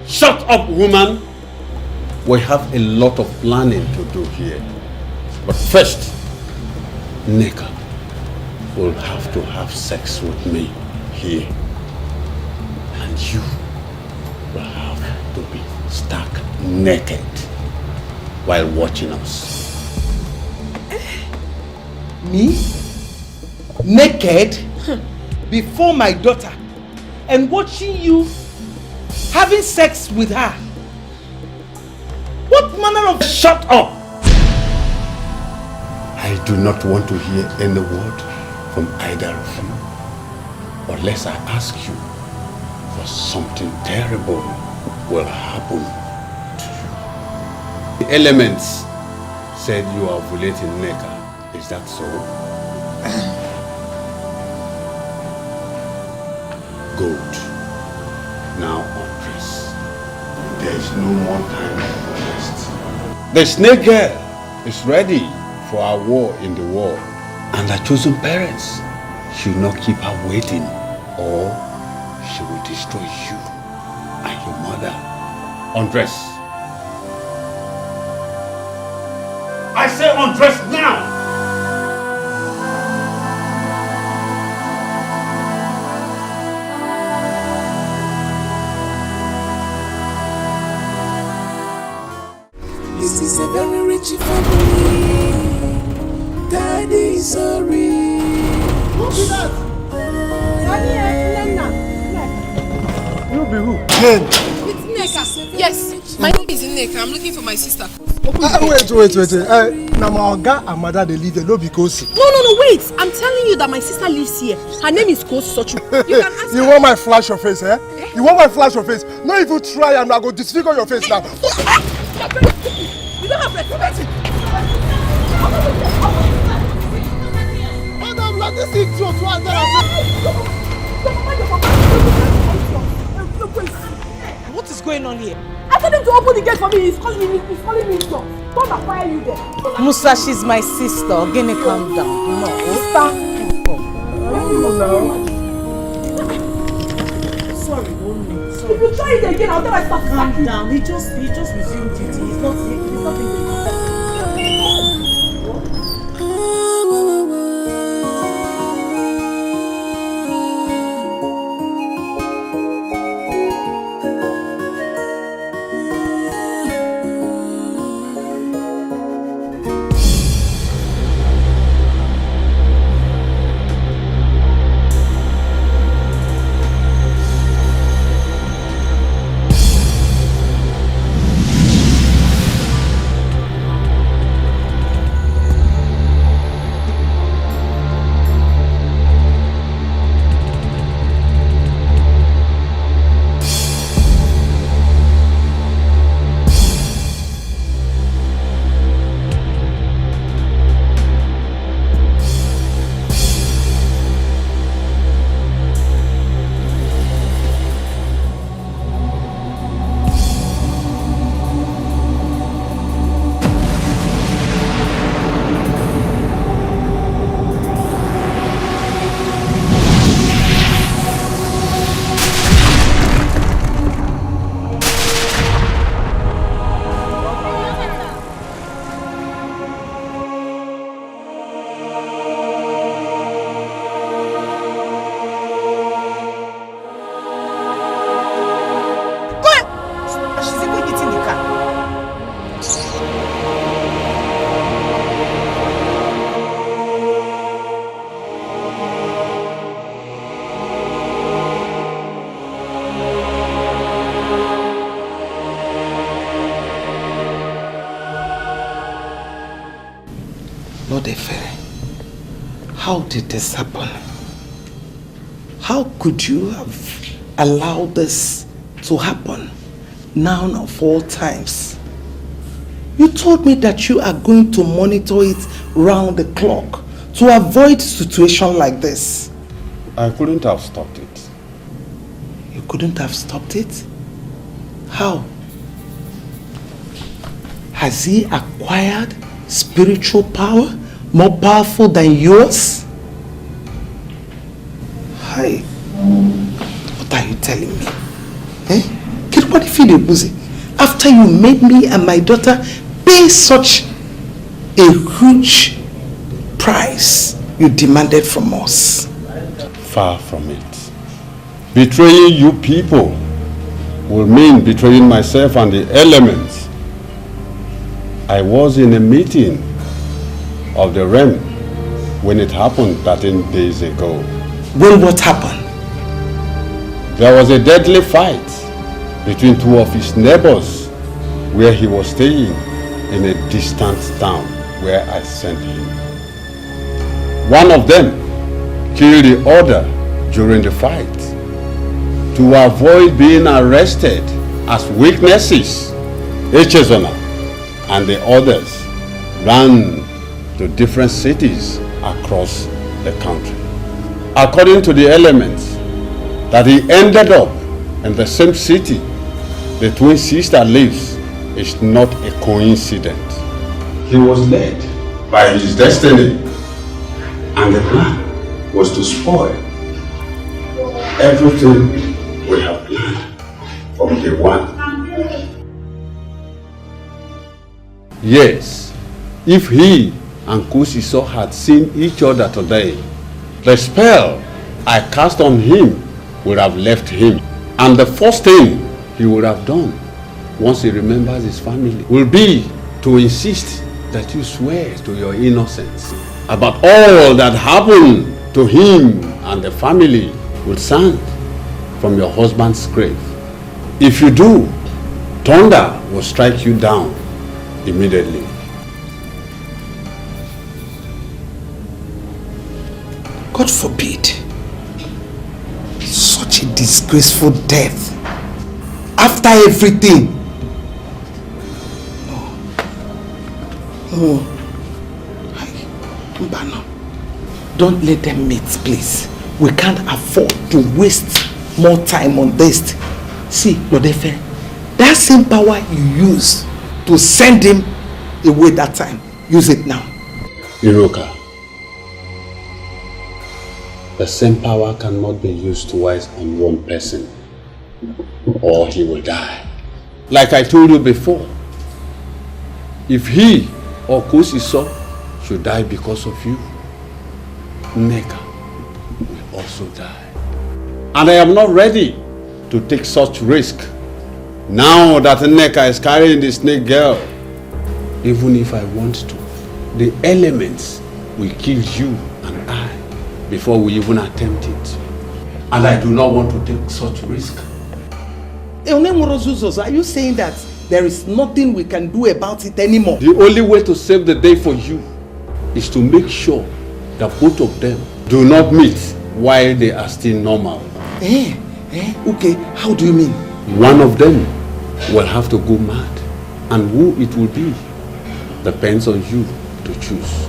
Shut up, woman! We have a lot of planning to do here. But first, Neka will have to have sex with me here. And you will have to be stark naked while watching us. Me? Naked? Before my daughter? And watching you having sex with her? What manner of... Shut up! I do not want to hear any word from either of you unless I ask you for something terrible will happen to you. The elements said you are violating Neka. Is that so? Good. Now undress. There is no more time for rest. The snake girl is ready for our war in the war, and our chosen parents should not keep her waiting, or she will destroy you and your mother. Undress. I say undress now! This is a very rich family. Daddy is sorry. Who be that? You be who? It's Nneka. Yes, my name is Nneka. I'm looking for my sister. Wait. Now my Oga and mother they live there, no because. No, wait. I'm telling you that my sister lives here. Her name is Kosi Sochu. You can ask You want my flash your face, eh? You want my flash your face? No, if you try, I'm not going to disfigure your face now. You don't have respect. Madam, let this thing to What is going on here? I told him to open the gate for me. He's calling me. He's calling me. don't acquire you there. Musa, she's my sister. Ogene, calm down. No. Sister. Sorry, sorry. If you try it again, I'll tell my staff to calm down. He just resumed duty. He's not How did this happen? How could you have allowed this to happen now of all times? You told me that you are going to monitor it round the clock to avoid situation like this. I couldn't have stopped it. You couldn't have stopped it? How? Has he acquired spiritual power more powerful than yours? Hi. What are you telling me? Eh? Get what if you busy? After you made me and my daughter pay such a huge price you demanded from us. Far from it. Betraying you people will mean betraying myself and the elements. I was in a meeting of the realm when it happened 13 days ago. When what happened? There was a deadly fight between two of his neighbors where he was staying in a distant town where I sent him. One of them killed the other during the fight. To avoid being arrested as witnesses, Echezona and the others ran to different cities across the country. According to the elements, that he ended up in the same city the twin sister lives is not a coincidence. He was led by his destiny, and the plan was to spoil everything we have planned from day one. Yes, if he and Kusiso had seen each other today, the spell I cast on him would have left him. And the first thing he would have done, once he remembers his family, will be to insist that you swear to your innocence about all that happened to him and the family with sand from your husband's grave. If you do, thunder will strike you down immediately. God forbid such a disgraceful death after everything. No. Mbano, don't let them meet, please. We can't afford to waste more time on this. See, Lodefe, that same power you use to send him away that time. Use it now. Iroka, the same power cannot be used twice on one person, or he will die. Like I told you before, if he or Kosiso should die because of you, Nneka will also die. And I am not ready to take such risk. Now that Nneka is carrying the snake girl, even if I want to, the elements will kill you and I before we even attempt it. And I do not want to take such risk. Are you saying that there is nothing we can do about it anymore? The only way to save the day for you is to make sure that both of them do not meet while they are still normal. Okay, how do you mean? One of them will have to go mad, and who it will be depends on you to choose.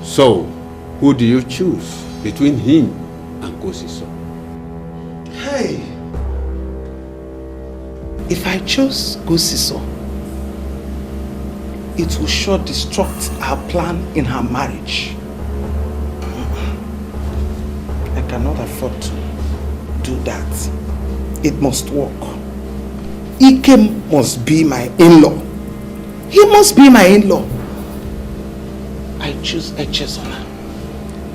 So, who do you choose between him and Kosiso? Hey, if I choose Kosiso, it will sure destruct our plan in her marriage. I cannot afford to do that. It must work. Ike must be my in-law. He must be my in-law. I choose Echezona.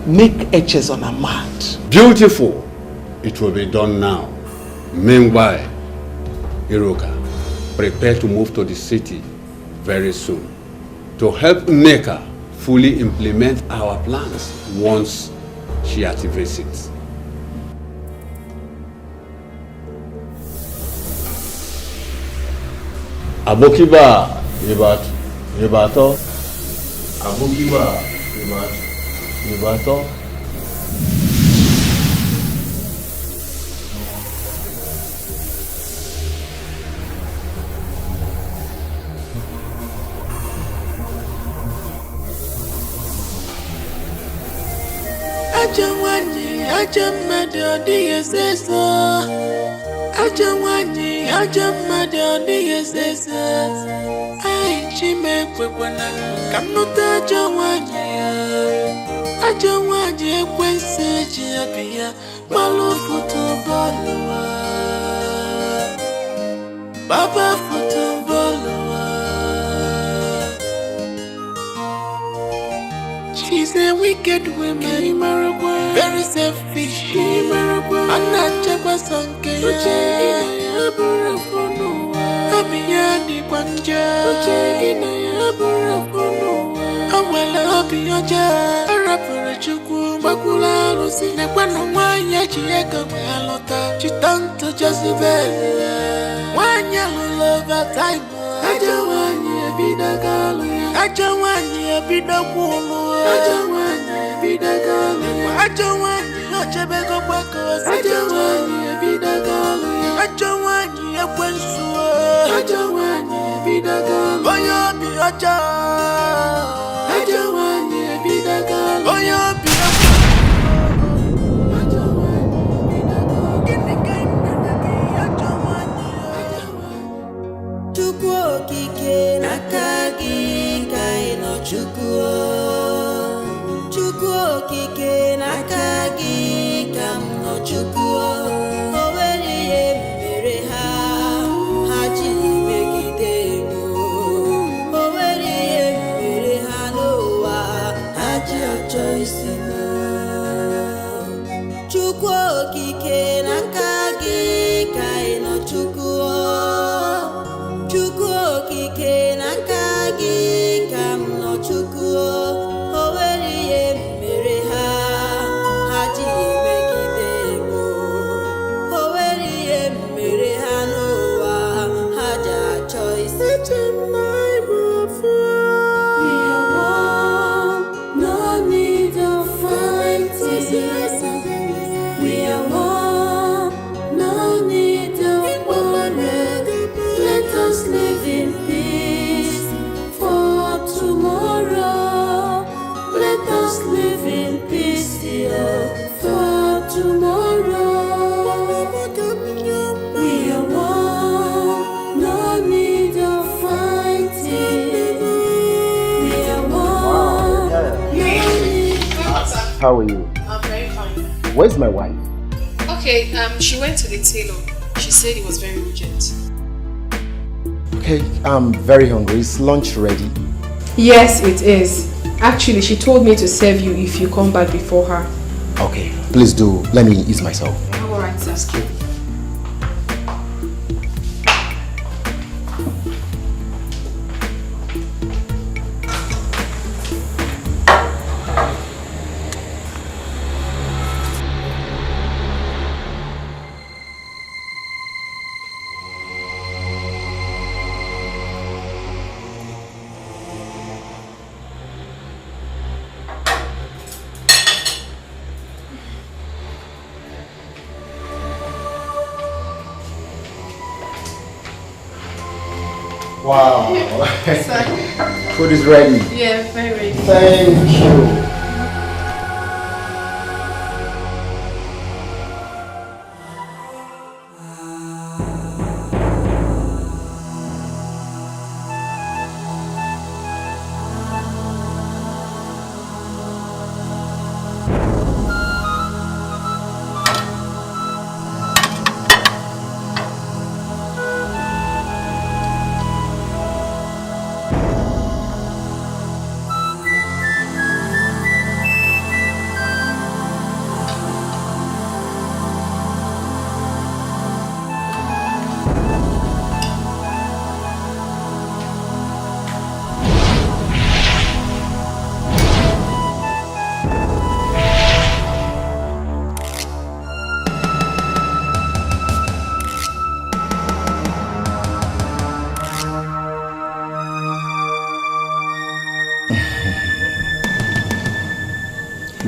Make Echezona mad. Beautiful. It will be done now. Meanwhile, Iroka, prepare to move to the city very soon to help Nneka fully implement our plans once she activates it. Abokiba, Ibato. Abokiba, Ibato. Aja mmadụ ọ dịghị eze eze. Aja nwanyị, aja mmadụ ọ dịghị eze eze. Ai Chime ekwekwana ka m nụta aja nwanyị ya. Aja nwanyị ekwensu eji apị ya gbalụ futubọọlụ wa. Baba futubọọlụ wa. She's a wicked woman, very selfish. I'm not just a We are one. how are you? I'm very fine. Where's my wife? Okay, she went to the tailor. She said it was very urgent. Okay, I'm very hungry. Is lunch ready? Yes, it is. Actually, she told me to serve you if you come back before her. Okay, please do. Let me ease myself. Alright, sir. Wow. Food is ready. Yeah, very ready. Thank you.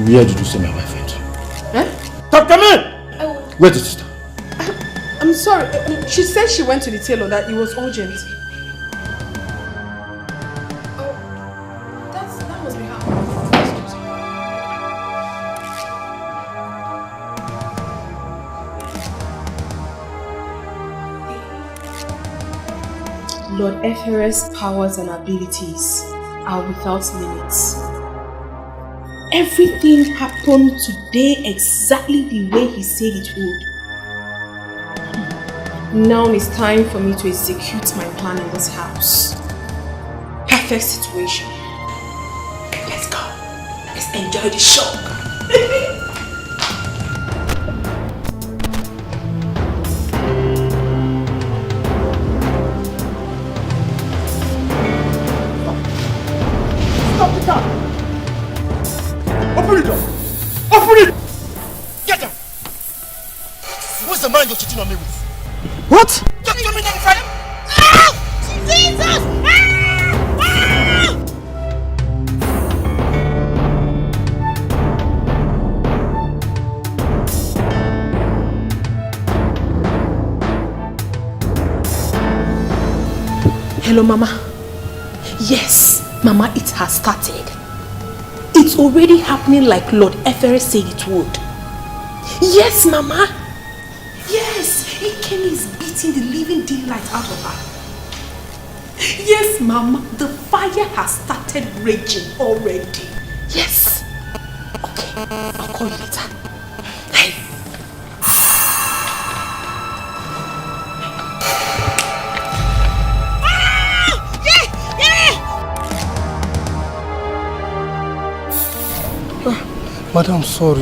Where did you say my wife went? Stop, come in! Where did you stop? I'm sorry. She said she went to the tailor, that it was urgent. Oh, that must be her. Lord Efer's powers and abilities are without limits. Everything happened today exactly the way he said it would. Now it's time for me to execute my plan in this house. Perfect situation. Let's go. Let's enjoy the show. Stop the car! Open it up! Open it! Get down! Who's the man you're cheating on me with? What? Don't tell me that in front of him! Jesus! Hello, Mama. Yes, Mama, it has started. It's already happening like Lord Efer said it would. Yes, Mama. Yes, Iken is beating the living daylight out of her. Yes, Mama, the fire has started raging already. Yes. Okay, I'll call you later. Hey. Madam, sorry.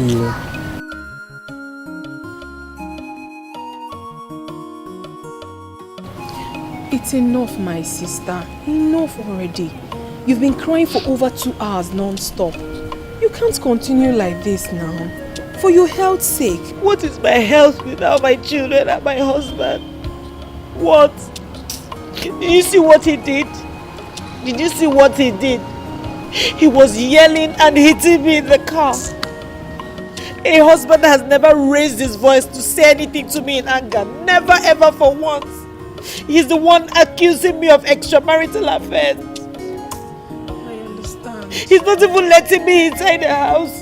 It's enough, my sister. Enough already. You've been crying for over 2 hours non-stop. You can't continue like this now. For your health's sake. What is my health without my children and my husband? What? Did you see what he did? Did you see what he did? He was yelling and hitting me in the car. A husband has never raised his voice to say anything to me in anger. Never ever for once. He's the one accusing me of extramarital affairs. I understand. He's not even letting me inside the house.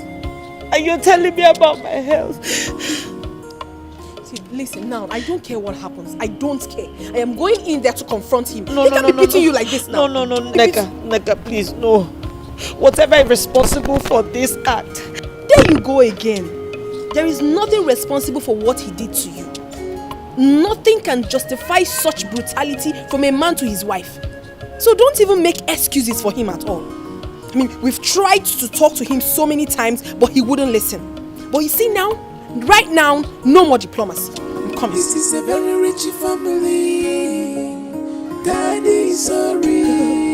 And you're telling me about my health. See, listen now, I don't care what happens. I don't care. I am going in there to confront him. No, he can't be beating you like this now. No, Neka, please, no. Whatever is responsible for this act, There you go again. There is nothing responsible for what he did to you. Nothing can justify such brutality from a man to his wife. So don't even make excuses for him at all. I mean, we've tried to talk to him so many times, but he wouldn't listen. But you see now, right now, no more diplomacy. Come. This is a very rich family. Daddy is sorry.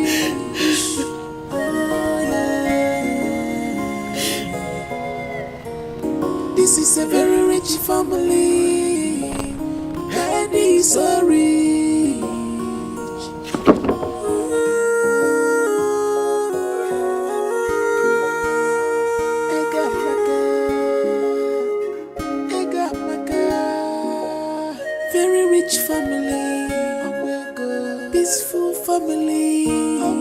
This is a very rich family. Daddy is sorry. Very rich family, peaceful family. Oh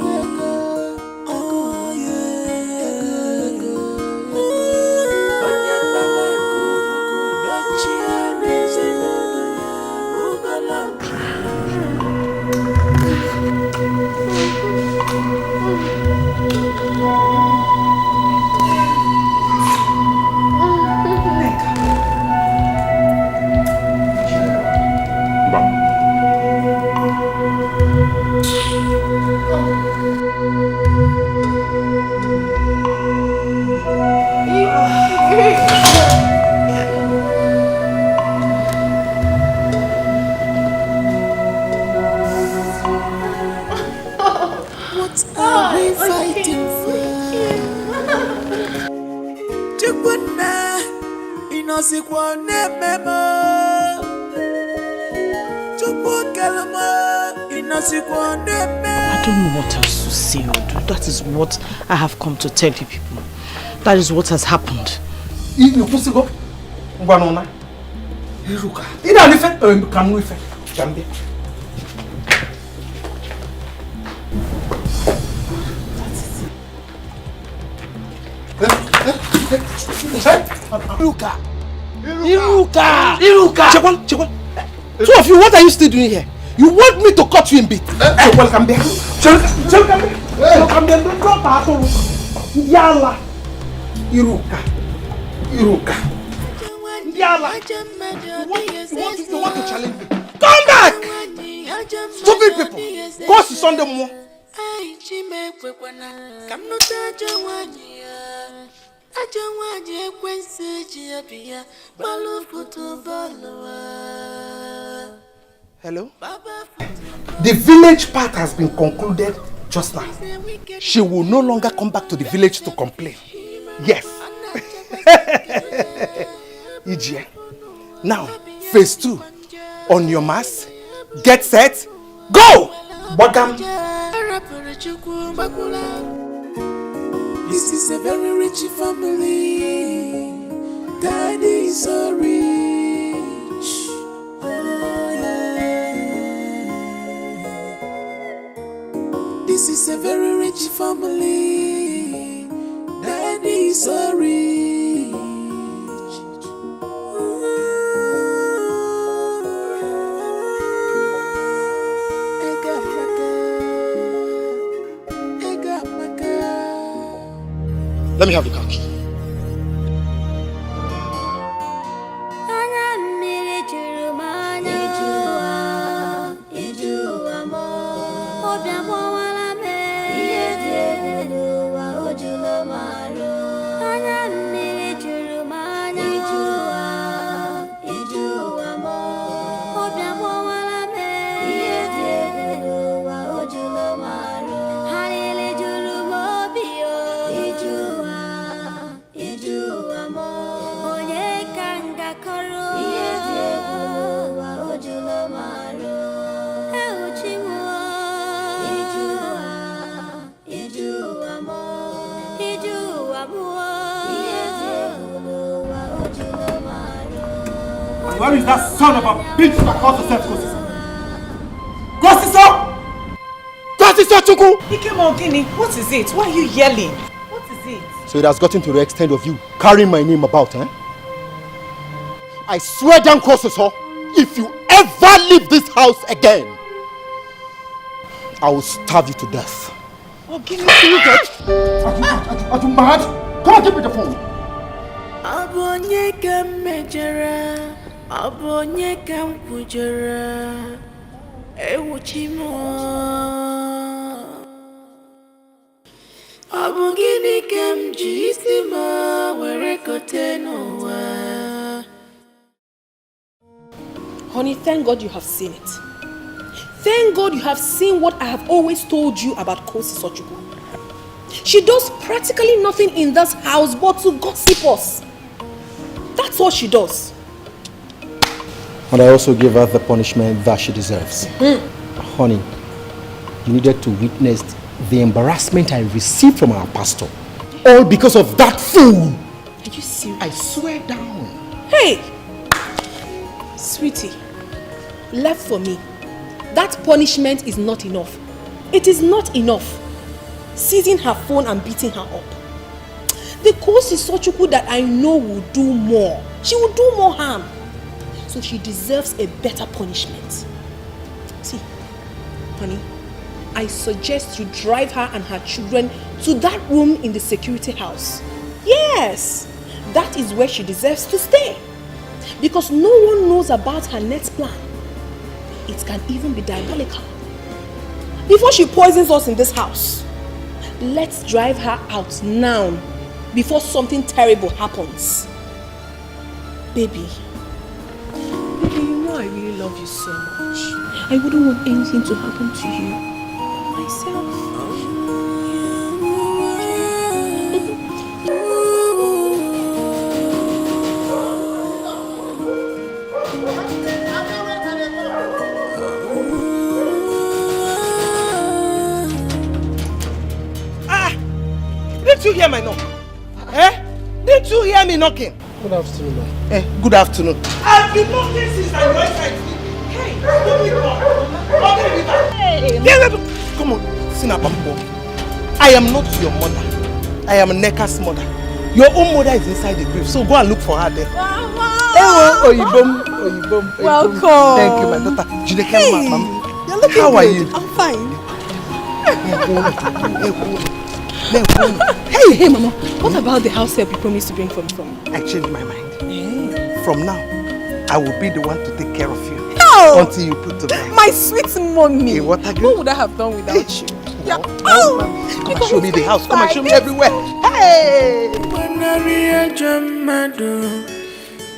What are we fighting for? Chukuna, inosikwa nememo. Chupukalama, inosikwa nememo. I don't know what else to say or do. That is what I have come to tell you people. That is what has happened. You pussy go? Banana. Iruka. Ina nife kamu ife. Jambe. Iruka! Chekwan! Two of you, what are you still doing here? You want me to cut you in bits? Chekwan, come back. Chekwan, come back. Don't drop her. Yalla. Iruka. Yalla. You want to challenge me? Come back! Stupid people! Go to Sunday morning. Hello? The village part has been concluded just now. She will no longer come back to the village to complain. Yes. EJ. Now, phase 2. On your mask, get set, go! Bagam. This is a very rich family. Daddy is so rich. This is a very rich family. Daddy is so rich. Let me have the car key. Where is that son of a bitch that calls herself Gosiso? Gosiso Chuku! Ikemogini, what is it? Why are you yelling? What is it? So it has gotten to the extent of you carrying my name about, eh? I swear down Gosiso, if you ever leave this house again, I will starve you to death. Oh, give me Are you mad? Come on, give me the phone. onye ka m mejọrọ, ọ bụ onye ka m kwujọrọ, ewuchi m. Ọ bụ gịnị ka m ji isi m were kote n'ụwa? Honey, thank God you have seen it. Thank God you have seen what I have always told you about Kosi Sochukwu. She does practically nothing in this house but to gossip us. That's what she does. And I also give her the punishment that she deserves. Honey, you needed to witness the embarrassment I received from our pastor. All because of that fool. Are you serious? I swear down. Hey! Sweetie, left for me. That punishment is not enough. It is not enough. Seizing her phone and beating her up. The Kosi Sochukwu that I know will do more. She will do more harm. So she deserves a better punishment. See, honey, I suggest you drive her and her children to that room in the security house. Yes, that is where she deserves to stay. Because no one knows about her next plan. It can even be diabolical. Before she poisons us in this house, let's drive her out now before something terrible happens. Baby, you know I really love you so much. I wouldn't want anything to happen to you myself. Didn't you hear my knock? Didn't you hear me knocking? Good afternoon. Good afternoon. I've been knocking since I went inside. Hey, stupid boy. Come on, Sinabambo. I am not your mother. I am Neka's mother. Your own mother is inside the grave, so go and look for her there. Hello, Oyibom. Welcome. Thank you, my daughter. Hey, you're looking How are good. you? I'm fine. Hey, Mama. What about the house help you promised to bring from? I changed my mind. From now, I will be the one to take care of you. No! Until you put to bed. My sweet mommy. What would I have done without you? Yeah. Come and show me the house. Come and show me everywhere. Hey! Banaria Jamado,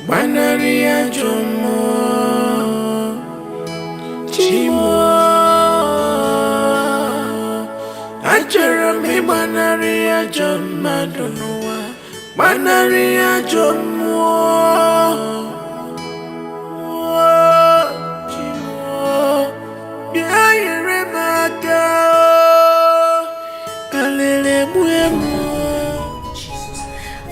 Banaria Jomo, Chimo, Ajarami Banaria Jamado, Banaria Jomo, Chimo, Biayeremaka, Alelemuemo.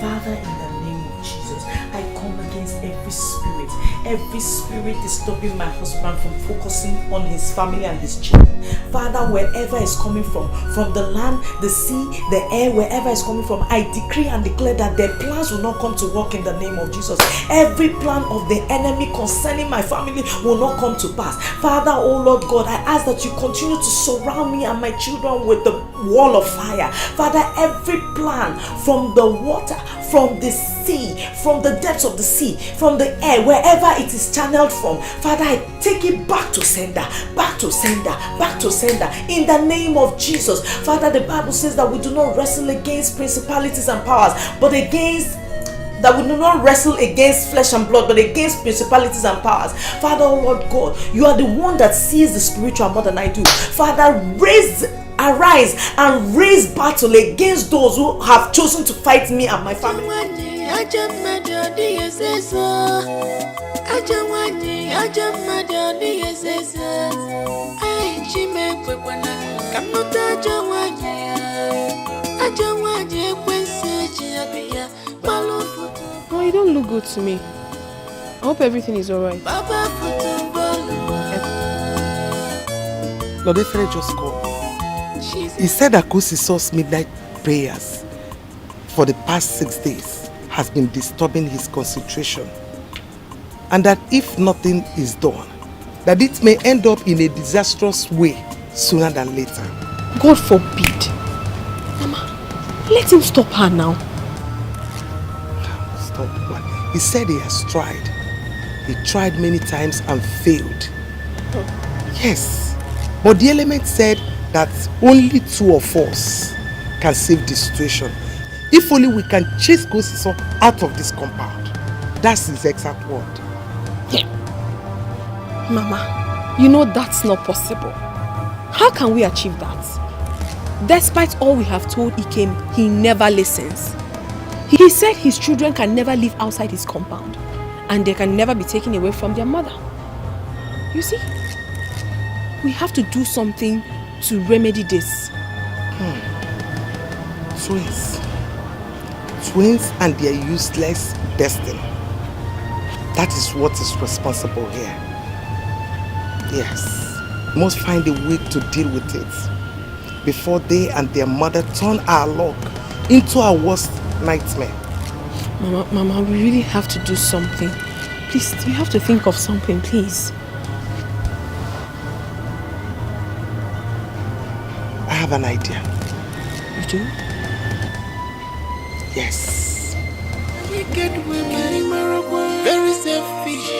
Father, in the name of Jesus, I come against every spirit disturbing my husband from focusing on his family and his children. Father, wherever it's coming from the land, the sea, the air, wherever it's coming from, I decree and declare that their plans will not come to work in the name of Jesus. Every plan of the enemy concerning my family will not come to pass. Father, oh Lord God, I ask that you continue to surround me and my children with the wall of fire. Father, every plan from the water, from the sea, from the depths of the sea, from the air, wherever it is channeled from, Father, I take it back to sender, back to sender, back to sender, in the name of Jesus. Father, the Bible says that we do not wrestle against principalities and powers, but against that we do not wrestle against flesh and blood, but against principalities and powers. Father, oh Lord God, you are the one that sees the spiritual more than I do. Father, arise and raise battle against those who have chosen to fight me and my family. Oh, you don't look good to me. I hope everything is alright. Lord Efere just called. He said that Kosiso's midnight prayers for the past 6 days has been disturbing his concentration, and that if nothing is done, that it may end up in a disastrous way sooner than later. God forbid. Mama, let him stop her now. stop. He said he has tried. He tried many times and failed. Yes. But the element said that only 2 of us can save the situation. If only we can chase Kosiso out of this compound. That's his exact word. Yeah. Mama, you know that's not possible. How can we achieve that? Despite all we have told Ikem, he never listens. He said his children can never live outside his compound and they can never be taken away from their mother. You see, we have to do something to remedy this. Twins and their useless destiny. That is what is responsible here. Yes, we must find a way to deal with it before they and their mother turn our luck into our worst nightmare. Mama, we really have to do something. Please, we have to think of something, please. I have an idea. You do? Yes. Wicked women, very selfish.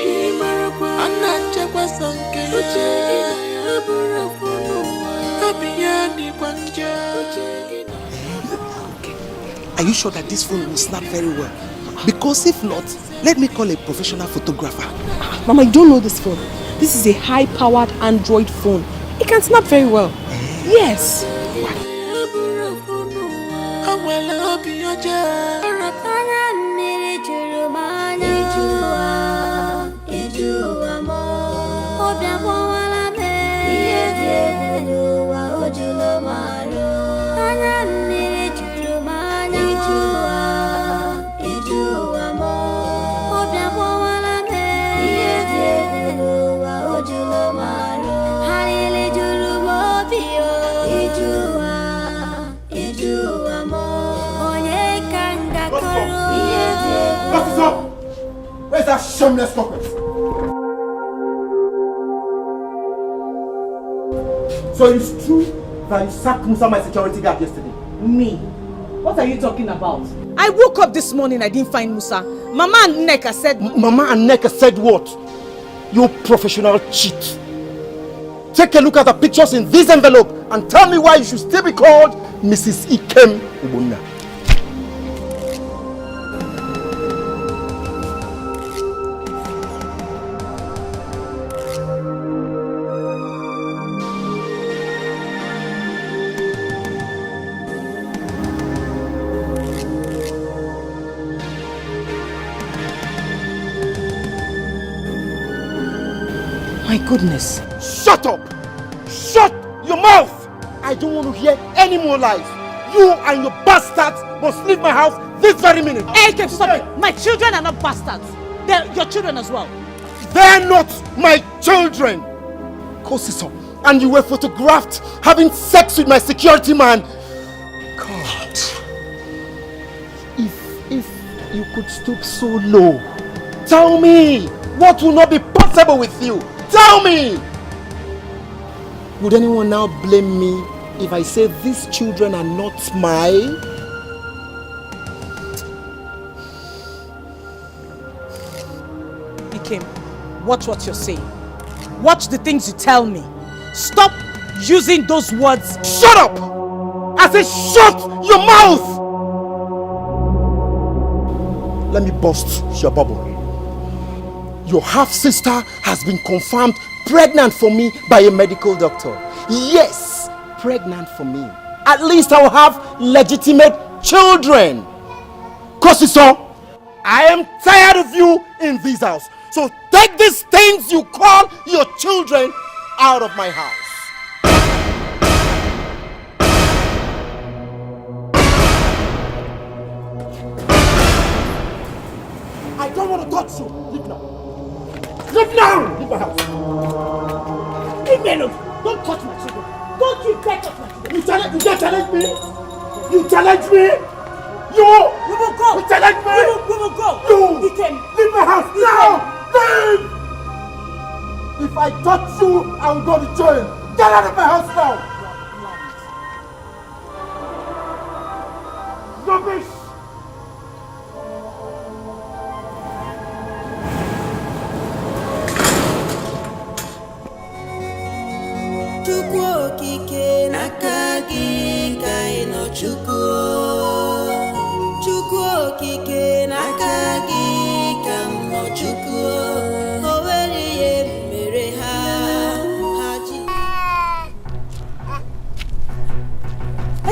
Are you sure that this phone will snap very well? Because if not, let me call a professional photographer. Mama, you don't know this phone. This is a high-powered Android phone. It can snap very well. Yes. Where's that shameless cockroach? So it's true that you sacked Musa, my security guard, yesterday? Me? What are you talking about? I woke up this morning, I didn't find Musa. Mama and Neka said... Mama and Neka said what? You professional cheat. Take a look at the pictures in this envelope and tell me why you should still be called Mrs. Ikem Ubunna. My goodness. Shut up! Shut your mouth! I don't want to hear any more lies. You and your bastards must leave my house this very minute. Hey, stop it! My children are not bastards. They're your children as well. They're not my children! Kosiso, and you were photographed having sex with my security man. God. If you could stoop so low, tell me what will not be possible with you. Tell me! Would anyone now blame me if I say these children are not mine? Ikem, watch what you're saying. Watch the things you tell me. Stop using those words. Shut up! I said shut your mouth! Let me burst your bubble. Your half-sister has been confirmed pregnant for me by a medical doctor. Yes, pregnant for me. At least I will have legitimate children. Kosiso, I am tired of you in this house. So take these things you call your children out of my house. I don't want to touch you. Leave now. Leave now! Leave my house. Leave me alone. Don't touch my children. Don't you dare touch my children. You challenge me? You challenge me? You! We will go. You challenge me? We will go. You! Ikem. Leave my house now! Leave! If I touch you, I will go to jail. Get out of my house now! Rubbish!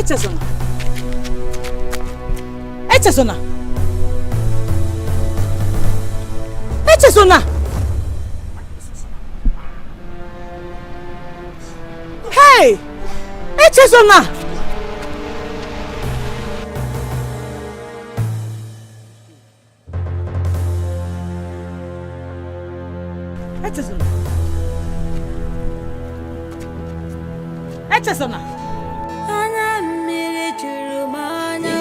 Echezona. Echezona. Echezona. Hey! Echezona. Echezona. Echezona. Anya mmiri juru m anya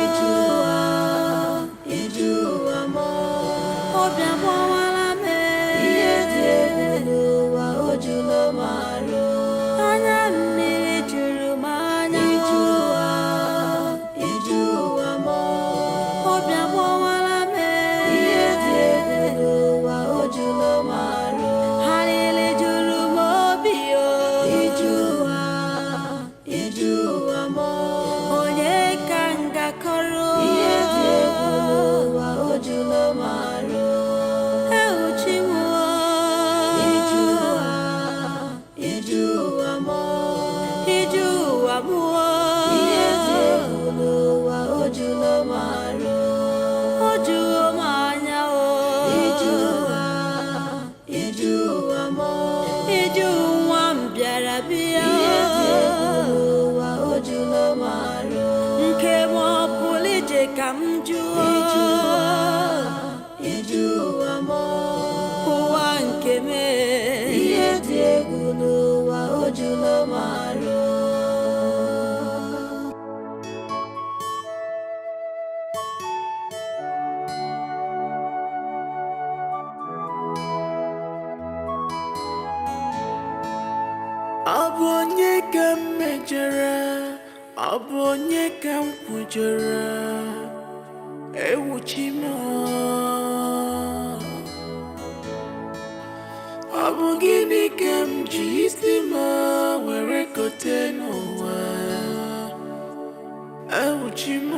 ijuwa m obi agbawala m ihe dị egwu n'ụwa o juru m arụ anya mmiri juru m anya ijuwa m obi agbawala m ihe dị egwu n'ụwa o juru m arụ ha niile juru m obi ijuwa m onye ka ngakọrọ ihe dị egwu n'ụwa o juru m arụ euchi m ijuwa m ihe dị egwu n'ụwa o juru m arụ o juru m anya ijuwa m iju nwa m bịara bịa ihe dị egwu n'ụwa o juru m arụ nke m ọ pụrụ ije ka m jụọ ijuwa m ụwa nke m ihe dị egwu n'ụwa o juru m arụ ọ bụ onye ka m mejọrọ ọ bụ onye ka m kwujọrọ ewuchi m ọ bụ gịnị ka m ji isi m were kote n'ụwa ewuchi m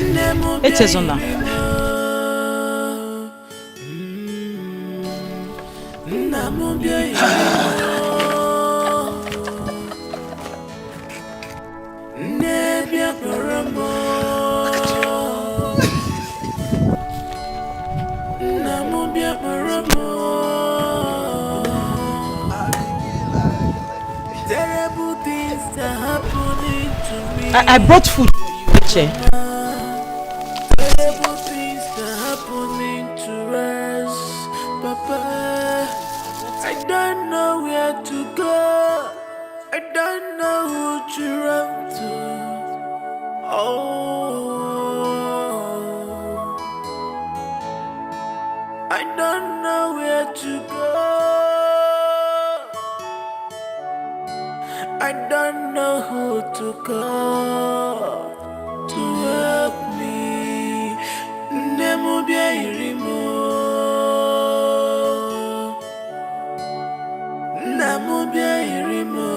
nne m Echezona. nna m bịa nne bịa kpọrọ m nna m bịa kpọrọ m terrible things are happening to me I brought food for you, Eche. terrible things are happening to us Papa I don't know where to go I don't know who to run to I don't know where to go I don't know who to call to help me Nemu bia irimo Nemu bia irimo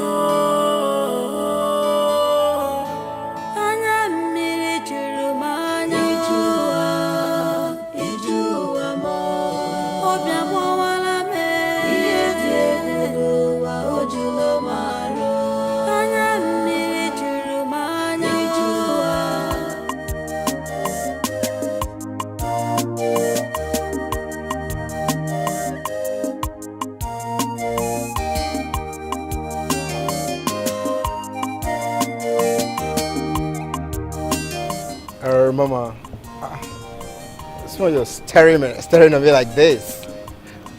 Anya mmiri juru m anya ijuwa m obi agbawala m ihe dị egwu n'ụwa o juru m arụ anya mmiri juru m anya Mama, it's not just staring at me like this.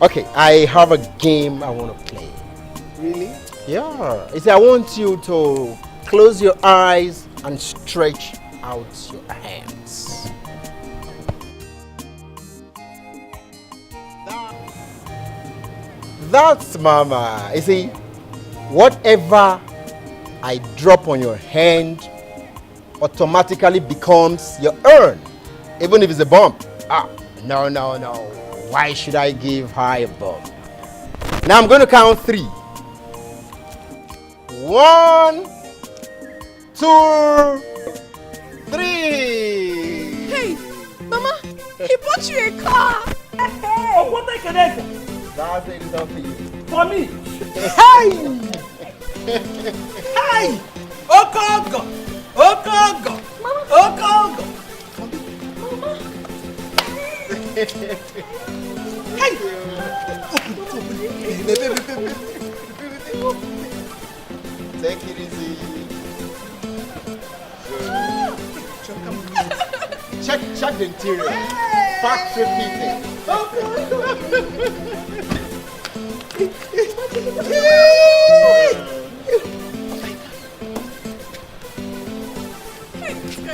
Okay, I have a game I want to play. Really? Yeah. You see, I want you to close your eyes and stretch out your hands. That's Mama. You see, whatever I drop on your hand automatically becomes your earn, even if it's a bump. No. Why should I give her a bump? Now I'm going to count 3. 1, 2, 3. Hey, Mama, he bought you a car. Hey, what I can answer? That's it, it's up to you. For me. Hey! Hi! Okongo! Okongo! Okongo! Hey! Take it easy. Check the interior. Factory fitting.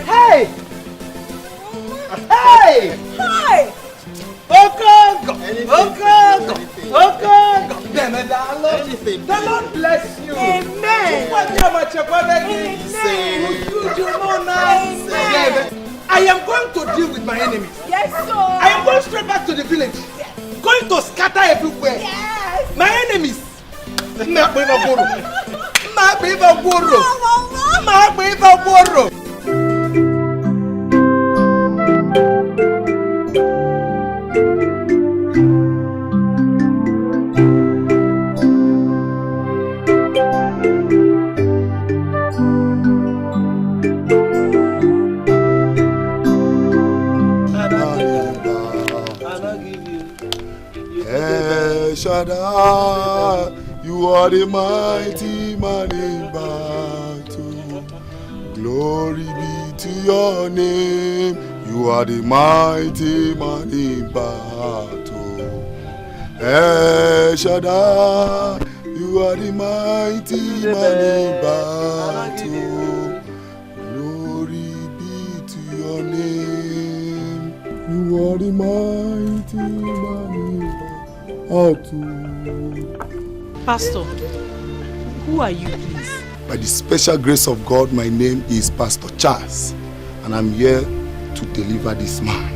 Hey! Hey! Hi! Okongo! Okongo! Okongo! The Lord bless you. Amen. I am going to deal with my enemies. Yes, sir. I am going straight back to the village. Yes. Going to scatter everywhere. Yes. My enemies. Shaddai, you are the mighty man in battle. Glory be to your name. You are the mighty man in battle. Shaddai, you are the mighty man in battle. Glory be to your name. You are the mighty man in battle. Pastor, who are you, please? By the special grace of God, my name is Pastor Charles, and I'm here to deliver this man.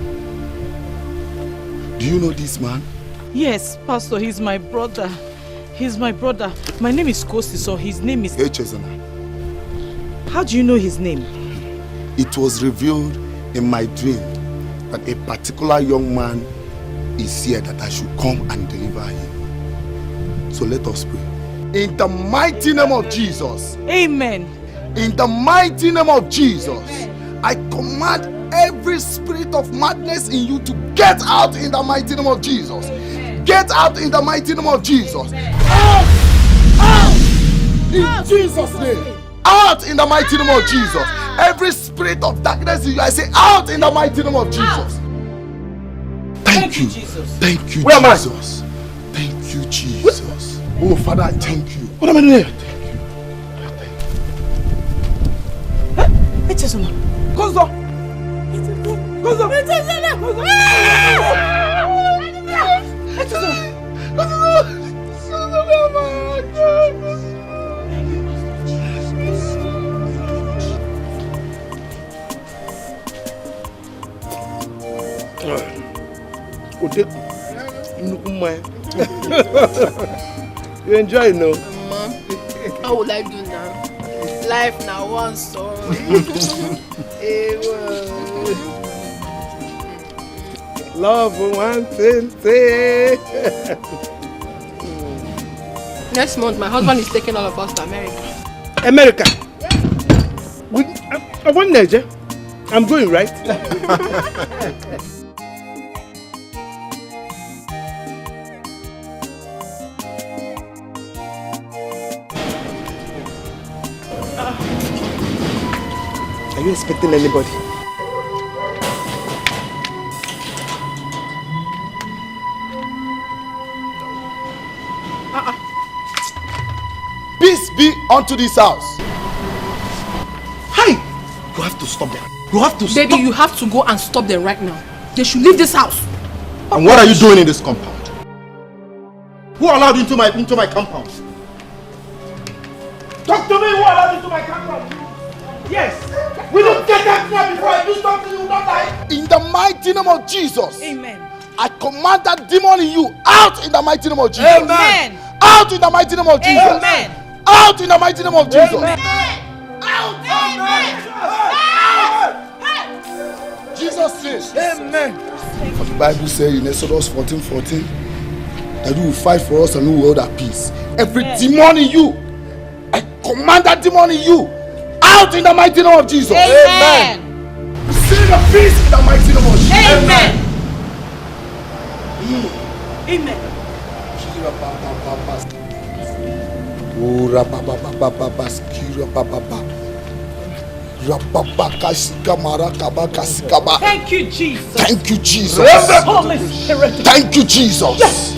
Do you know this man? Yes, Pastor, he's my brother. He's my brother. My name is Kosi, so his name is... Echezona. How do you know his name? It was revealed in my dream that a particular young man is here that I should come and deliver him. So let us pray. In the mighty name of Jesus. Amen. In the mighty name of Jesus. I command every spirit of madness in you to get out in the mighty name of Jesus. Get out in the mighty name of Jesus. Out! Out! In Jesus' name. Out in the mighty name of Jesus. Every spirit of darkness in you, I say out in the mighty name of Jesus. Thank you, Jesus. Thank you, Jesus. Thank you, Jesus. Oh, Father, I thank you. What am I doing? Thank you. Echezona. Kozo. Kozo. Echezona. Kozo. Echezona. You enjoy it, no? Mama, how would I do now? Life now one story. Love one thing. Next month, my husband is taking all of us to America. America? I want Niger. I'm going, right? Are you expecting anybody? Peace be unto this house. Hi! You have to stop them. You have to stop. Daddy, you have to go and stop them right now. They should leave this house. And what are you doing in this compound? Who allowed you into my compound? Talk to me! Who allowed you into my compound? Yes! Will you get that far before I do something you will not die? In the mighty name of Jesus. Amen. I command that demon in you out in the mighty name of Jesus. Amen. Out in the mighty name of Jesus. Amen. Out in the mighty name of Jesus. Amen. Out! Amen. Jesus says. Amen. For the Bible says in Exodus 14:14 that you will fight for us and we will hold our peace. Every demon in you, I command that demon in you out in the mighty name of Jesus. Amen. Receive the peace in the mighty name of Jesus. Amen. Amen. Thank you, Jesus. Thank you, Jesus. Holy Spirit. Thank you, Jesus. Yes.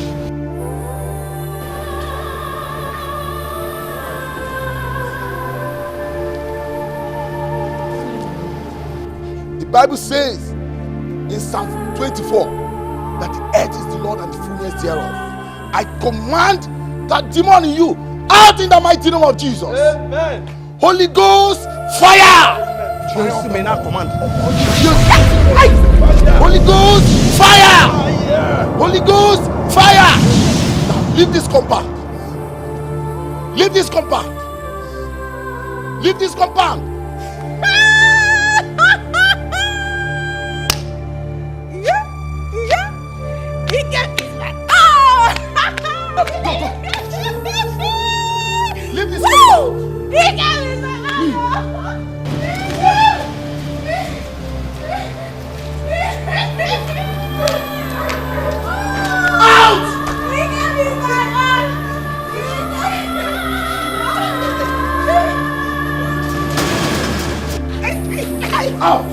The Bible says in Psalm 24 that the earth is the Lord and the fullness thereof. I command that demon in you out in the mighty name of Jesus. Amen. Holy Ghost, fire! Jesus may not command. Holy Ghost, fire! Holy Ghost, fire! Now leave this compound. Leave this compound. Leave this compound. Leave this compound. Out! Out!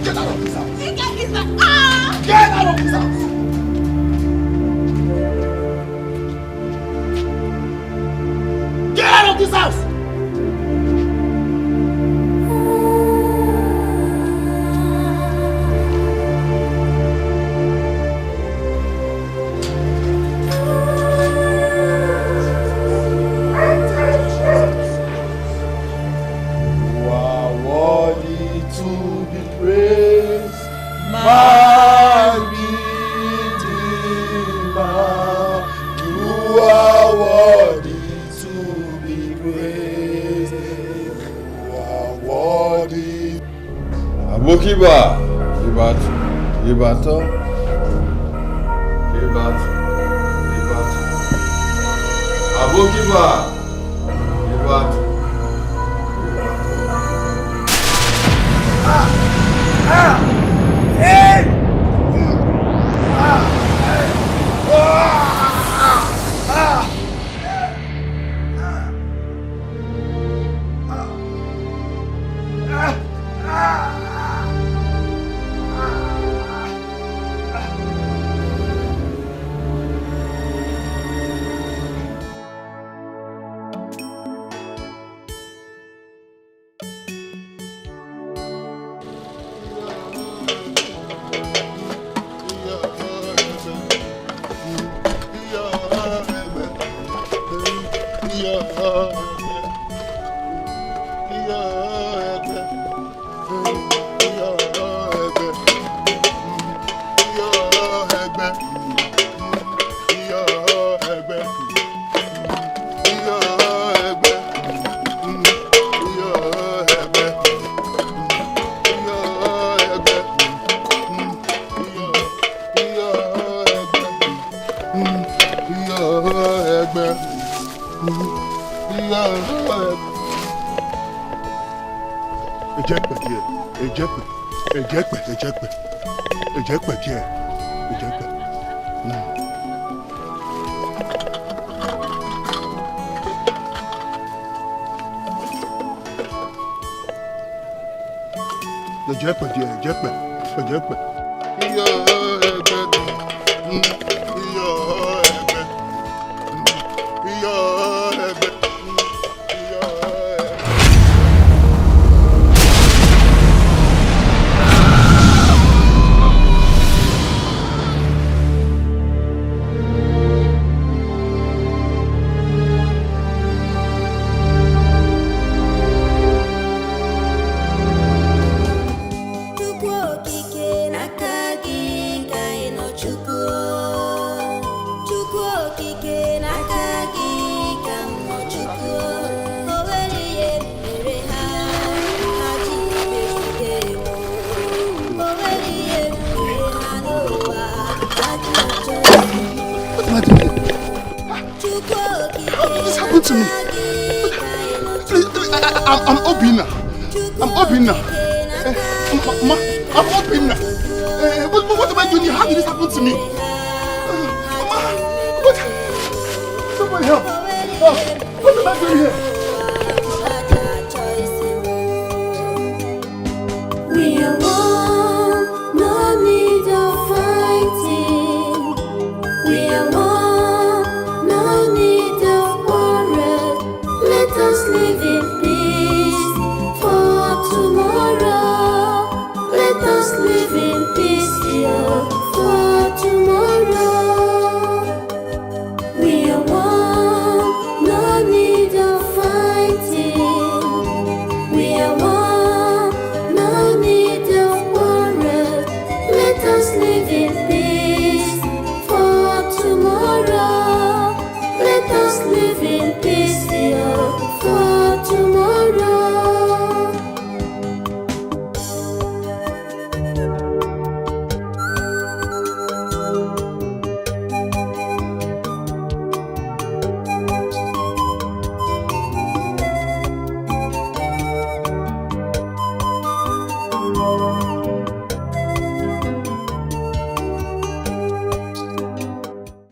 Get out of this house! Get out of this house! Get out of this house! You are worthy to be praised, my Redeemer. You are worthy to be praised. You are worthy. Abokiba, Ibatu, Ibato, Ibatu, Ibatu. Abokiba, Ibatu. Chukwu okike n'aka gị ka ị happened to me? Please, I'm Obina. I'm Obina. I'm Obina. What am I doing here? How did this happen to me? What? Somebody help. What am I doing here? We are one, no need of fighting. We are one, no need of quarrel. Let us live in peace for tomorrow. Let us live in peace, yeah, for tomorrow. We are one, no need of fighting. We are one, no need of quarrel. Let us live in peace for tomorrow. Let us live in peace, yeah, for tomorrow.